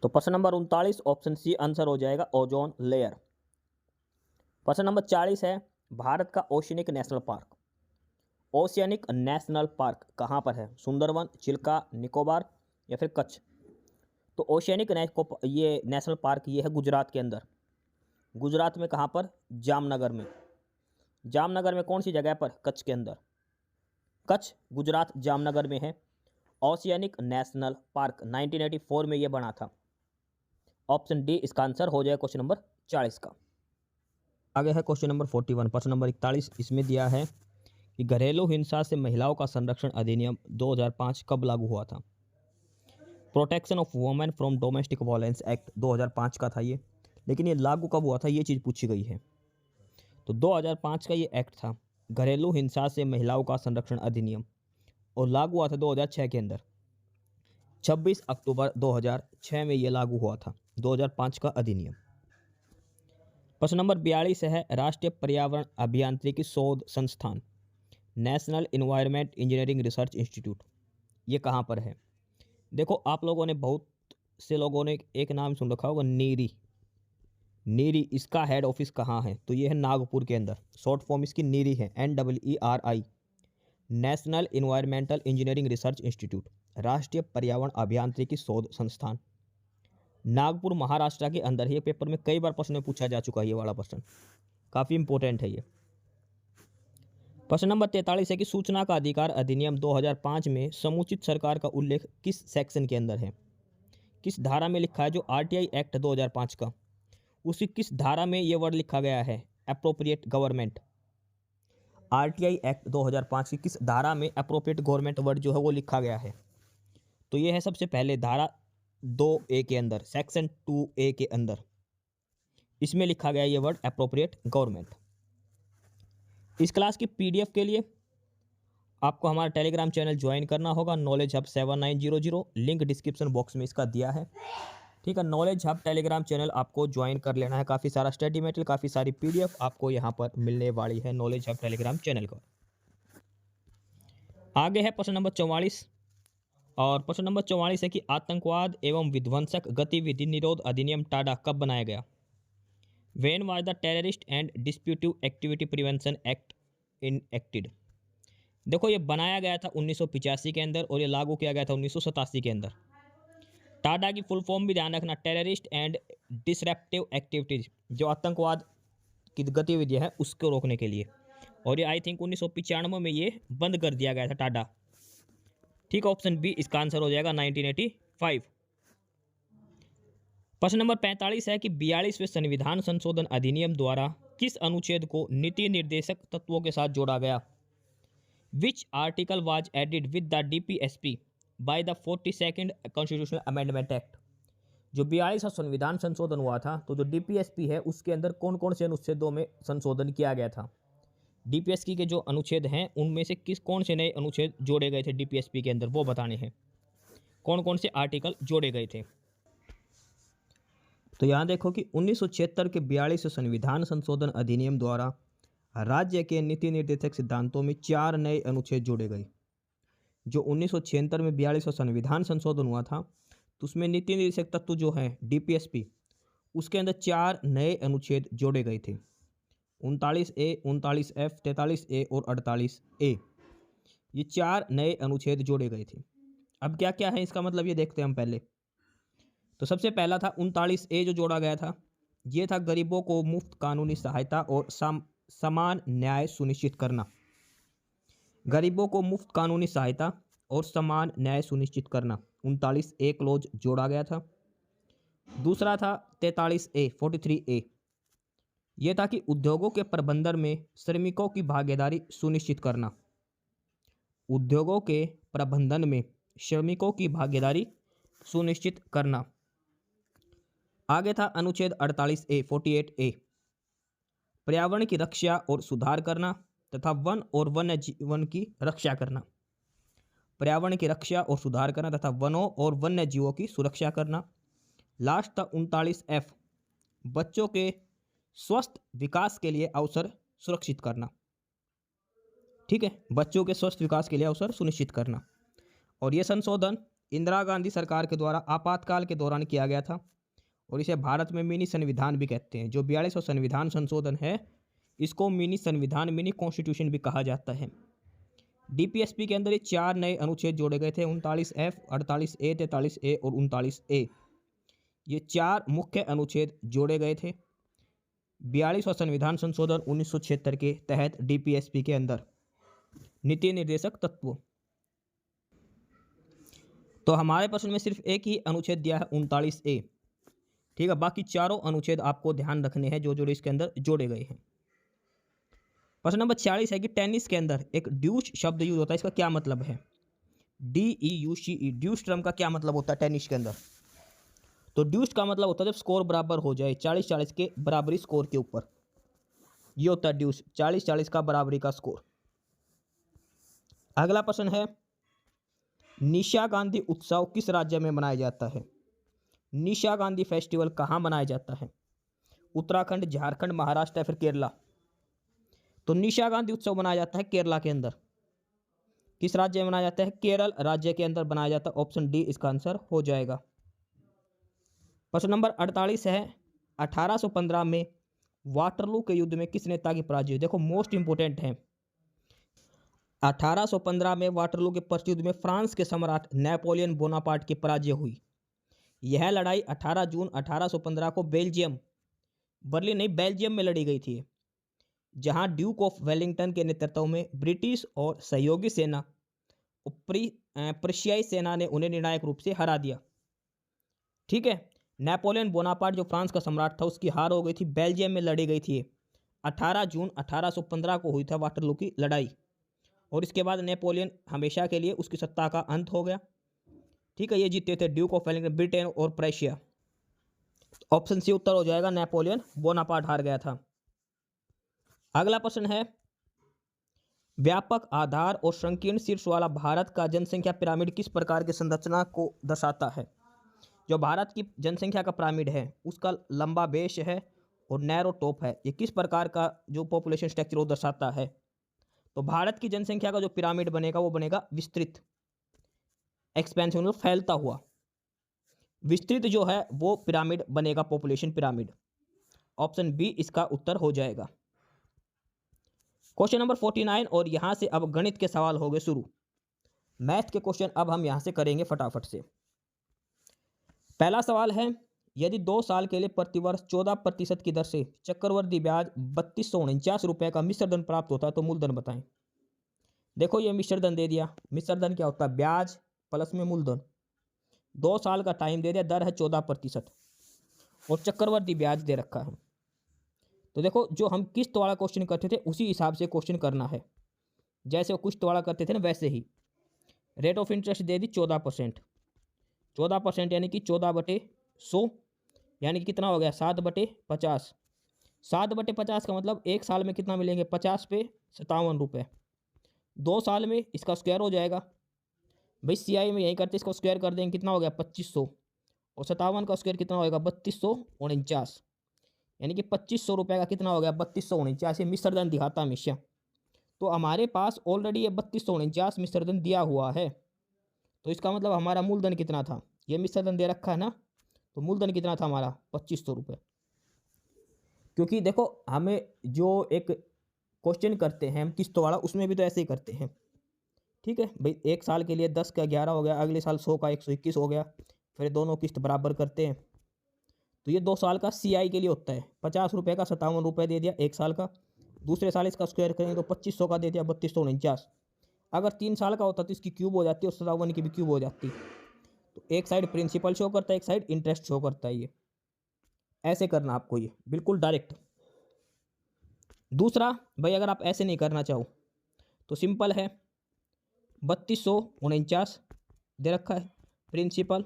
तो प्रश्न नंबर 39 ऑप्शन सी आंसर हो जाएगा, ओजोन लेयर। प्रश्न नंबर 40 है भारत का oceanic national park. Oceanic national park कहाँ पर है? सुंदरवन, चिल्का, निकोबार या फिर कच्छ? तो ओशियनिक ये नेशनल पार्क ये है गुजरात के अंदर। गुजरात में कहाँ पर? जामनगर में। जामनगर में कौन सी जगह पर? कच्छ के अंदर। कच्छ, गुजरात, जामनगर में है ओशियनिक नेशनल पार्क। 1984 में ये बना था। ऑप्शन डी इसका आंसर हो जाएगा क्वेश्चन नंबर 40 का। आगे है क्वेश्चन नंबर 41, प्रश्न नंबर 41। इसमें दिया है कि घरेलू हिंसा से महिलाओं का संरक्षण अधिनियम 2005 कब लागू हुआ था? Protection of women from domestic violence act 2005 का था ये, लेकिन ये लागू कब हुआ था ये चीज़ पूछी गई है। तो 2005 का ये एक्ट था, घरेलू हिंसा से महिलाओं का संरक्षण अधिनियम, और लागू हुआ था 2006 के अंदर। 26 अक्टूबर 2006 में ये लागू हुआ था 2005 का अधिनियम। प्रश्न नंबर 42 है, राष्ट्रीय पर्यावरण अभियांत्रिकी शोध संस्थान national environment engineering research institute, ये कहाँ पर है? देखो, आप लोगों ने बहुत से लोगों ने एक नाम सुन रखा होगा, नीरी। नीरी, इसका हेड ऑफिस कहाँ है? तो ये है नागपुर के अंदर। शॉर्ट फॉर्म इसकी नीरी है, NEERI, national environmental engineering research institute, राष्ट्रीय पर्यावरण अभियांत्रिकी शोध संस्थान, नागपुर महाराष्ट्र के अंदर। ये पेपर में कई बार प्रश्न में पूछा जा चुका है, ये वाला प्रश्न काफ़ी इंपॉर्टेंट है ये। प्रश्न नंबर 43 है कि सूचना का अधिकार अधिनियम 2005 में समुचित सरकार का उल्लेख किस सेक्शन के अंदर है? किस धारा में लिखा है? जो RTI एक्ट 2005 का, उसी किस धारा में ये वर्ड लिखा गया है? Appropriate government. RTI एक्ट 2005 की किस धारा में अप्रोप्रिएट गवर्नमेंट वर्ड जो है वो लिखा गया है? तो ये है सबसे पहले धारा 2A के अंदर, सेक्शन 2A के अंदर, इसमें लिखा गया ये वर्ड अप्रोप्रिएट गवर्नमेंट। इस क्लास की PDF के लिए आपको हमारा टेलीग्राम चैनल ज्वाइन करना होगा, knowledge hub 7900, link description box में इसका दिया है। ठीक है, नॉलेज हब टेलीग्राम चैनल आपको ज्वाइन कर लेना है। काफ़ी सारा स्टडी मटेरियल, काफ़ी सारी PDF आपको यहाँ पर मिलने वाली है नॉलेज हब टेलीग्राम चैनल को। आगे है प्रश्न नंबर 44, और प्रश्न नंबर 44 है कि आतंकवाद एवं विध्वंसक गतिविधि निरोध अधिनियम टाडा कब बनाया गया? When was the Terrorist and Disputive Activity Prevention Act enacted? देखो, ये बनाया गया था 1985 के अंदर और ये लागू किया गया था 1987 के अंदर। टाडा की फुल फॉर्म भी ध्यान रखना, टेररिस्ट एंड डिसरप्टिव एक्टिविटीज, जो आतंकवाद की गतिविधियां हैं उसको रोकने के लिए। और ये आई थिंक 1995 में ये बंद कर दिया गया था टाडा। ठीक, ऑप्शन बी इसका आंसर हो जाएगा 1985। प्रश्न नंबर 45 है कि 42वें संविधान संशोधन अधिनियम द्वारा किस अनुच्छेद को नीति निर्देशक तत्वों के साथ जोड़ा गया? Which article was added with the DPSP by the 42nd constitutional amendment act? जो 42वां संविधान संशोधन हुआ था, तो जो DPSP है उसके अंदर कौन कौन से अनुच्छेदों में संशोधन किया गया था? DPSP के जो अनुच्छेद हैं उनमें से कौन से नए अनुच्छेद जोड़े गए थे DPSP के अंदर, वो बताने हैं। कौन कौन से आर्टिकल जोड़े गए थे? तो यहाँ देखो कि 1976 के 42वें संविधान संशोधन अधिनियम द्वारा राज्य के नीति निर्देशक सिद्धांतों में 4 नए अनुच्छेद जोड़े गए। जो 1976 में 42वां संविधान संशोधन हुआ था, तो उसमें नीति निर्देशक तत्व जो है DPSP, उसके अंदर 4 नए अनुच्छेद जोड़े गए थे, 39A, 39F, 43A और 48A। ये 4 नए अनुच्छेद जोड़े गए थे। अब क्या क्या है इसका मतलब ये देखते हैं हम पहले। तो सबसे पहला था 39A जो जोड़ा गया था, ये था गरीबों को मुफ्त कानूनी सहायता और समान न्याय सुनिश्चित करना। गरीबों को मुफ्त कानूनी सहायता और समान न्याय सुनिश्चित करना, 39A क्लोज जोड़ा गया था। दूसरा था 43A, 43A, यह था कि उद्योगों के प्रबंधन में श्रमिकों की भागीदारी सुनिश्चित करना। उद्योगों के प्रबंधन में श्रमिकों की भागीदारी सुनिश्चित करना। आगे था अनुच्छेद 48A, 48A, पर्यावरण की रक्षा और सुधार करना तथा वन और वन्य जीवन की रक्षा करना। पर्यावरण की रक्षा और सुधार करना तथा वनों और वन्य जीवों की सुरक्षा करना। लास्ट था 39F, बच्चों के स्वस्थ विकास के लिए अवसर सुरक्षित करना। ठीक है, बच्चों के स्वस्थ विकास के लिए अवसर सुनिश्चित करना। और यह संशोधन इंदिरा गांधी सरकार के द्वारा आपातकाल के दौरान किया गया था, और इसे भारत में मिनी संविधान भी कहते हैं। जो 42वां संविधान संशोधन है, इसको मिनी संविधान, मिनी कॉन्स्टिट्यूशन भी कहा जाता है। DPSP के अंदर ये 4 नए अनुच्छेद जोड़े गए थे, 39F, 48A, 43A और 39A। ये 4 मुख्य अनुच्छेद जोड़े गए थे 42वां संविधान संशोधन 1976 के तहत DPSP के अंदर, नीति निर्देशक तत्व। तो हमारे प्रश्न में सिर्फ एक ही अनुच्छेद दिया है 39A। ठीक है, बाकी चारों अनुच्छेद आपको ध्यान रखने हैं जो इसके अंदर जोड़े गए हैं। प्रश्न नंबर 46 है कि टेनिस के अंदर एक ड्यूश शब्द यूज होता है, इसका क्या मतलब है? DEUCE, ड्यूस टर्म का क्या मतलब होता है टेनिस के अंदर? तो ड्यूस का मतलब होता है जब स्कोर बराबर हो जाए 40-40 के बराबरी स्कोर के ऊपर, ये होता है ड्यूस, 40-40 का बराबरी का स्कोर। अगला प्रश्न है, निशा गांधी उत्सव किस राज्य में मनाया जाता है? निशा गांधी फेस्टिवल कहाँ मनाया जाता है? उत्तराखंड, झारखंड, महाराष्ट्र या फिर केरला? तो निशा गांधी उत्सव मनाया जाता है केरला के अंदर। किस राज्य में मनाया जाता है? केरल राज्य के अंदर बनाया जाता है। ऑप्शन डी इसका आंसर हो जाएगा। प्रश्न नंबर 48 है, 1815 में वाटरलू के युद्ध में किस नेता की पराजय हुई? देखो मोस्ट इंपोर्टेंट है, 1815 में वाटरलू के युद्ध में फ्रांस के सम्राट नेपोलियन बोनापार्ट की पराजय हुई। यह लड़ाई 18 जून 1815 को बर्लिन नहीं बेल्जियम में लड़ी गई थी, जहां ड्यूक ऑफ वेलिंगटन के नेतृत्व में ब्रिटिश और सहयोगी सेना प्रशियाई सेना ने उन्हें निर्णायक रूप से हरा दिया। ठीक है, नेपोलियन बोनापार्ट जो फ्रांस का सम्राट था उसकी हार हो गई थी, बेल्जियम में लड़ी गई थी। 18 जून 1815 को हुई था वाटरलू की लड़ाई, और इसके बाद नेपोलियन हमेशा के लिए उसकी सत्ता का अंत हो गया। ठीक है, ये जीते थे ड्यूक ऑफ वेलिंगटन, ब्रिटेन और प्रशिया। ऑप्शन सी उत्तर हो जाएगा, नेपोलियन बोनापार्ट हार गया था। अगला प्रश्न है, व्यापक आधार और संकीर्ण शीर्ष वाला भारत का जनसंख्या पिरामिड किस प्रकार की संरचना को दर्शाता है? जो भारत की जनसंख्या का पिरामिड है उसका लंबा बेस है और नैरो टॉप है, ये किस प्रकार का जो पॉपुलेशन स्ट्रक्चर वो दर्शाता है? तो भारत की जनसंख्या का जो पिरामिड बनेगा वो बनेगा विस्तृत, एक्सपेंशन, फैलता हुआ विस्तृत जो है वो पिरामिड बनेगा, पॉपुलेशन पिरामिड। ऑप्शन बी इसका उत्तर हो जाएगा। क्वेश्चन नंबर 49, और यहां से अब गणित के सवाल हो गए शुरू। मैथ के क्वेश्चन अब हम यहां से करेंगे फटाफट से। पहला सवाल है, यदि 2 साल के लिए प्रतिवर्ष 14% की दर से चक्रवृद्धि ब्याज 3249 रुपए का मिश्र धन प्राप्त होता है तो मूलधन बताएं। देखो ये मिश्र धन दे दिया, मिश्र धन क्या होता है? ब्याज प्लस में मूलधन। 2 साल का टाइम दे दिया, दर है 14% और चक्रवृद्धि ब्याज दे रखा है। तो देखो जो हम किस्त वाला क्वेश्चन करते थे उसी हिसाब से क्वेश्चन करना है, जैसे वो किस्त वाला करते थे ना वैसे ही। रेट ऑफ इंटरेस्ट दे दी 14%, 14% यानी कि 14/100, यानी कि कितना हो गया 7/50। 7/50 का मतलब एक साल में कितना मिलेंगे? 50 पे 57 रुपये। 2 साल में इसका स्क्वायर हो जाएगा भाई, CI में यही करते, इसको स्क्वायर कर देंगे, कितना हो गया 2500, और 57 का स्क्वायर कितना होगा 3249, यानी कि 2500 रुपये का कितना हो गया 3249। ये मिश्र धन दिखाता हमेशा, तो हमारे पास ऑलरेडी ये 3249 मिश्र धन दिया हुआ है, तो इसका मतलब हमारा मूलधन कितना था? ये मिश्र धन दे रखा है ना, तो मूलधन कितना था हमारा 2500 रुपये। क्योंकि देखो हमें जो एक क्वेश्चन करते हैं हम किस्त वाला, उसमें भी तो ऐसे ही करते हैं। ठीक है भाई, एक साल के लिए 10 का 11 हो गया, अगले साल 100 का 121 हो गया, फिर दोनों किस्त बराबर करते हैं। तो ये 2 साल का CI के लिए होता है, 50 रुपये का 57 रुपये दे दिया एक साल का, दूसरे साल इसका स्क्वायर करेंगे तो 2500 का दे दिया 3249। अगर 3 साल का होता तो इसकी क्यूब हो जाती है और 57 की भी क्यूब हो जाती। तो एक साइड प्रिंसिपल शो करता है, एक साइड इंटरेस्ट शो करता है। ये ऐसे करना आपको, ये बिल्कुल डायरेक्ट। दूसरा भाई अगर आप ऐसे नहीं करना चाहो तो सिंपल है, 3249 दे रखा है, प्रिंसिपल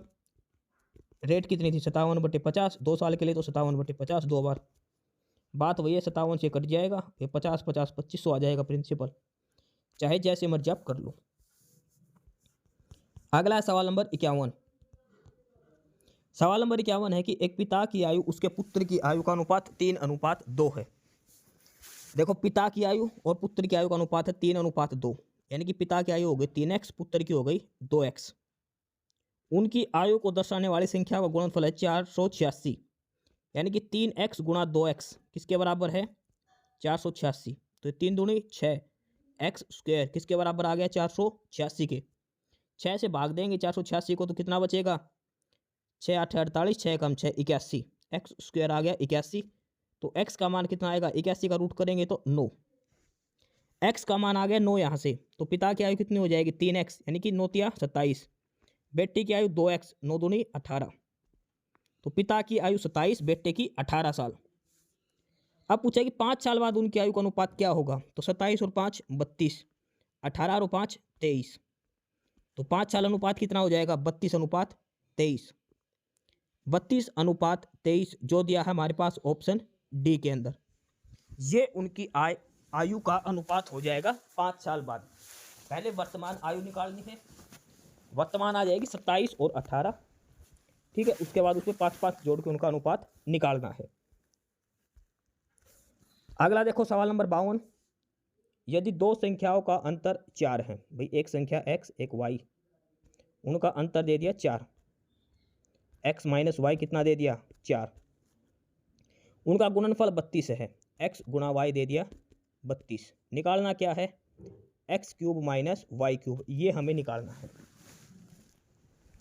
रेट कितनी थी 57/50, 2 साल के लिए तो 57/50 2 बार, बात वही है, 57 से कट जाएगा, ये 50 50 2500 आ जाएगा प्रिंसिपल। चाहे जैसे मर्जी आप कर लो। अगला है सवाल नंबर 51। सवाल नंबर 51 है कि एक पिता की आयु उसके पुत्र की आयु का अनुपात 3:2 है। देखो पिता की आयु और पुत्र की आयु का अनुपात है 3:2, यानी कि पिता की आयु हो गई 3x, पुत्र की हो गई 2x। उनकी आयु को दर्शाने वाली संख्या का गुणनफल है 486, यानी कि 3x गुणा 2x किसके बराबर है 486। तो 3 दूनी 6, एक्स स्क्वायर किसके बराबर आ गया 486 के। 6 से भाग देंगे 486 को तो कितना बचेगा 6 8 48, 6 कम 6 81, एक्स स्क्वायर आ गया 81। तो x का मान कितना आएगा 81 का रूट करेंगे तो 9, x का मान आ गया 9 यहाँ से। तो पिता की आयु कितनी हो जाएगी 3x, यानी कि 9 तिया 27, बेटे की आयु 2x, 9 दूनी 18। तो पिता की आयु 27, बेटे की 18 साल। अब पूछा कि 5 साल बाद उनकी आयु का अनुपात क्या होगा, तो 27 और 5 32, 18 और 5 23। तो 5 साल अनुपात कितना हो जाएगा? 32:23। 32:23 जो दिया है हमारे पास ऑप्शन डी के अंदर, ये उनकी आयु का अनुपात हो जाएगा 5 साल बाद। पहले वर्तमान आयु निकालनी है, वर्तमान आ जाएगी 27 और 18, ठीक है। उसके बाद उसमें 5 जोड़ के उनका अनुपात निकालना है। अगला देखो सवाल नंबर 52। यदि दो संख्याओं का अंतर 4 है, भाई एक संख्या x एक y, उनका अंतर दे दिया 4, x माइनस वाई कितना दे दिया? 4। उनका गुणनफल 32 है, x गुणा y दे दिया 32। निकालना क्या है? X cube minus y cube, ये हमें निकालना है।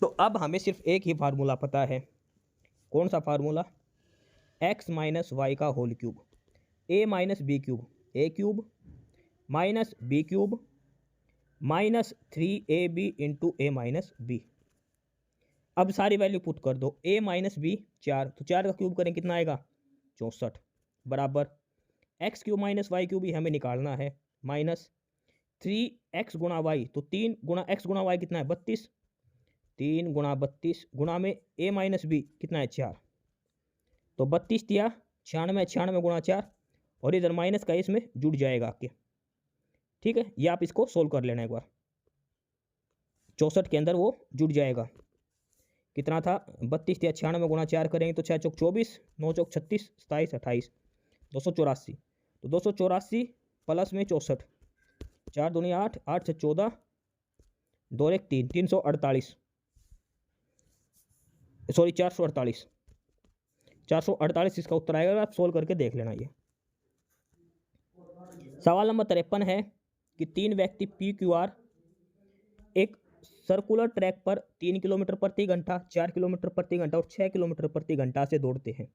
तो अब हमें सिर्फ एक ही फार्मूला पता है। कौन सा फार्मूला? एक्स माइनस वाई का whole cube, a minus b cube, a cube minus b cube minus 3ab into a minus b. अब सारी वैल्यू पुट कर दो। a माइनस बी 4, तो 4 का क्यूब करें कितना आएगा? 64 बराबर x cube minus y cube ही हमें निकालना है, माइनस 3x गुणा वाई, तो 3 गुणा एक्स गुणा वाई कितना है? 32। 3 गुणा 32 गुणा में a माइनस बी कितना है? 4, तो 32 दिया 96, 96 गुणा 4, और इधर माइनस का इसमें जुड़ जाएगा आपके, ठीक है। ये आप इसको सोल्व कर लेना एक बार, 64 के अंदर वो जुड़ जाएगा। कितना था? 32 दिया 96 गुणा 4 करेंगे तो 6 चौक 24, 9 चौक 36, 27 28, 284। तो 284 प्लस में 64, 4 दूनी 8, 8 से 14, 2 1 3, 348, सॉरी 448, 448 इसका उत्तर आएगा। आप सोल्व करके देख लेना। ये सवाल नंबर 53 है कि 3 व्यक्ति पी क्यू आर एक सर्कुलर ट्रैक पर 3 किलोमीटर प्रति घंटा, 4 किलोमीटर प्रति घंटा और 6 किलोमीटर प्रति घंटा से दौड़ते हैं।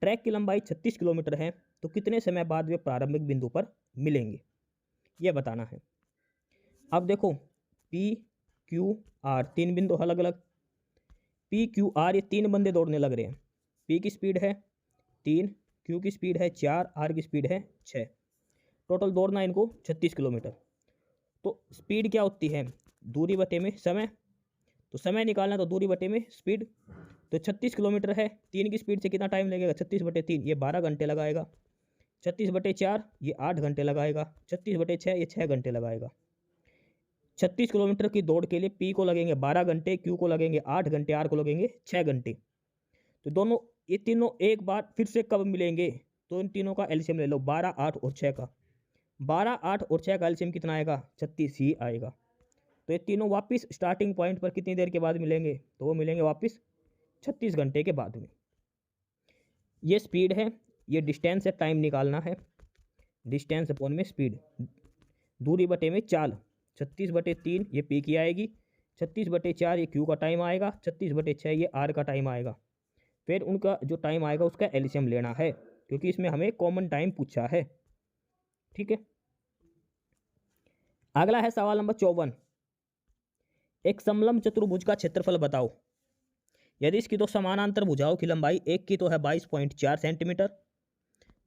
ट्रैक की लंबाई 36 किलोमीटर है, तो कितने समय बाद वे प्रारंभिक बिंदु पर मिलेंगे, यह बताना है। अब देखो पी क्यू आर, 3 बिंदु अलग अलग, पी क्यू आर ये 3 बंदे दौड़ने लग रहे हैं। पी की स्पीड है 3, क्यू की स्पीड है 4, आर की स्पीड है 6, टोटल दौड़ना इनको 36 किलोमीटर। तो स्पीड क्या होती है? दूरी बटे में समय, तो समय निकालना तो दूरी बटे में स्पीड। तो 36 किलोमीटर है, 3 की स्पीड से कितना टाइम लगेगा? 36 बटे 3 ये 12 घंटे लगाएगा, 36 बटे 4 ये 8 घंटे लगाएगा, 36 बटे 6 ये 6 घंटे लगाएगा। 36 किलोमीटर की दौड़ के लिए पी को लगेंगे 12 घंटे, क्यू को लगेंगे 8 घंटे, आर को लगेंगे 6 घंटे। तो दोनों ये तीनों एक बार फिर से कब मिलेंगे? तो इन तीनों का एलसीएम ले लो, 12, 8 और 6 का। 12, 8 और 6 का एलसीएम कितना आएगा? 36 ही आएगा। तो ये तीनों वापस स्टार्टिंग पॉइंट पर कितनी देर के बाद मिलेंगे? तो वो मिलेंगे वापस 36 घंटे के बाद में। ये स्पीड है, ये डिस्टेंस है, टाइम निकालना है। डिस्टेंस अपॉन में स्पीड, दूरी बटे में चाल, 36 बटे 3 ये पी की आएगी, 36 बटे 4 ये क्यू का टाइम आएगा, 36 बटे 6 ये आर का टाइम आएगा। फिर उनका जो टाइम आएगा उसका एलसीएम लेना है, क्योंकि इसमें हमें कॉमन टाइम पूछा है, ठीक है। अगला है सवाल नंबर 54। एक समलंब चतुर्भुज का क्षेत्रफल बताओ। यदि इसकी दो समानांतर भुजाओं की लंबाई, एक की तो है 22.4 सेंटीमीटर,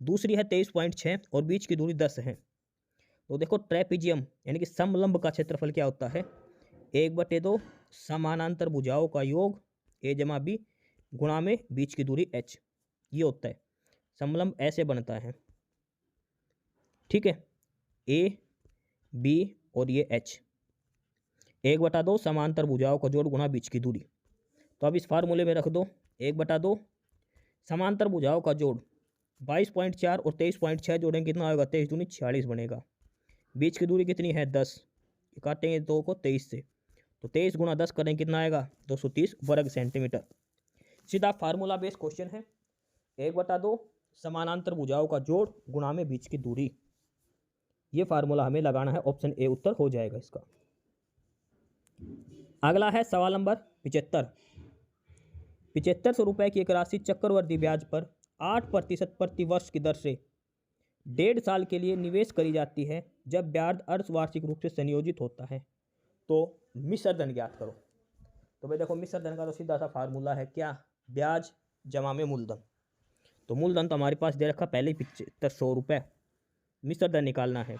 दूसरी है 23.6 और बीच की दूरी 10 है, तो देखो ट्रेपीजियम यानी कि समलंब का क्षेत्रफल क्या होता है? 1/2 समानांतर भुजाओं का योग ए जमा बी गुणा में बीच की दूरी h, ये होता है समलंब। ऐसे बनता है, ठीक है, ए बी और ये h, 1/2 समांतर भुजाओं का जोड़ गुणा बीच की दूरी। तो अब इस फार्मूले में रख दो 1/2 समांतर भुजाओं का जोड़ 22.4 और 23.6 जोड़ेंगे कितना होगा? 23 दूनी 46 बनेगा। बीच की दूरी कितनी है? 10, काटेंगे 2 को 23 से, तो 23 गुणा 10 करेंगे कितना आएगा? 230 वर्ग सेंटीमीटर। सीधा फार्मूला बेस क्वेश्चन है, 1/2 समानांतर भुजाओं का जोड़ गुणा में बीच की दूरी, ये फार्मूला हमें लगाना है। ऑप्शन ए उत्तर हो जाएगा इसका। अगला है सवाल नंबर 75। 7500 रुपये की एक राशि चक्रवृद्धि ब्याज पर 8% प्रति वर्ष की दर से 1.5 साल के लिए निवेश करी जाती है, जब ब्याज अर्धवार्षिक रूप से संयोजित होता है, तो मिश्र धन ज्ञात करो। तो भाई देखो मिश्र धन का तो सीधा सा फार्मूला है क्या? ब्याज जमा में मूलधन। तो मूलधन तो हमारे पास दे रखा पहले ही 7500 रुपये, मिश्र धन निकालना है।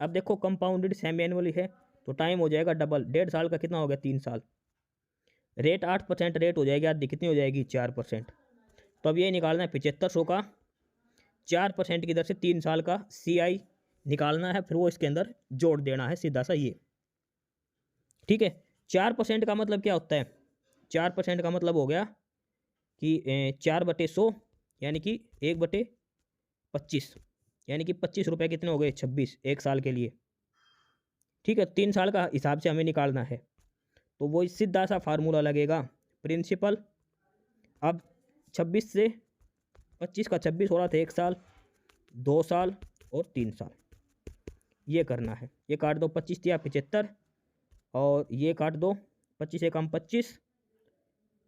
अब देखो कंपाउंडेड सेमी एनुअली है, तो टाइम हो जाएगा डबल, 1.5 साल का कितना हो गया 3 साल। रेट 8% रेट हो जाएगी, आधी कितनी हो जाएगी 4%। तो अब ये निकालना है 7500 का 4% की दर से 3 साल का CI निकालना है, फिर वो इसके अंदर जोड़ देना है सीधा सा ये। ठीक है, 4% का मतलब क्या होता है, 4% का मतलब हो गया कि 4/100 यानी कि 1/25, यानी कि 25 रुपये कितने हो गए 26 एक साल के लिए। ठीक है, 3 साल का हिसाब से हमें निकालना है, तो वो सीधा सा फार्मूला लगेगा प्रिंसिपल। अब 26 से 25 का 26 हो रहा था 1 साल, 2 साल और 3 साल, ये करना है। ये काट दो, 25 दिया 75 और ये काट दो, 25 से कम 25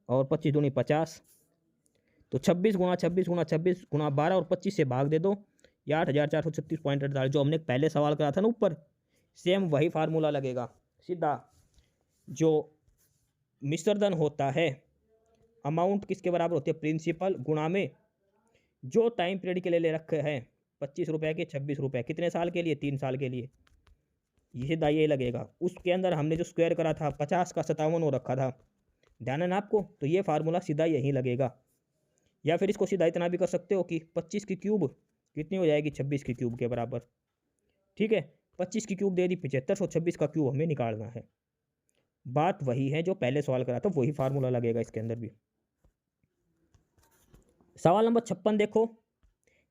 और 25 दूनी 50, तो 26 गुणा 26 गुणा 26 गुणा 12 और 25 से भाग दे दो, ये 8436.48 जो हमने पहले सवाल करा था ना ऊपर, सेम वही फार्मूला लगेगा सीधा। जो मिश्रधन होता है, अमाउंट किसके बराबर होती है, प्रिंसिपल गुणा में जो टाइम पीरियड के लिए ले रखे हैं 25 रुपये के 26 रुपये, कितने साल के लिए 3 साल के लिए, ये सीधा ये लगेगा। उसके अंदर हमने जो स्क्वायर करा था 50 का 57 हो रखा था, ध्यान है ना आपको, तो ये फार्मूला सीधा यहीं लगेगा। या फिर इसको सीधा इतना भी कर सकते हो कि 25 की क्यूब कितनी हो जाएगी 26 की क्यूब के बराबर। ठीक है, 25 की क्यूब दे दी 7500, 26 का क्यूब हमें निकालना है। बात वही है जो पहले सवाल करा था, वही फार्मूला लगेगा इसके अंदर भी। सवाल नंबर 56 देखो,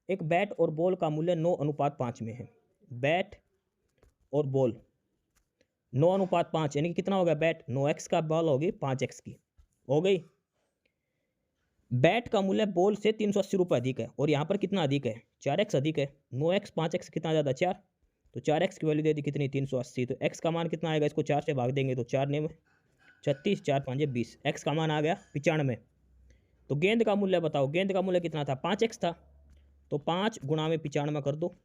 एक बैट और बॉल का मूल्य 9:5 में है। बैट और बॉल 9:5 यानी कि कितना हो गया, बैट 9x का, बॉल होगी 5x की, हो गई। बैट का मूल्य बॉल से 380 रुपये अधिक है, और यहाँ पर कितना अधिक है 4x अधिक है। 9x 5x कितना ज़्यादा 4, तो 4x की वैल्यू दे दी कितनी 380, तो x का मान कितना आएगा, इसको 4 से भाग देंगे तो 4 ने 36, 4 5 20, x का मान आ गया 95। तो गेंद का मूल्य बताओ, गेंद का मूल्य कितना था 5x था, तो 5 गुणा में 95 कर दो,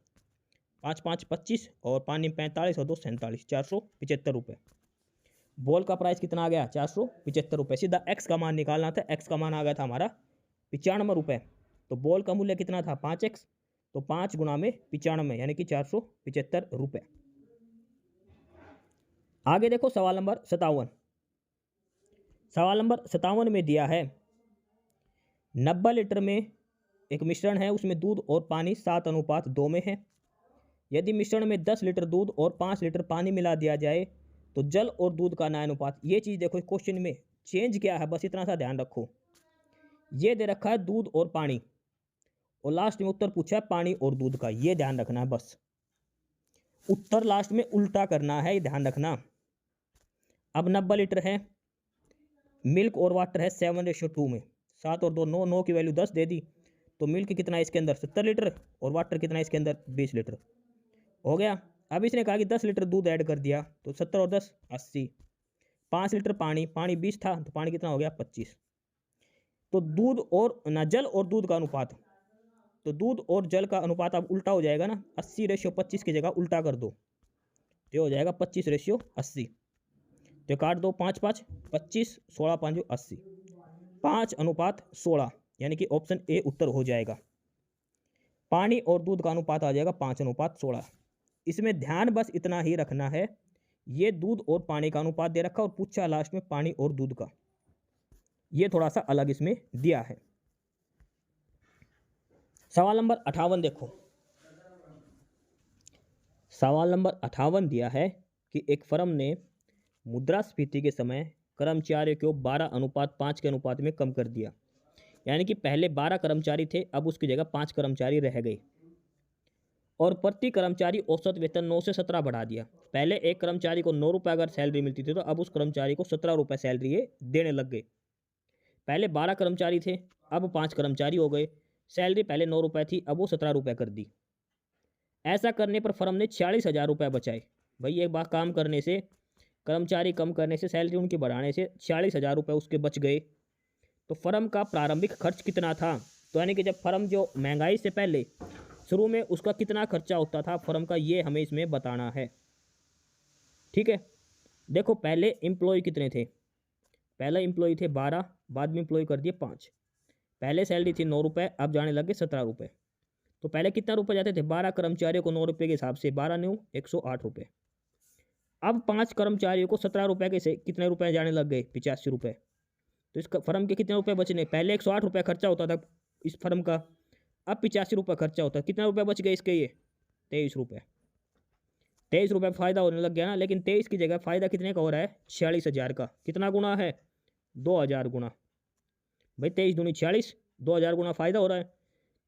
5 5 25 और 5 45 और 2 47, 475 रुपये। बॉल का प्राइस कितना आ गया 475 रुपये। सीधा x का मान निकालना था, x का मान आ गया था हमारा 95 रुपये। तो बॉल का मूल्य कितना था 5x, तो 5 गुणा में 95 यानी कि 475 रुपये। आगे देखो सवाल नंबर 57। सवाल नंबर 57 में दिया है 90 लीटर में एक मिश्रण है, उसमें दूध और पानी 7:2 में है। यदि मिश्रण में 10 लीटर दूध और 5 लीटर पानी मिला दिया जाए तो जल और दूध का न्यायानुपात। ये चीज़ देखो क्वेश्चन में चेंज क्या है, बस इतना सा ध्यान रखो। ये दे रखा है दूध और पानी, और लास्ट में उत्तर पूछा है पानी और दूध का, ये ध्यान रखना है बस। उत्तर लास्ट में उल्टा करना है, ये ध्यान रखना। अब 90 लीटर है, मिल्क और वाटर है 7:2 में, 7 और 2 9, 9 की वैल्यू 10 दे दी, तो मिल्क कितना है इसके अंदर 70 लीटर और वाटर कितना है इसके अंदर 20 लीटर, हो गया। अब इसने कहा कि 10 लीटर दूध ऐड कर दिया, तो 70 और 10 80, 5 लीटर पानी, पानी 20 था तो पानी कितना हो गया 25। तो दूध और ना जल और दूध का अनुपात, तो दूध और जल का अनुपात अब उल्टा हो जाएगा ना, 80:25 की जगह उल्टा कर दो, तो हो जाएगा 25:80। तो काट दो, 5 5 25, 16 5 80, 5:16 यानी कि ऑप्शन ए उत्तर हो जाएगा। पानी और दूध का अनुपात आ जाएगा 5:16। इसमें ध्यान बस इतना ही रखना है, ये दूध और पानी का अनुपात दे रखा और पूछा लास्ट में पानी और दूध का, ये थोड़ा सा अलग इसमें दिया है। सवाल नंबर 58 देखो, सवाल नंबर 58 दिया है कि एक फर्म ने मुद्रास्फीति के समय कर्मचारियों को 12:5 के अनुपात में कम कर दिया, यानी कि पहले 12 कर्मचारी थे, अब उसकी जगह 5 कर्मचारी रह गए, और प्रति कर्मचारी औसत वेतन 9 से 17 बढ़ा दिया। पहले एक कर्मचारी को 9 रुपये अगर सैलरी मिलती थी, तो अब उस कर्मचारी को 17 रुपये सैलरी ये देने लग गए। पहले 12 कर्मचारी थे, अब 5 कर्मचारी हो गए, सैलरी पहले 9 रुपये थी, अब वो 17 रुपये कर दी। ऐसा करने पर फर्म ने 46,000 रुपये बचाए। भाई एक बार काम करने से, कर्मचारी कम करने से, सैलरी उनकी बढ़ाने से 46,000 रुपये उसके बच गए। तो फर्म का प्रारंभिक खर्च कितना था, तो यानी कि जब फर्म जो महंगाई से पहले शुरू में उसका कितना खर्चा होता था फर्म का, ये हमें इसमें बताना है। ठीक है, देखो पहले एम्प्लॉय कितने थे, पहले एम्प्लॉय थे 12, बाद में एम्प्लॉय कर दिए 5। पहले सैलरी थी 9 रुपये, अब जाने लगे 17 रुपये। तो पहले कितना रुपये जाते थे, 12 कर्मचारियों को 9 रुपये के हिसाब से 12 9 108 रुपये। अब 5 कर्मचारियों को 17 रुपये के से कितने रुपए जाने लग गए? 85 रुपये। तो इस फर्म के कितने रुपए बचने? पहले 108 रुपये खर्चा होता था इस फर्म का, अब 85 रुपये खर्चा होता है। कितने रुपये बच गए इसके? ये 23 रुपये। 23 रुपये फ़ायदा होने लग गया ना। लेकिन 23 की जगह फ़ायदा कितने का हो रहा है? 46,000 का। कितना गुना है? 2000 गुना। भाई 23 दूनी 46, 2000 गुना फ़ायदा हो रहा है।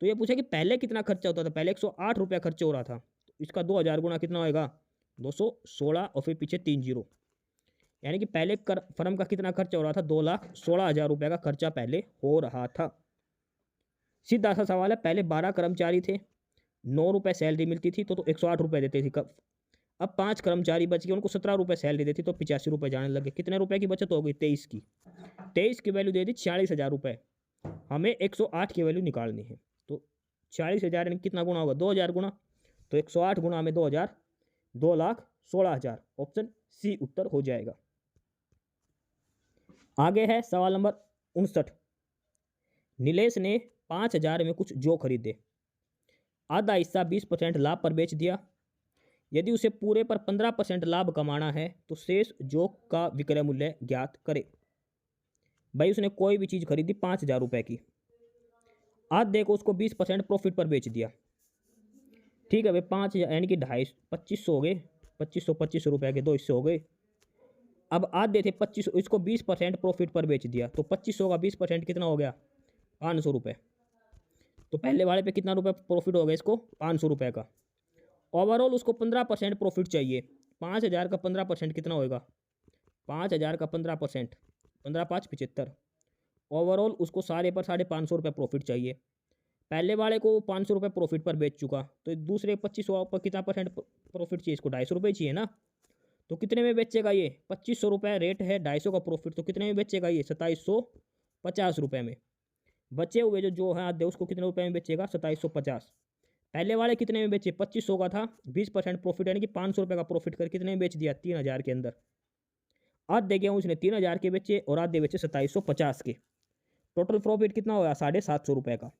तो ये पूछा कि पहले कितना खर्चा होता था? पहले 108 रुपया खर्च हो रहा था, तो इसका 2000 गुना कितना होएगा? 216 और फिर पीछे 3 जीरो, यानी कि पहले फर्म का कितना खर्चा हो रहा था? 2,16,000 रुपये का खर्चा पहले हो रहा था। सीधा सा सवाल है, पहले 12 कर्मचारी थे, 9 रुपये सैलरी मिलती थी, तो 108 रुपये देते थे। कब? अब 5 कर्मचारी बच गए, उनको 17 रुपये सैलरी देती, तो 85 रुपये जाने लगे। कितने रुपए की बचत हो गई? 23 की। 23 की वैल्यू दे दी 46,000 रुपये। हमें 108 की वैल्यू निकालनी है, तो 46,000 यानी कितना गुना होगा? 2000 गुना। तो 108 गुना में 2000, 2,16,000। ऑप्शन सी उत्तर हो जाएगा। आगे है सवाल नंबर 59। नीलेश ने 5,000 में कुछ जौ खरीदे, आधा हिस्सा 20% लाभ पर बेच दिया। यदि उसे पूरे पर 15% लाभ कमाना है तो शेष जौ का विक्रय मूल्य ज्ञात करे। भाई उसने कोई भी चीज़ खरीदी 5,000 रुपये की, आधे को उसको 20% प्रॉफिट पर बेच दिया। ठीक है भाई, 5,000 यानी कि 250, 2500 हो गए। 2500 रुपये के 2 हिस्से हो गए। अब आधे थे 2500, इसको 20% प्रॉफिट पर बेच दिया, तो 2500 का 20% कितना हो गया? 500 रुपये। तो पहले वाले पे कितना रुपये प्रॉफिट हो गया इसको? 500 रुपये का। ओवरऑल उसको 15% प्रॉफिट चाहिए। 5,000 का 15% कितना होएगा? 5,000 का 15%, 15 5 75। ओवरऑल उसको सारे पर 550 रुपये प्रॉफिट चाहिए। पहले वाले को 500 रुपये प्रॉफिट पर बेच चुका, तो दूसरे 2500 पर कितना परसेंट प्रॉफिट चाहिए? इसको 250 रुपये चाहिए ना। तो कितने में बेचेगा ये? 2500 रुपये रेट है, 250 का प्रॉफिट, तो कितने में बेचेगा ये? 2750 रुपये में। बचे हुए जो है आधे, उसको कितने रुपए में बेचेगा? 2750। पहले वाले कितने में बेचे? 2500 का था, 20% प्रॉफिट यानी कि 500 रुपये का प्रॉफिट कर कितने में बेच दिया? 3000 के अंदर। आधे गेहूँ उसने 3000 के बेचे और आधे बेचे 2750 के। टोटल प्रॉफिट कितना होगा? 750 रुपये का,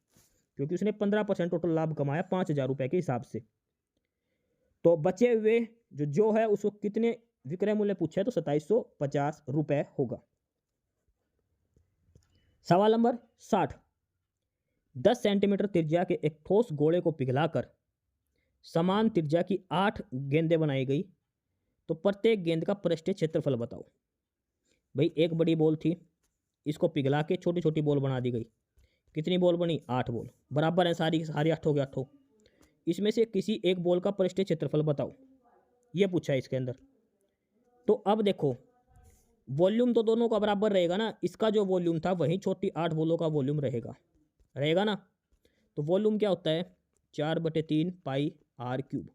क्योंकि उसने 15% टोटल लाभ कमाया 5,000 रुपये के हिसाब से। तो बचे हुए जो है उसको कितने विक्रय मूल्य पूछा है? तो 2750 रुपये होगा। सवाल नंबर 60। 10 सेंटीमीटर त्रिज्या के एक ठोस गोले को पिघलाकर समान त्रिज्या की 8 गेंदें बनाई गई, तो प्रत्येक गेंद का पृष्ठीय क्षेत्रफल बताओ। भाई एक बड़ी बॉल थी, इसको पिघला के छोटी छोटी बॉल बना दी गई। कितनी बॉल बनी? 8 बॉल। बराबर है सारी सारी 8 हो गया 8। इसमें से किसी एक बॉल का पृष्ठीय क्षेत्रफल बताओ, ये पूछा है इसके अंदर। तो अब देखो, वॉल्यूम तो दोनों का बराबर रहेगा ना। इसका जो वॉल्यूम था वही छोटी 8 बॉलों का वॉल्यूम रहेगा ना। तो वॉल्यूम क्या होता है? 4/3 पाई आर क्यूब।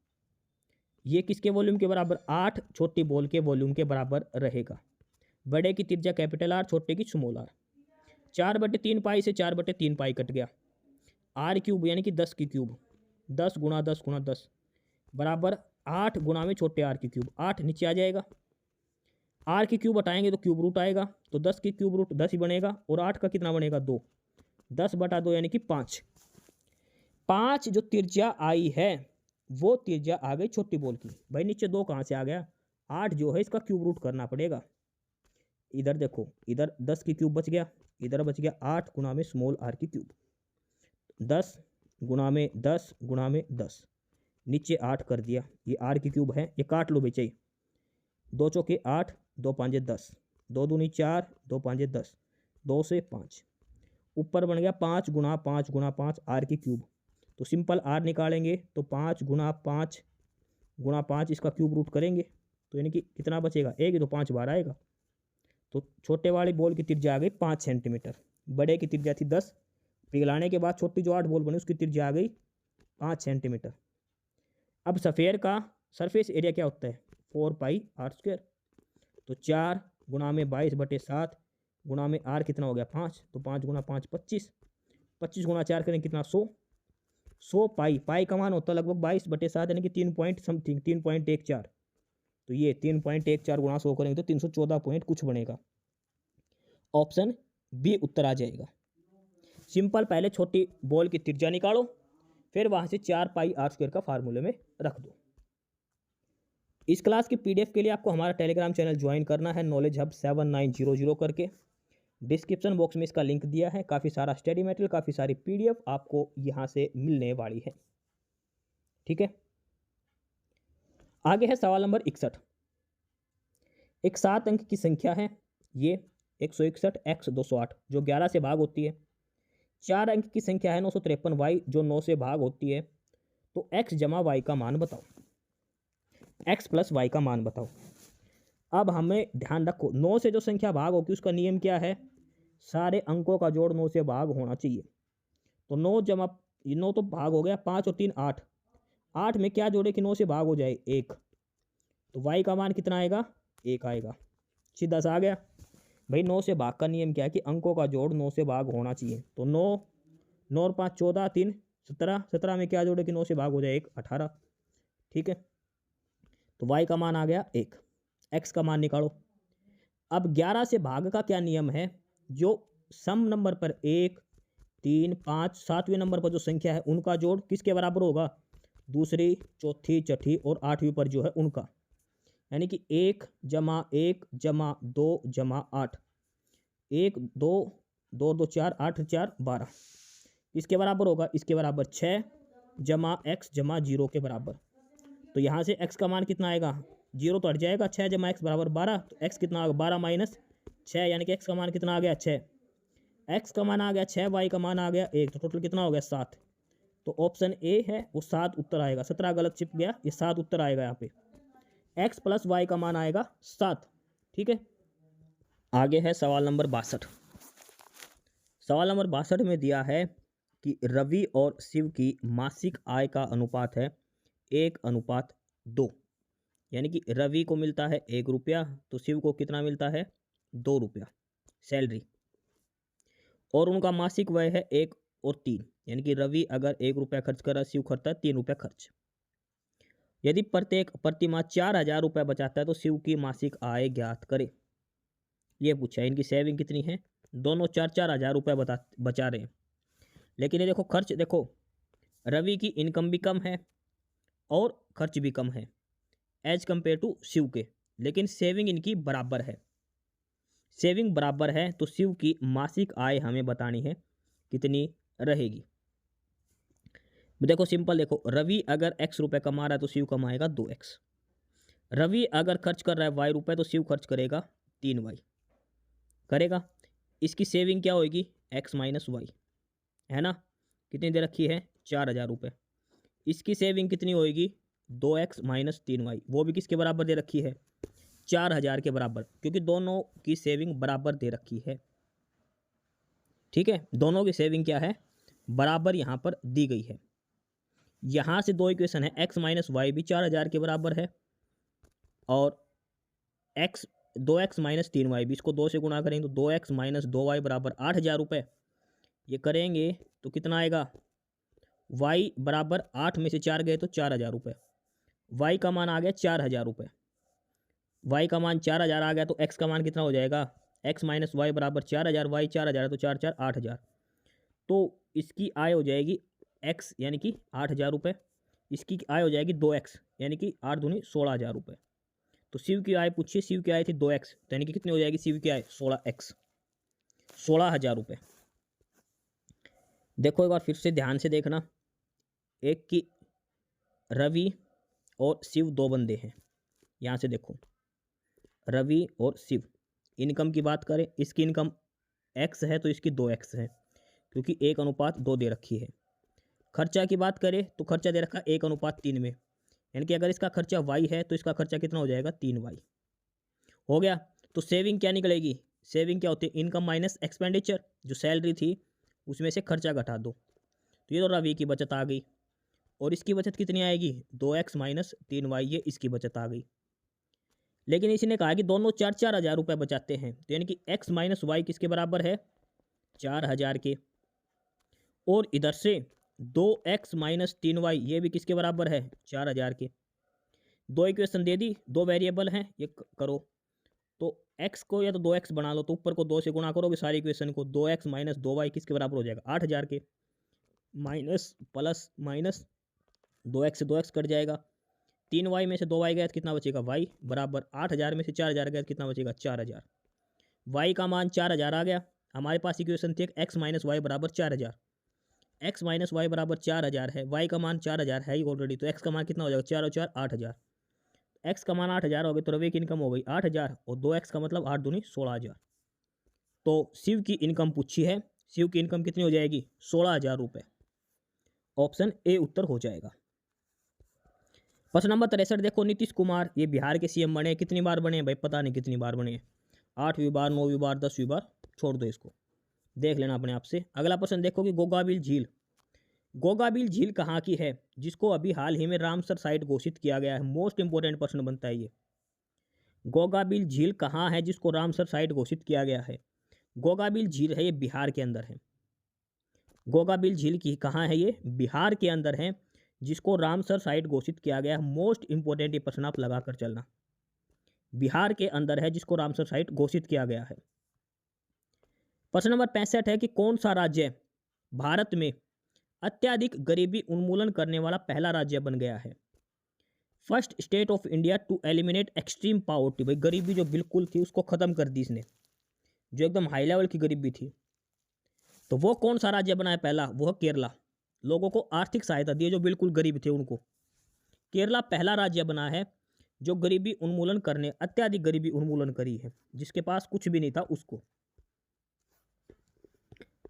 ये किसके वॉल्यूम के बराबर? 8 छोटी बॉल के वॉल्यूम के बराबर रहेगा। बड़े की त्रिज्या कैपिटल आर, छोटे की स्मॉल आर। 4/3 पाई से 4/3 पाई कट गया। आर क्यूब यानी कि 10 की क्यूब, 10 गुणा 10 गुणा 10 बराबर 8 गुणा में छोटे आर की क्यूब। 8 नीचे आ जाएगा, आर की क्यूब हटाएंगे तो क्यूब रूट आएगा, तो 10 की क्यूब रूट 10 ही बनेगा, और 8 का कितना बनेगा? 2। 10/2 यानी कि 5। 5 जो त्रिज्या आई है वो त्रिज्या आ गई छोटी बॉल की। भाई नीचे 2 कहाँ से आ गया? 8 जो है इसका क्यूब रूट करना पड़ेगा। इधर देखो, इधर 10 की क्यूब बच गया, इधर बच गया 8 गुणा में स्मॉल आर की क्यूब। 10 गुणा में 10 गुणा में 10, नीचे 8 कर दिया। ये आर की क्यूब है, ये काट लो बेचे। 2 चौके 8, 2 5 10, 2 दूनी 4, 2 5 10, 2 से 5। ऊपर बन गया 5 गुणा 5 गुणा 5 आर की क्यूब। तो सिंपल आर निकालेंगे तो 5 गुणा 5 गुणा 5 इसका क्यूब रूट करेंगे, तो यानी कि कितना बचेगा? 1, तो 5 बार आएगा। तो छोटे वाली बॉल की त्रिज्या आ गई 5 सेंटीमीटर, बड़े की त्रिज्या थी 10। पिघलाने के बाद छोटी जो 8 बॉल बनी उसकी त्रिज्या आ गई 5 सेंटीमीटर। अब सफ़ेयर का सरफेस एरिया क्या होता है? 4 पाई आर स्क्वायर। तो 4 गुणा में 22/7 गुणा में आर कितना हो गया? 5। तो 5 गुणा 5 25, 25 गुणा 4 करें कितना? 100। 100 पाई का मान होता है लगभग 22/7 यानी कि 3 पॉइंट समथिंग, 3.14। तो ये 3.14 गुणा 100 करेंगे तो 314 पॉइंट कुछ बनेगा। ऑप्शन बी उत्तर आ जाएगा। सिंपल, पहले छोटी बॉल की त्रिज्या निकालो, फिर वहाँ से 4 पाई आर स्क्वायर का फार्मूले में रख दो। इस क्लास की पीडीएफ के लिए आपको हमारा टेलीग्राम चैनल ज्वाइन करना है, नॉलेज हब 7900 करके। डिस्क्रिप्शन बॉक्स में इसका लिंक दिया है। काफ़ी सारा स्टडी मटेरियल, काफ़ी सारी पीडीएफ आपको यहाँ से मिलने वाली है। ठीक है, आगे है सवाल नंबर 61। एक 7 अंक की संख्या है ये 161 x 208 जो 11 से भाग होती है। 4 अंक की संख्या है 953 y जो 9 से भाग होती है। तो x जमा y का मान बताओ, x प्लस y का मान बताओ। अब हमें ध्यान रखो, 9 से जो संख्या भाग होगी उसका नियम क्या है, सारे अंकों का जोड़ 9 से भाग होना चाहिए। तो 9 जमा 9 तो भाग हो गया, 5 और 3 8, 8 में क्या जोड़े कि 9 से भाग हो जाए 1, तो y का मान कितना आएगा, 1 आएगा। सीधा सा आ गया भाई। 9 से भाग का नियम क्या है कि अंकों का जोड़ 9 से भाग होना चाहिए। तो 9 9 और 5 14, 3 17, 17 में क्या जोड़े कि 9 से भाग हो जाए 1, 18। ठीक है, तो y का मान आ गया 1। x का मान निकालो। अब 11 से भाग का क्या नियम है, जो सम नंबर पर 1 3 5 7वें नंबर पर जो संख्या है उनका जोड़ किसके बराबर होगा, दूसरी चौथी छठी और 8वीं पर जो है उनका, यानी कि 1 जमा 1 जमा 2 जमा 8, 1 2 2 2 4 8 4 12, इसके बराबर होगा, इसके बराबर 6 जमा x जमा 0 के बराबर। तो यहाँ से x का मान कितना आएगा, 0 तो हट जाएगा, 6 जमा x बराबर 12, तो x कितना होगा 12 माइनस 6, यानी कि x का मान कितना आ गया 6। x का मान आ गया 6, y का मान आ गया 1, तो टोटल कितना हो गया 7। तो ऑप्शन ए है वो 7 उत्तर आएगा। 17 गलत छिप गया, ये 7 उत्तर आएगा यहाँ पे। x प्लस वाई का मान आएगा 7। ठीक है, आगे है सवाल नंबर 62। सवाल नंबर 62 में दिया है कि रवि और शिव की मासिक आय का अनुपात है 1:2, यानी कि रवि को मिलता है 1 रुपया, तो शिव को कितना मिलता है 2 रुपया सैलरी, और उनका मासिक व्यय है 1 और 3, यानी कि रवि अगर 1 रुपया खर्च कर रहा है, शिव करता है 3 रुपया खर्च। यदि प्रत्येक प्रतिमाह 4000 रुपये बचाता है तो शिव की मासिक आय ज्ञात करे। ये पूछा है, इनकी सेविंग कितनी है, दोनों 4-4 हज़ार रुपये बचा रहे हैं। लेकिन ये देखो खर्च, देखो रवि की इनकम भी कम है और खर्च भी कम है एज कंपेयर टू शिव के, लेकिन सेविंग इनकी बराबर है। सेविंग बराबर है तो शिव की मासिक आय हमें बतानी है कितनी रहेगी। देखो सिंपल, देखो रवि अगर x रुपए कमा रहा है तो शिव कमाएगा 2x। रवि अगर खर्च कर रहा है y रुपए तो शिव खर्च करेगा 3y करेगा। इसकी सेविंग क्या होगी, x माइनस वाई, है ना, कितनी दे रखी है 4000 रुपये। इसकी सेविंग कितनी होगी 2x माइनस 3y, वो भी किसके बराबर दे रखी है 4000 के बराबर, क्योंकि दोनों की सेविंग बराबर दे रखी है। ठीक है, दोनों की सेविंग क्या है, बराबर यहाँ पर दी गई है। यहाँ से दो इक्वेशन है, x माइनस वाई भी 4000 के बराबर है और x 2x माइनस 3y भी, इसको 2 से गुणा करेंगे तो 2x माइनस 2y बराबर 8000 रुपये। ये करेंगे तो कितना आएगा, y बराबर 8 में से 4 गए तो 4000 रुपये, y का मान आ गया 4000 रुपये। y का मान 4000 आ गया तो x का मान कितना हो जाएगा, x माइनस वाई बराबर 4000, y 4000 है तो 4 4 8000, तो इसकी आय हो जाएगी x यानी कि 8000 रुपये, इसकी आय हो जाएगी 2x यानी कि 8 दूनी 16000 रुपये। तो शिव की आय पूछिए, शिव की आय थी 2x, तो यानी कि कितनी हो जाएगी शिव की आय 16x, 16000 रुपये। देखो एक बार फिर से ध्यान से देखना, एक की रवि और शिव दो बंदे हैं, यहाँ से देखो रवि और शिव, इनकम की बात करें, इसकी इनकम x है तो इसकी 2x है, क्योंकि 1:2 दे रखी है। खर्चा की बात करें तो खर्चा दे रखा 1:3 में, यानी कि अगर इसका खर्चा y है तो इसका खर्चा कितना हो जाएगा 3y हो गया। तो सेविंग क्या निकलेगी, सेविंग क्या होती है, इनकम माइनस एक्सपेंडिचर, जो सैलरी थी उसमें से खर्चा घटा दो, तो ये तो रवि की बचत आ गई। और इसकी बचत कितनी आएगी 2x माइनस 3y, ये इसकी बचत आ गई। लेकिन इसने कहा कि दोनों 4-4 हज़ार रुपये बचाते हैं, तो यानी कि x माइनस वाई किसके बराबर है 4000 के, और इधर से 2x माइनस 3y ये भी किसके बराबर है 4000 के। दो इक्वेशन दे दी, दो वेरिएबल हैं, ये करो तो x को या तो 2x बना लो, तो ऊपर को 2 से गुणा करोगे सारी इक्वेशन को, 2x माइनस 2y किसके बराबर हो जाएगा 8000 के, माइनस प्लस माइनस 2x से 2x कट जाएगा, 3y में से 2y गया तो कितना बचेगा y बराबर 8000 में से 4000 गया तो कितना बचेगा 4000। y का मान 4000 आ गया। हमारे पास इक्वेशन थी x माइनस वाई बराबर 4000। x माइनस वाई बराबर 4000 है, y का मान 4000 है ही ऑलरेडी, तो x का मान कितना हो जाएगा 4 और 4 8000। x का मान 8000 हो गया तो रवि की इनकम हो गई 8000 और 2x का मतलब 8 दूनी 16000। तो शिव की इनकम पूछी है, शिव की इनकम कितनी हो जाएगी 16000 रुपये। ऑप्शन ए उत्तर हो जाएगा। प्रश्न नंबर 63 देखो, नीतीश कुमार ये बिहार के सीएम बने, कितनी बार बने भाई पता नहीं कितनी बार बने, 8वीं बार 9वीं बार 10वीं बार, छोड़ दो इसको, देख लेना अपने आप से। अगला प्रश्न देखो कि गोगाबिल झील, गोगाबिल झील कहाँ की है, जिसको अभी हाल ही में रामसर साइट घोषित किया गया है। मोस्ट इंपोर्टेंट प्रश्न बनता है ये, गोगाबिल झील कहाँ है जिसको रामसर साइट घोषित किया गया है। गोगाबिल झील है ये बिहार के अंदर है। गोगाबिल झील की कहाँ है ये, बिहार के अंदर है, जिसको रामसर साइट घोषित किया गया है। मोस्ट इंपोर्टेंट ये प्रश्न आप लगा कर चलना, बिहार के अंदर है जिसको रामसर साइट घोषित किया गया है। प्रश्न नंबर 65 है कि कौन सा राज्य भारत में अत्यधिक गरीबी उन्मूलन करने वाला पहला राज्य बन गया है। First state of India to eliminate extreme poverty, भाई गरीबी जो बिल्कुल थी उसको खत्म कर दी इसने, जो एकदम हाई लेवल की गरीबी थी। तो वो कौन सा राज्य बना है पहला, वो है केरला। लोगों को आर्थिक सहायता दी जो बिल्कुल गरीब थे उनको। केरला पहला राज्य बना है जो गरीबी उन्मूलन करने, अत्यधिक गरीबी उन्मूलन करी है, जिसके पास कुछ भी नहीं था उसको।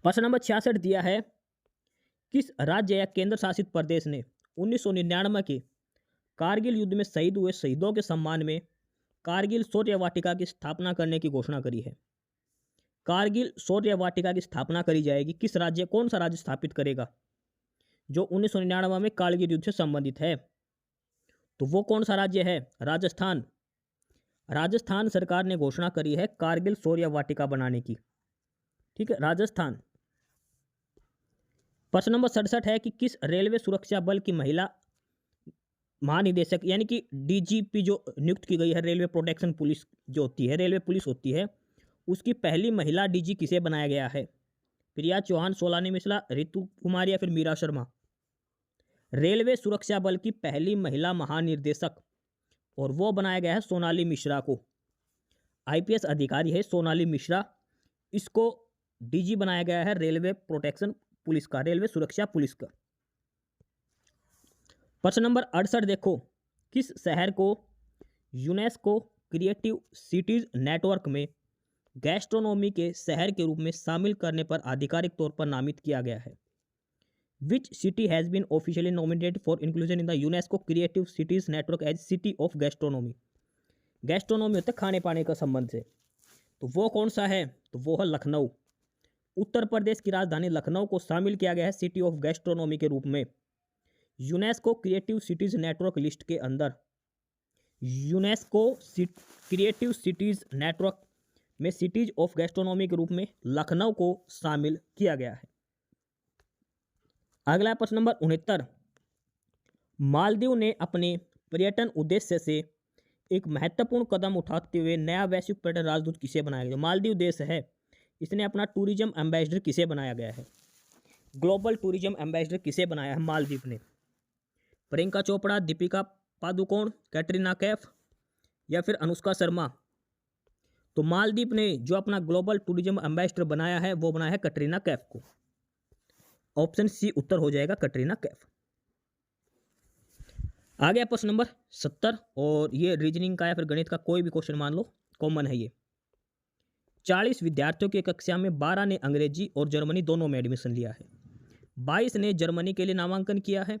प्रश्न नंबर 66 दिया है, किस राज्य या केंद्र शासित प्रदेश ने 1999 के कारगिल युद्ध में शहीद हुए शहीदों के सम्मान में कारगिल शौर्य वाटिका की स्थापना करने की घोषणा करी है। कारगिल शौर्य वाटिका की स्थापना करी जाएगी, किस राज्य, कौन सा राज्य स्थापित करेगा जो 1999 में कारगिल युद्ध से संबंधित है। तो वो कौन सा राज्य है, राजस्थान। राजस्थान सरकार ने घोषणा करी है कारगिल शौर्य वाटिका बनाने की, ठीक है, राजस्थान। प्रश्न नंबर 67 है कि किस रेलवे सुरक्षा बल की महिला महानिदेशक यानी कि डीजीपी जो नियुक्त की गई है, रेलवे प्रोटेक्शन पुलिस जो होती है, रेलवे पुलिस होती है, उसकी पहली महिला डीजी किसे बनाया गया है। प्रिया चौहान, सोलानी मिश्रा, रितु कुमार या फिर मीरा शर्मा। रेलवे सुरक्षा बल की पहली महिला महानिर्देशक, और वो बनाया गया है सोनाली मिश्रा को। आईपीएस अधिकारी है सोनाली मिश्रा, इसको डीजी बनाया गया है रेलवे प्रोटेक्शन पुलिस का, रेलवे सुरक्षा पुलिस का। प्रश्न नंबर 68 देखो, किस शहर को यूनेस्को क्रिएटिव सिटीज नेटवर्क में गैस्ट्रोनॉमी के शहर के रूप में शामिल करने पर आधिकारिक तौर पर नामित किया गया है। Which city has been officially nominated for inclusion in the UNESCO creative cities network as city of gastronomy. Gastronomy होता है खाने पाने का संबंध से, तो वो कौन सा है, तो वो है लखनऊ। उत्तर प्रदेश की राजधानी लखनऊ को शामिल किया गया है सिटी ऑफ गैस्ट्रोनॉमी के रूप में UNESCO creative cities network list के अंदर। यूनेस्को क्रिएटिव सिटीज नेटवर्क में सिटीज ऑफ गैस्ट्रोनॉमी के रूप में लखनऊ को शामिल किया गया है। अगला प्रश्न नंबर 69, मालदीव ने अपने पर्यटन उद्देश्य से एक महत्वपूर्ण कदम उठाते हुए नया वैश्विक पर्यटन राजदूत किसे बनाया गया। मालदीव देश है, इसने अपना टूरिज्म एम्बेसडर किसे बनाया गया है, ग्लोबल टूरिज्म एम्बेसडर किसे बनाया है मालदीव ने। प्रियंका चोपड़ा, दीपिका पादुकोण, कैटरीना कैफ या फिर अनुष्का शर्मा। तो मालदीव ने जो अपना ग्लोबल टूरिज्म एम्बेसडर बनाया है वो बनाया है कैटरीना कैफ को। ऑप्शन सी उत्तर हो जाएगा कैटरीना कैफ। आ गया प्रश्न नंबर 70, और ये रीजनिंग का या फिर गणित का कोई भी क्वेश्चन मान लो, कॉमन है ये। 40 विद्यार्थियों की कक्षा में 12 ने अंग्रेजी और जर्मनी दोनों में एडमिशन लिया है, 22 ने जर्मनी के लिए नामांकन किया है,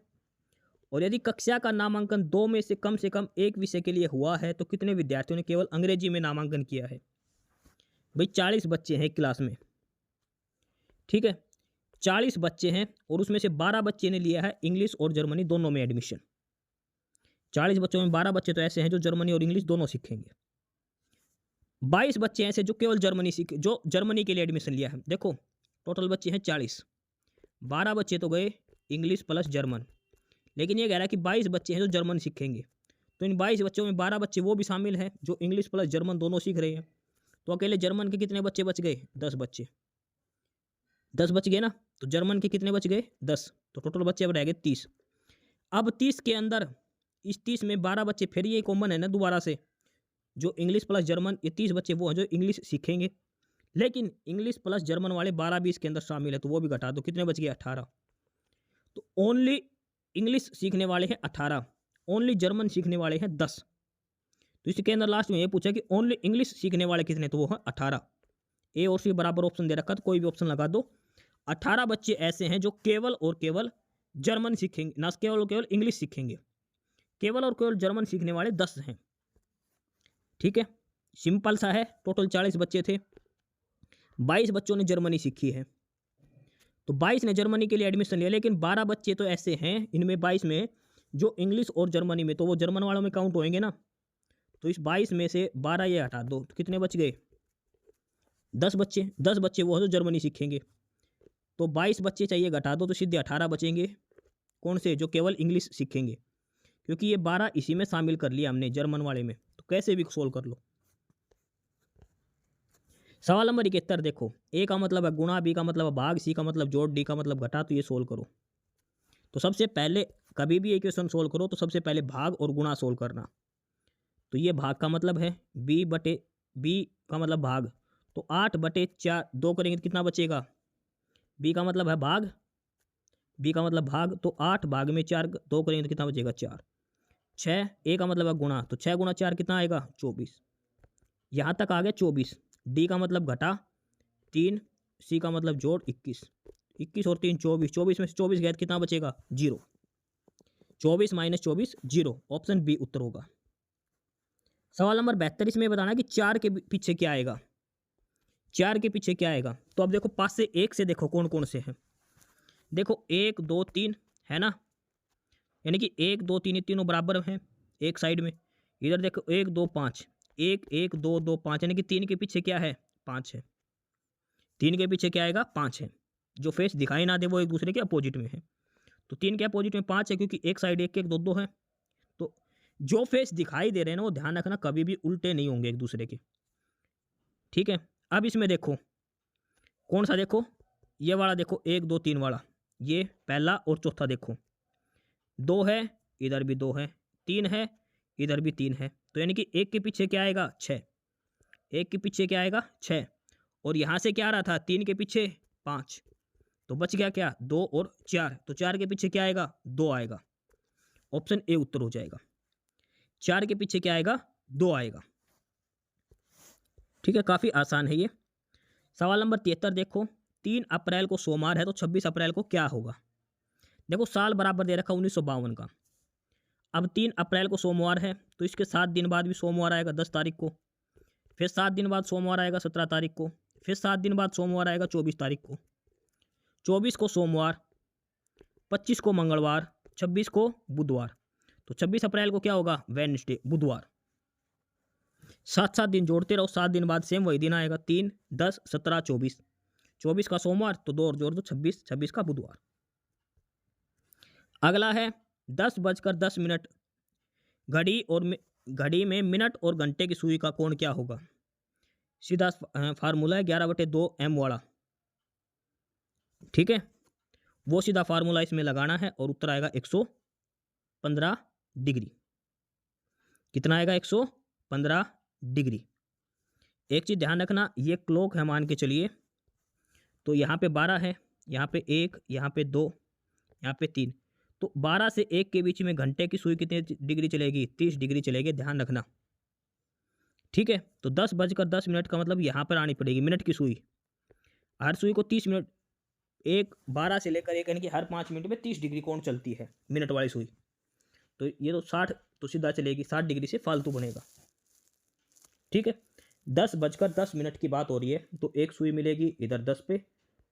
और यदि कक्षा का नामांकन 2 में से कम एक विषय के लिए हुआ है तो कितने विद्यार्थियों ने केवल अंग्रेजी में नामांकन किया है। भाई 40 बच्चे हैं क्लास में, ठीक है, 40 बच्चे हैं और उसमें से 12 बच्चे ने लिया है इंग्लिश और जर्मनी दोनों में एडमिशन। 40 बच्चों में 12 बच्चे तो ऐसे हैं जो जर्मनी और इंग्लिश दोनों सीखेंगे, 22 बच्चे ऐसे जो केवल जो जर्मनी के लिए एडमिशन लिया है। देखो टोटल बच्चे हैं 40, 12 बच्चे तो गए इंग्लिश प्लस जर्मन, लेकिन ये कह रहा है कि 22 बच्चे हैं जो जर्मन सीखेंगे, तो इन 22 बच्चों में 12 बच्चे वो भी शामिल हैं जो इंग्लिश प्लस जर्मन दोनों सीख रहे हैं। तो अकेले जर्मन के कितने बच्चे बच गए, 10 बच्चे, 10 बच गए ना, तो जर्मन के कितने बच गए 10, तो टोटल बच्चे अब रह गए 30। अब 30 के अंदर इस 30 में 12 बच्चे फिर ये कॉमन है ना दोबारा से, जो इंग्लिश प्लस जर्मन, ये 30 बच्चे वो हैं जो इंग्लिश सीखेंगे, लेकिन इंग्लिश प्लस जर्मन वाले 12 भी इसके अंदर शामिल है, तो वो भी घटा दो, कितने बच गए 18। तो ओनली इंग्लिश सीखने वाले हैं 18, ओनली जर्मन सीखने वाले हैं 10। तो इसके अंदर लास्ट में ये पूछा कि ओनली इंग्लिश सीखने वाले कितने, तो वो हैं 18। ए और सी बराबर ऑप्शन दे रखा, तो कोई भी ऑप्शन लगा दो। 18 बच्चे ऐसे हैं जो केवल और केवल जर्मन सीखेंगे, ना केवल और केवल इंग्लिश सीखेंगे, केवल और केवल जर्मन सीखने वाले 10 हैं। ठीक है, सिंपल सा है। टोटल 40 बच्चे थे, 22 बच्चों ने जर्मनी सीखी है, तो 22 ने जर्मनी के लिए एडमिशन लिया, लेकिन 12 बच्चे तो ऐसे हैं इनमें 22 में जो इंग्लिश और जर्मनी में, तो वो जर्मन वालों में काउंट होंगे ना, तो इस 22 में से 12 ये हटा दो, तो कितने बच गए 10 बच्चे। 10 बच्चे वो जो जर्मनी सीखेंगे, तो 22 बच्चे चाहिए घटा दो, तो सीधे 18 बचेंगे। कौन से, जो केवल इंग्लिश सीखेंगे, क्योंकि ये 12 इसी में शामिल कर लिया हमने जर्मन वाले में, तो कैसे भी सोल्व कर लो। सवाल नंबर 71 देखो, ए का मतलब है गुणा, बी का मतलब है भाग, सी का मतलब जोड़, डी का मतलब घटा, तो ये सोल्व करो। तो सबसे पहले कभी भी इक्वेशन सोल्व करो तो सबसे पहले भाग और गुणा सोल्व करना। तो ये भाग का मतलब है बी का मतलब भाग, तो 8/4 2 करेंगे तो कितना बचेगा, बी का मतलब है भाग, बी का मतलब भाग, तो 8 भाग में 4 2 करेंगे तो कितना बचेगा 4। 6 ए का मतलब है गुणा, तो 6 गुणा 4 कितना आएगा 24। यहाँ तक आ गया 24। डी का मतलब घटा 3, सी का मतलब जोड़ 21। 21 और 3 24, 24 में से 24 गए तो कितना बचेगा 0। 24 - 24 0, ऑप्शन बी उत्तर होगा। सवाल नंबर 72 इसमें बताना कि 4 के पीछे क्या आएगा, 4 के पीछे क्या आएगा। तो अब देखो 5 से 1 से देखो कौन कौन से हैं। देखो 1 2 3 है ना, यानी कि 1 2 3 ये तीनों बराबर हैं एक साइड में। इधर देखो 1 2 5, 1 1 2 2 5, यानी कि 3 के पीछे क्या है 5 है। 3 के पीछे क्या आएगा 5 है। जो फेस दिखाई ना दे वो एक दूसरे के अपोजिट में है, तो 3 के अपोजिट में 5 है, क्योंकि एक साइड 1 1 2 2 है। तो जो फेस दिखाई दे रहे हैं ना वो ध्यान रखना कभी भी उल्टे नहीं होंगे एक दूसरे के। ठीक है, अब इसमें देखो कौन सा, देखो ये वाला, देखो 1 2 3 वाला, ये पहला और चौथा देखो 2 है, इधर भी 2 है, 3 है, इधर भी 3 है, तो यानी कि 1 के पीछे क्या आएगा 6, 1 के पीछे क्या आएगा 6, और यहाँ से क्या आ रहा था 3 के पीछे 5, तो बच गया क्या 2 और 4, तो 4 के पीछे क्या आएगा 2 आएगा, ऑप्शन ए उत्तर हो जाएगा। 4 के पीछे क्या आएगा 2 आएगा। ठीक है, काफ़ी आसान है ये। सवाल नंबर 73 देखो, 3 अप्रैल को सोमवार है तो 26 अप्रैल को क्या होगा। देखो साल बराबर दे रखा 1952 का। अब 3 अप्रैल को सोमवार है तो इसके 7 दिन बाद भी सोमवार आएगा 10 तारीख को, फिर 7 दिन बाद सोमवार आएगा 17 तारीख को, फिर 7 दिन बाद सोमवार आएगा 24 तारीख को। 24 को सोमवार, 25 को मंगलवार, 26 को बुधवार, तो 26 अप्रैल को क्या होगा वेडनेसडे बुधवार। 7 दिन जोड़ते रहो, 7 दिन बाद सेम वही दिन आएगा 3 10 17 24, 24 का सोमवार तो 2 और जोड़ दो 26, 26 का बुधवार। अगला है 10:10 घड़ी में मिनट और घंटे की सुई का कोण क्या होगा। सीधा फार्मूला है 11/2 m वाला। ठीक है, वो सीधा फार्मूला इसमें लगाना है और उत्तर आएगा 115 डिग्री। कितना आएगा 115 डिग्री। एक चीज़ ध्यान रखना, ये क्लॉक है मान के चलिए, तो यहाँ पे 12 है, यहाँ पे 1, यहाँ पे 2, यहाँ पे 3, तो 12 से 1 के बीच में घंटे की सुई कितने डिग्री चलेगी 30 डिग्री चलेगी, ध्यान रखना। ठीक है, तो 10:10 का मतलब यहाँ पर आनी पड़ेगी मिनट की सुई। हर सुई को 30 मिनट, 12 से लेकर 1 यानी कि हर 5 मिनट में 30 डिग्री कोण चलती है मिनट वाली सुई। तो ये तो 60 तो सीधा चलेगी, 60 डिग्री से फालतू बनेगा। ठीक है, 10:10 की बात हो रही है, तो एक सुई मिलेगी इधर 10 पे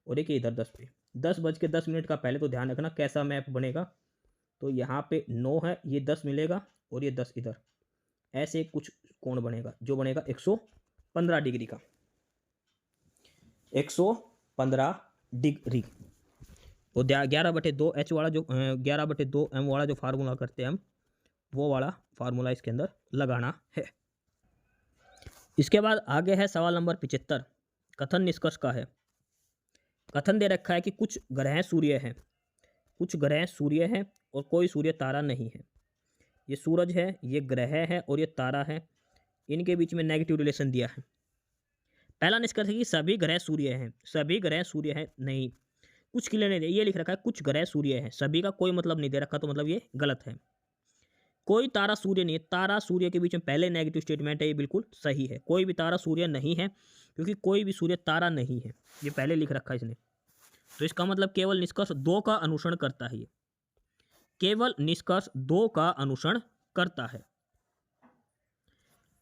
और एक इधर 10 पे। 10:10 का पहले तो ध्यान रखना कैसा मैप बनेगा, तो यहाँ पे 9 है, ये 10 मिलेगा और ये 10 इधर, ऐसे कुछ कोण बनेगा जो बनेगा 115 डिग्री का, 115 डिग्री। तो 11/2 h वाला जो 11/2 m वाला जो फार्मूला करते हैं हम, वो वाला फार्मूला इसके अंदर लगाना है। इसके बाद आगे है सवाल नंबर 75, कथन निष्कर्ष का है। कथन दे रखा है कि कुछ ग्रह सूर्य हैं, कुछ ग्रह सूर्य हैं और कोई सूर्य तारा नहीं है। ये सूरज है, ये ग्रह है और ये तारा है, इनके बीच में नेगेटिव रिलेशन दिया है। पहला निष्कर्ष है कि सभी ग्रह सूर्य हैं, सभी ग्रह सूर्य हैं नहीं, कुछ क्लियर नहीं, ये लिख रखा है कुछ ग्रह सूर्य हैं, सभी का कोई मतलब नहीं दे रखा, तो मतलब ये गलत है। कोई तारा सूर्य नहीं है, तारा सूर्य के बीच में पहले नेगेटिव स्टेटमेंट है, ये बिल्कुल सही है। कोई भी तारा सूर्य नहीं है, क्योंकि कोई भी सूर्य तारा नहीं है, ये पहले लिख रखा है इसने। तो इसका मतलब केवल निष्कर्ष 2 का अनुसरण करता है, ये केवल निष्कर्ष 2 का अनुसरण करता है।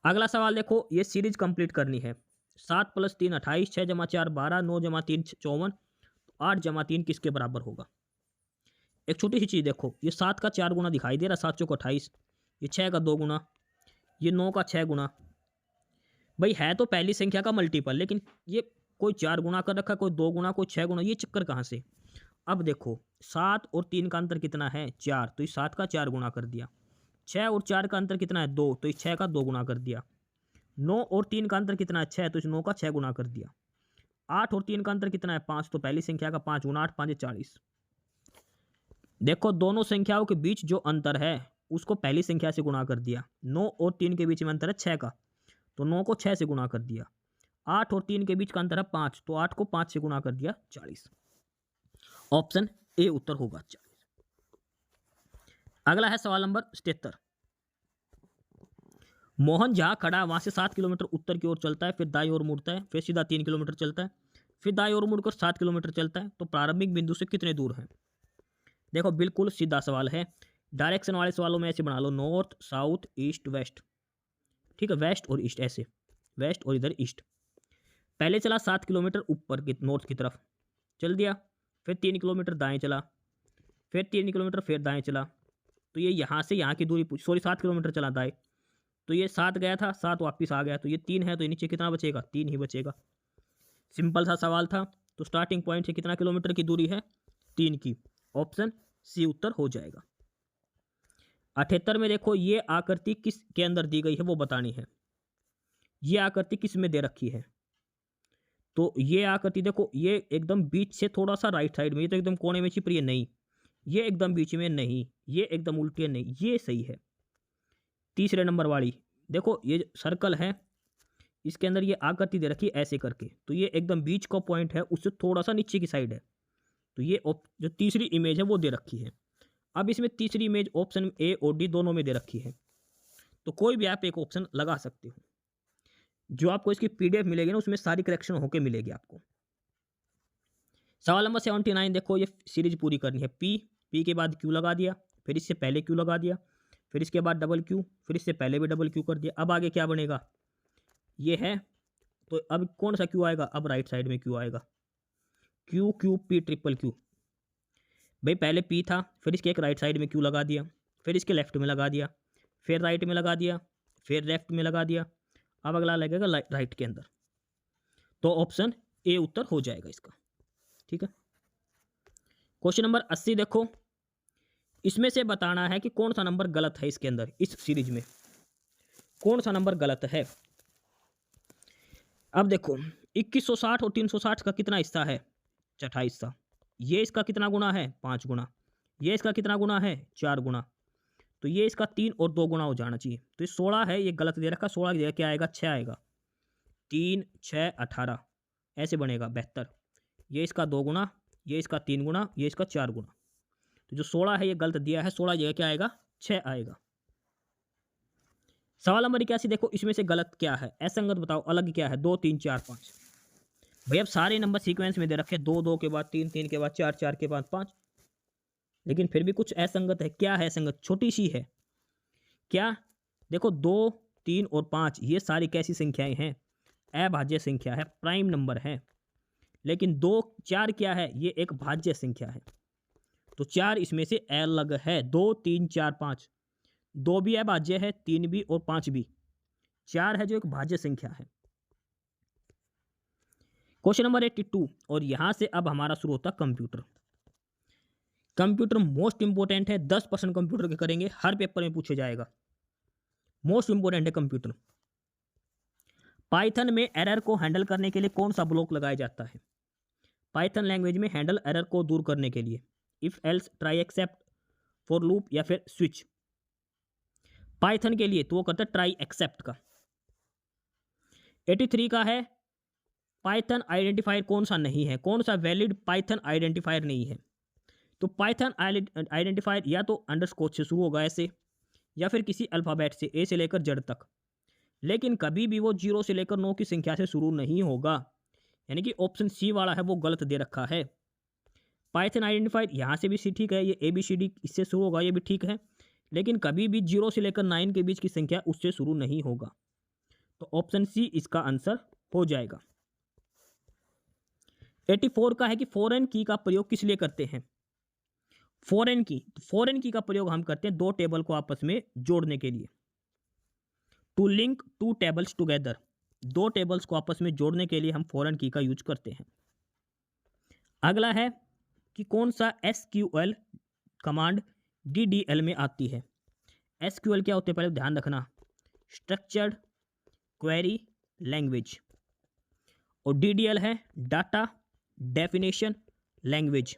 अगला सवाल देखो, ये सीरीज कंप्लीट करनी है। 7 + 3 28, 6 + 4 12, 9 + 3 54, 8 + 3 किसके बराबर होगा। एक छोटी सी चीज़ देखो, ये 7 का 4 गुना दिखाई दे रहा, 7 चौक 28, ये 6 का 2 गुना, ये 9 का 6 गुना। भाई है तो पहली संख्या का मल्टीपल, लेकिन ये कोई 4 गुना कर रखा, कोई 2 गुना, कोई 6 गुना, ये चक्कर कहाँ से। अब देखो 7 और 3 का अंतर कितना है 4, तो इस 7 का 4 गुना कर दिया। 6 और 4 का अंतर कितना है 2, तो इस 6 का 2 गुना कर दिया। 9 और 3 का अंतर कितना है 6, तो इस 9 का 6 गुना कर दिया। 8 और 3 का अंतर कितना है 5, तो पहली संख्या का 5 गुना 8, 5 40। देखो दोनों संख्याओं के बीच जो अंतर है उसको पहली संख्या से गुणा कर दिया। 9 और 3 के बीच में अंतर है 6 का, तो 9 को 6 से गुणा कर दिया। 8 और 3 के बीच का अंतर है 5, तो 8 को 5 से गुणा कर दिया 40। ऑप्शन ए उत्तर होगा 40। अगला है सवाल नंबर 77। मोहन जहां खड़ा वहां से 7 किलोमीटर उत्तर की ओर चलता है, फिर दाईं ओर मुड़ता है, फिर सीधा 3 किलोमीटर चलता है, फिर दाईं ओर मुड़कर 7 किलोमीटर चलता है, तो प्रारंभिक बिंदु से कितने दूर है। देखो बिल्कुल सीधा सवाल है, डायरेक्शन वाले सवालों में ऐसे बना लो, नॉर्थ साउथ ईस्ट वेस्ट, ठीक है, वेस्ट और ईस्ट, ऐसे वेस्ट और इधर ईस्ट। पहले चला 7 किलोमीटर ऊपर की नॉर्थ की तरफ चल दिया, फिर 3 किलोमीटर दाएं चला, फिर 3 किलोमीटर फिर दाएं चला, तो ये यहाँ से यहाँ की दूरी, सॉरी 7 किलोमीटर चला दाएं, तो ये 7 गया था, 7 वापस आ गया, तो ये 3 है, तो ये नीचे कितना बचेगा 3 ही बचेगा। सिंपल सा सवाल था। तो स्टार्टिंग पॉइंट से कितना किलोमीटर की दूरी है 3 की, ऑप्शन सी उत्तर हो जाएगा। 78 में देखो, ये आकृति किस के अंदर दी गई है वो बतानी है। ये आकृति किस में दे रखी है, तो ये आकृति देखो, ये एकदम बीच से थोड़ा सा राइट साइड में, ये तो एकदम कोने में छिप रही है नहीं, ये एकदम बीच में नहीं, ये एकदम उल्टी है नहीं, ये सही है। तीसरे नंबर वाली देखो, ये सर्कल है, इसके अंदर ये आकृति दे रखी है ऐसे करके, तो ये एकदम बीच का पॉइंट है, उससे थोड़ा सा नीचे की साइड है, तो ये जो तीसरी इमेज है वो दे रखी है। अब इसमें तीसरी इमेज ऑप्शन ए और डी दोनों में दे रखी है, तो कोई भी आप एक ऑप्शन लगा सकते हो। जो आपको इसकी पीडीएफ मिलेगी ना, उसमें सारी करेक्शन होके मिलेगी आपको। सवाल नंबर 79 देखो, ये सीरीज पूरी करनी है। पी के बाद क्यू लगा दिया, फिर इससे पहले क्यू लगा दिया, फिर इसके बाद डबल क्यू, फिर इससे पहले भी डबल क्यू कर दिया। अब आगे क्या बनेगा, ये है, तो अब कौन सा क्यू आएगा, अब राइट साइड में क्यू आएगा, Q Q P triple Q. भाई पहले पी था, फिर इसके एक राइट साइड में क्यू लगा दिया, फिर इसके लेफ्ट में लगा दिया, फिर राइट में लगा दिया, फिर लेफ्ट में लगा दिया, अब अगला लगेगा राइट के अंदर, तो ऑप्शन ए उत्तर हो जाएगा इसका, ठीक है। क्वेश्चन नंबर 80 देखो, इसमें से बताना है कि कौन सा नंबर गलत है इसके अंदर, इस सीरीज में कौन सा नंबर गलत है। अब देखो 2160 और 360 का कितना हिस्सा है 28 हिस्सा, ये इसका कितना गुना है 5 गुना, ये इसका कितना गुना है 4 गुना, तो ये इसका 3 और 2 गुना हो जाना चाहिए। तो ये 16 है, ये गलत दे रखा, 16 की जगह क्या आएगा 6 आएगा, 3 6 18 ऐसे बनेगा 72। ये इसका 2 गुना, ये इसका 3 गुना, ये इसका 4 गुना, तो जो 16 है ये गलत दिया है, 16 की जगह क्या आएगा 6 आएगा। सवाल नंबर 81 देखो, इसमें से गलत क्या है, असंगत बताओ, अलग क्या है, 2 3 4 5। भाई अब सारे नंबर सीक्वेंस में दे रखे, 2 2 के बाद 3 3 के बाद 4 4 के बाद 5, लेकिन फिर भी कुछ असंगत है। क्या है असंगत, छोटी सी है क्या, देखो 2 3 और 5 ये सारी कैसी संख्याएं हैं, अभाज्य संख्या है, प्राइम नंबर है। लेकिन 2 4 क्या है, ये एक भाज्य संख्या है, तो 4 इसमें से अलग है। 2 3 4 5, 2 भी अभाज्य है, 3 भी और 5 भी, 4 है जो एक भाज्य संख्या है। क्वेश्चन नंबर 82, और यहां से अब हमारा शुरू होता कंप्यूटर। कंप्यूटर मोस्ट इंपोर्टेंट है, 10% कंप्यूटर के करेंगे, हर पेपर में पूछे जाएगा, मोस्ट इंपोर्टेंट है कंप्यूटर। पाइथन में एरर को हैंडल करने के लिए कौन सा ब्लॉक लगाया जाता है, पाइथन लैंग्वेज में हैंडल एरर को दूर करने के लिए, if else try except for loop या फिर स्विच। पाइथन के लिए तो वो करता है ट्राई एक्सेप्ट का। 83 का है पाइथन आइडेंटिफायर कौन सा नहीं है, कौन सा वैलिड पाइथन आइडेंटिफायर नहीं है। तो पाइथन आइडेंटिफायर या तो अंडरस्कोर से शुरू होगा ऐसे, या फिर किसी अल्फ़ाबेट से ए से लेकर जेड तक, लेकिन कभी भी वो 0 से लेकर 9 की संख्या से शुरू नहीं होगा। यानी कि ऑप्शन सी वाला है वो गलत दे रखा है। पाइथन आइडेंटिफायर यहाँ से भी सी ठीक है, ये ABCD इससे शुरू होगा, ये भी ठीक है, लेकिन कभी भी 0 से लेकर 9 के बीच की संख्या उससे शुरू नहीं होगा। तो ऑप्शन सी इसका आंसर हो जाएगा। 84 का है कि फॉरेन की का प्रयोग किस लिए करते हैं। फॉरेन की का प्रयोग हम करते हैं 2 टेबल को आपस में जोड़ने के लिए। To link 2 tables together, 2 tables को आपस में जोड़ने के लिए हम फॉरेन की का यूज करते हैं। अगला है कि कौन सा SQL कमांड DDL में आती है। SQL क्या होते हैं पहले ध्यान रखना, स्ट्रक्चर्ड क्वेरी लैंग्वेज, और DDL है डाटा डेफिनेशन लैंग्वेज।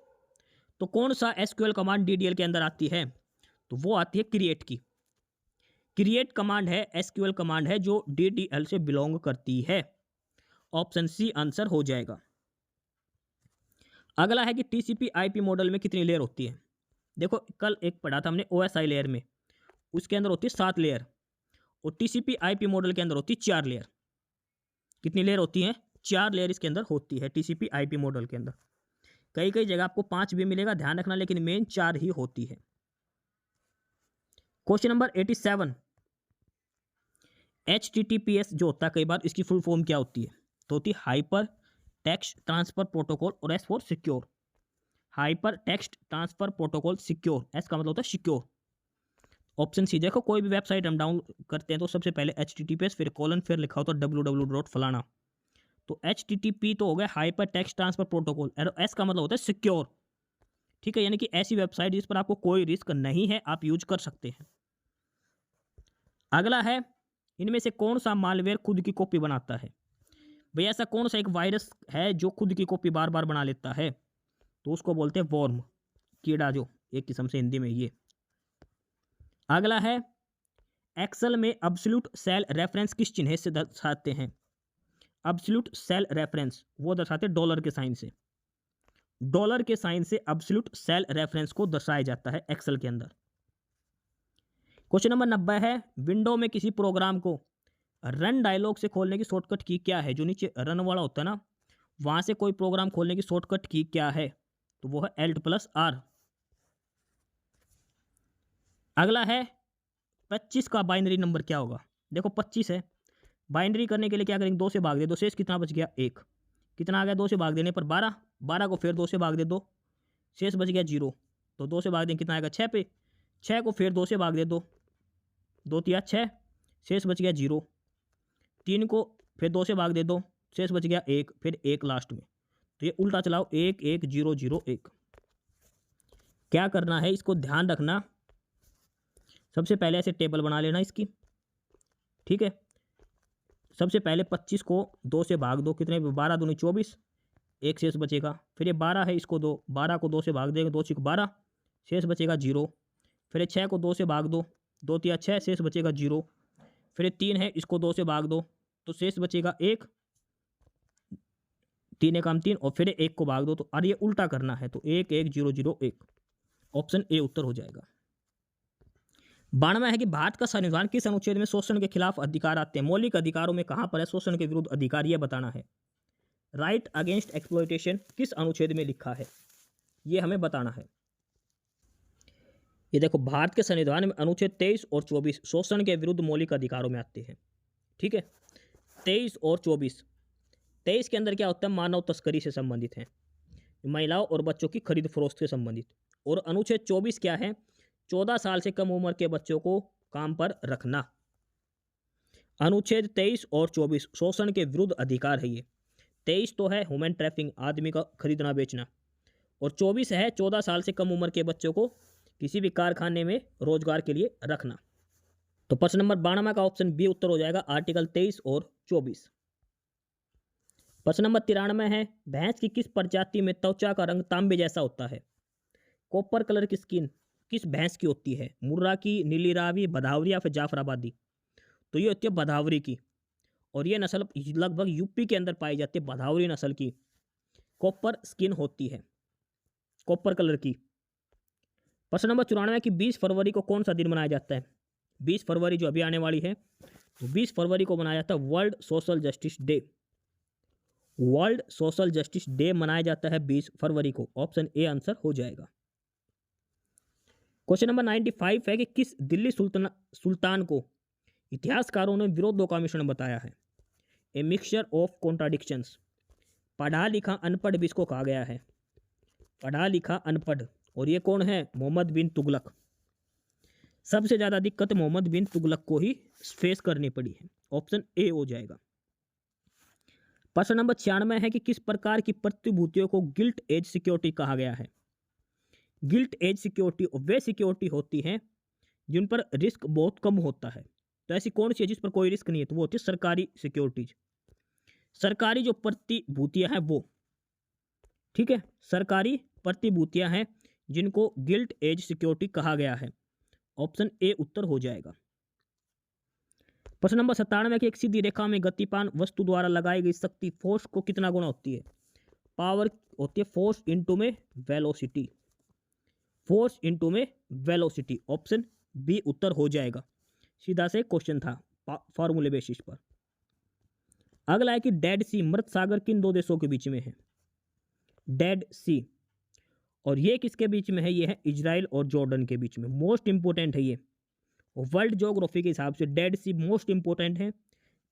तो कौन सा SQL कमांड DDL के अंदर आती है, तो वो आती है क्रिएट की। क्रिएट कमांड है, SQL कमांड है जो DDL से बिलोंग करती है। ऑप्शन सी आंसर हो जाएगा। अगला है कि TCP/IP मॉडल में कितनी लेयर होती है। देखो कल एक पढ़ा था हमने OSI लेयर में, उसके अंदर होती है 7 लेयर, और TCP/IP मॉडल के अंदर होती है 4 लेयर। कितनी लेयर होती है, 4 लेयर इसके अंदर होती है TCP/IP मॉडल के अंदर। कई कई जगह आपको 5 भी मिलेगा, ध्यान रखना, लेकिन मेन 4 ही होती है। क्वेश्चन नंबर 87, HTTPS जो होता है कई बार इसकी फुल फॉर्म क्या होती है, तो होती है हाइपर टेक्स्ट ट्रांसफर प्रोटोकॉल, और S for secure. Hyper text transfer protocol secure, S का मतलब होता है सिक्योर। ऑप्शन सी, देखो कोई भी वेबसाइट हम डाउन करते हैं तो सबसे पहले HTTPS फिर कोलन फिर लिखा होता है www फलाना, तो HTTP तो हो गया हाइपर टेक्स्ट ट्रांसफर प्रोटोकॉल, और S का मतलब होता है सिक्योर। ठीक है, यानी कि ऐसी वेबसाइट जिस पर आपको कोई रिस्क नहीं है आप यूज कर सकते हैं। अगला है इनमें से कौन सा मालवेयर खुद की कॉपी बनाता है। भैया ऐसा कौन सा एक वायरस है जो खुद की कॉपी बार बार बना लेता है, तो उसको बोलते हैं वॉर्म, कीड़ा, जो एक किस्म से हिंदी में ये। अगला है एक्सेल में अब्सोल्यूट सेल रेफरेंस किस चिन्ह से दर्शाते हैं। अब्सोल्यूट सेल रेफरेंस वो दर्शाते हैं डॉलर के साइन से। डॉलर के साइन से अब्सोल्यूट सेल रेफरेंस को दर्शाया जाता है एक्सेल के अंदर। क्वेश्चन नंबर 90 है विंडो में किसी प्रोग्राम को रन डायलॉग से खोलने की शॉर्टकट की क्या है। जो नीचे रन वाला होता है ना, वहां से कोई प्रोग्राम खोलने की शॉर्टकट की क्या है, तो वो है Alt+R। अगला है 25 का बाइनरी नंबर क्या होगा। देखो 25 है, बाइनरी करने के लिए क्या करेंगे, 2 से भाग दे दो, शेष कितना बच गया 1। कितना आ गया 2 से भाग देने पर 12, 12 को फिर 2 से भाग दे दो, शेष बच गया 0। तो 2 से भाग दें कितना आएगा 6 पे, 6 को फिर 2 से भाग दे दो, 2 तिया 6, शेष बच गया 0। 3 को फिर 2 से भाग दे दो, शेष बच गया 1, फिर 1 लास्ट में। तो ये उल्टा चलाओ 1 1 0 0 1। क्या करना है इसको ध्यान रखना, सबसे पहले ऐसे टेबल बना लेना इसकी। ठीक है, सबसे पहले 25 को 2 से भाग दो, कितने 12 दूनी 24, 1 शेष बचेगा। फिर ये 12 है, इसको 12 को 2 से भाग देंगे, 2 6 12, शेष बचेगा 0। फिर ये 6 को 2 से भाग दो, 2 तिया 6, शेष बचेगा 0। फिर ये 3 है, इसको 2 से भाग दो तो शेष बचेगा 1, 3 एकम 3, और फिर 1 को भाग दो। तो और ये उल्टा करना है, तो 1 1 0 0 1। ऑप्शन ए उत्तर हो जाएगा। 92 है कि भारत का संविधान किस अनुच्छेद में शोषण के खिलाफ अधिकार आते हैं। मौलिक अधिकारों में कहां पर है शोषण के विरुद्ध अधिकार, यह बताना है। राइट अगेंस्ट एक्सप्लॉयटेशन किस अनुच्छेद में लिखा है, यह हमें बताना है। ये देखो भारत के संविधान में अनुच्छेद 23 और 24 शोषण के विरुद्ध मौलिक अधिकारों में आते हैं। ठीक है, 23 और 24। 23 के अंदर क्या होता है, मानव तस्करी से संबंधित है, महिलाओं और बच्चों की खरीद फरोख्त से संबंधित। और अनुच्छेद 24 क्या है, 14 साल से कम उम्र के बच्चों को काम पर रखना। अनुच्छेद 23 और 24 शोषण के विरुद्ध अधिकार है। ये 23 तो है ह्यूमन ट्रैफिकिंग, आदमी का खरीदना बेचना, और 24 है 14 साल से कम उम्र के बच्चों को किसी भी कारखाने में रोजगार के लिए रखना। तो प्रश्न नंबर 92 का ऑप्शन बी उत्तर हो जाएगा, आर्टिकल 23 और 24। प्रश्न नंबर 93 है भैंस की किस प्रजाति में त्वचा का रंग तांबे जैसा होता है। कॉपर कलर की स्किन किस भैंस की होती है? मुर्रा की, नीली रावी, भदावरी या फिर जाफराबादी? तो ये होती है भदावरी की, और ये नस्ल लगभग यूपी के अंदर पाई जाती है। भदावरी नस्ल की कॉपर स्किन होती है, कॉपर कलर की। प्रश्न नंबर 94 की 20 फरवरी को कौन सा दिन मनाया जाता है? 20 फरवरी जो अभी आने वाली है, तो 20 फरवरी को मनाया जाता है world social justice day. World social justice day मनाया जाता है 20 फरवरी को। ऑप्शन ए आंसर हो जाएगा। क्वेश्चन नंबर 95 है कि किस दिल्ली सुल्तान को इतिहासकारों ने विरोधों का मिश्रण बताया है? A mixture of contradictions. पढ़ा लिखा अनपढ़ भी इसको कहा गया है, पढ़ा लिखा अनपढ़। और ये कौन है? मोहम्मद बिन तुगलक। सबसे ज्यादा दिक्कत मोहम्मद बिन तुगलक को ही फेस करनी पड़ी है। ऑप्शन ए हो जाएगा। प्रश्न नंबर 96 है कि किस प्रकार की प्रतिभूतियों को गिल्ट एज सिक्योरिटी कहा गया है? गिल्ट एज सिक्योरिटी वे सिक्योरिटी होती हैं जिन पर रिस्क बहुत कम होता है। तो ऐसी कौन सी है जिस पर कोई रिस्क नहीं है? तो वो होती है सरकारी सिक्योरिटीज। सरकारी जो प्रतिभूतियां हैं वो, ठीक है, सरकारी प्रतिभूतियां हैं जिनको गिल्ट एज सिक्योरिटी कहा गया है। ऑप्शन ए उत्तर हो जाएगा। प्रश्न नंबर 97 की एक सीधी रेखा में गतिमान वस्तु द्वारा लगाई गई शक्ति फोर्स को कितना गुना होती है? पावर होती है फोर्स इंटू में वेलोसिटी, फोर्स इंटू में वेलोसिटी। ऑप्शन बी उत्तर हो जाएगा। सीधा से क्वेश्चन था फॉर्मूले बेसिस पर। अगला है कि डेड सी, मृत सागर किन दो देशों के बीच में है? डेड सी, और ये किसके बीच में है? ये है इजराइल और जॉर्डन के बीच में। मोस्ट इंपोर्टेंट है ये, वर्ल्ड ज्योग्राफी के हिसाब से डेड सी मोस्ट इंपोर्टेंट है,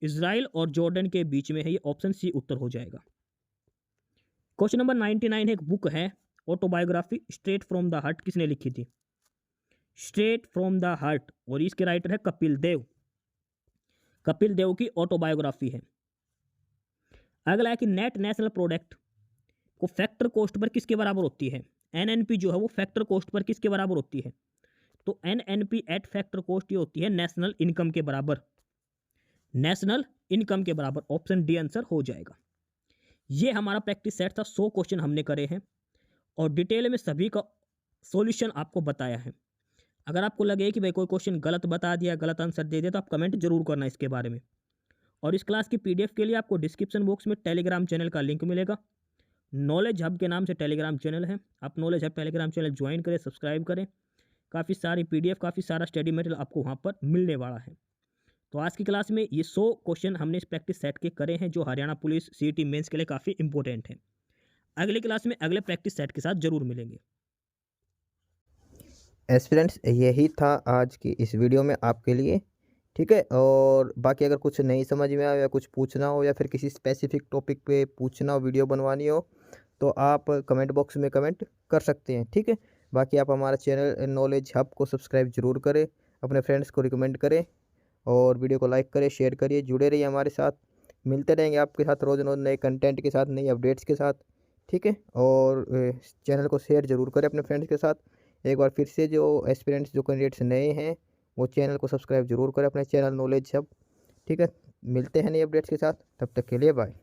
इजराइल और जॉर्डन के बीच में है। ये ऑप्शन सी उत्तर हो जाएगा। क्वेश्चन नंबर 99 है, एक बुक है autobiography straight from the heart, किसने लिखी थी? स्ट्रेट फ्रॉम द हार्ट, और इसके राइटर है कपिल देव। कपिल देव की ऑटोबायोग्राफी है। अगला है कि नेट नेशनल प्रोडक्ट को फैक्टर कॉस्ट पर किसके बराबर होती है? एनएनपी जो है वो फैक्टर कॉस्ट पर किसके बराबर होती है? तो एनएनपी एट फैक्टर कॉस्ट ये होती है नेशनल इनकम के बराबर, नेशनल इनकम के बराबर। ऑप्शन डी आंसर हो जाएगा। ये हमारा प्रैक्टिस सेट था। 100 क्वेश्चन हमने करे हैं और डिटेल में सभी का सॉल्यूशन आपको बताया है। अगर आपको लगे कि भाई कोई क्वेश्चन गलत बता दिया, गलत आंसर दे दिया, तो आप कमेंट जरूर करना इसके बारे में। और इस क्लास की पीडीएफ के लिए आपको डिस्क्रिप्शन बॉक्स में टेलीग्राम चैनल का लिंक मिलेगा। नॉलेज हब के नाम से टेलीग्राम चैनल है, आप knowledge hub Telegram channel join करें, सब्सक्राइब करें। काफ़ी सारी पीडीएफ, काफ़ी सारा स्टडी मटेरियल आपको वहाँ पर मिलने वाला है। तो आज की क्लास में ये 100 क्वेश्चन हमने इस प्रैक्टिस सेट के करे हैं जो हरियाणा पुलिस सीईटी मेंस के लिए काफ़ी इंपॉर्टेंट है। अगली क्लास में अगले प्रैक्टिस सेट के साथ जरूर मिलेंगे। एस्पिरेंट्स, यही था आज की इस वीडियो में आपके लिए, ठीक है। और बाकी अगर कुछ नहीं समझ में आया या कुछ पूछना हो या फिर किसी स्पेसिफिक टॉपिक पे पूछना हो, वीडियो बनवानी हो, तो आप कमेंट बॉक्स में कमेंट कर सकते हैं, ठीक है। बाकी आप हमारा चैनल नॉलेज हब को सब्सक्राइब जरूर करें, अपने फ्रेंड्स को रिकमेंड करें और वीडियो को लाइक करें, शेयर करिए, जुड़े रहिए हमारे साथ। मिलते रहेंगे आपके साथ रोज़ रोज़ नए कंटेंट के साथ, नई अपडेट्स के साथ, ठीक है। और चैनल को शेयर जरूर करें अपने फ्रेंड्स के साथ। एक बार फिर से जो एस्पिरेंट्स, जो कैंडिडेट्स नए हैं, वो चैनल को सब्सक्राइब जरूर करें अपने चैनल नॉलेज हब, ठीक है। मिलते हैं नए अपडेट्स के साथ, तब तक के लिए बाय।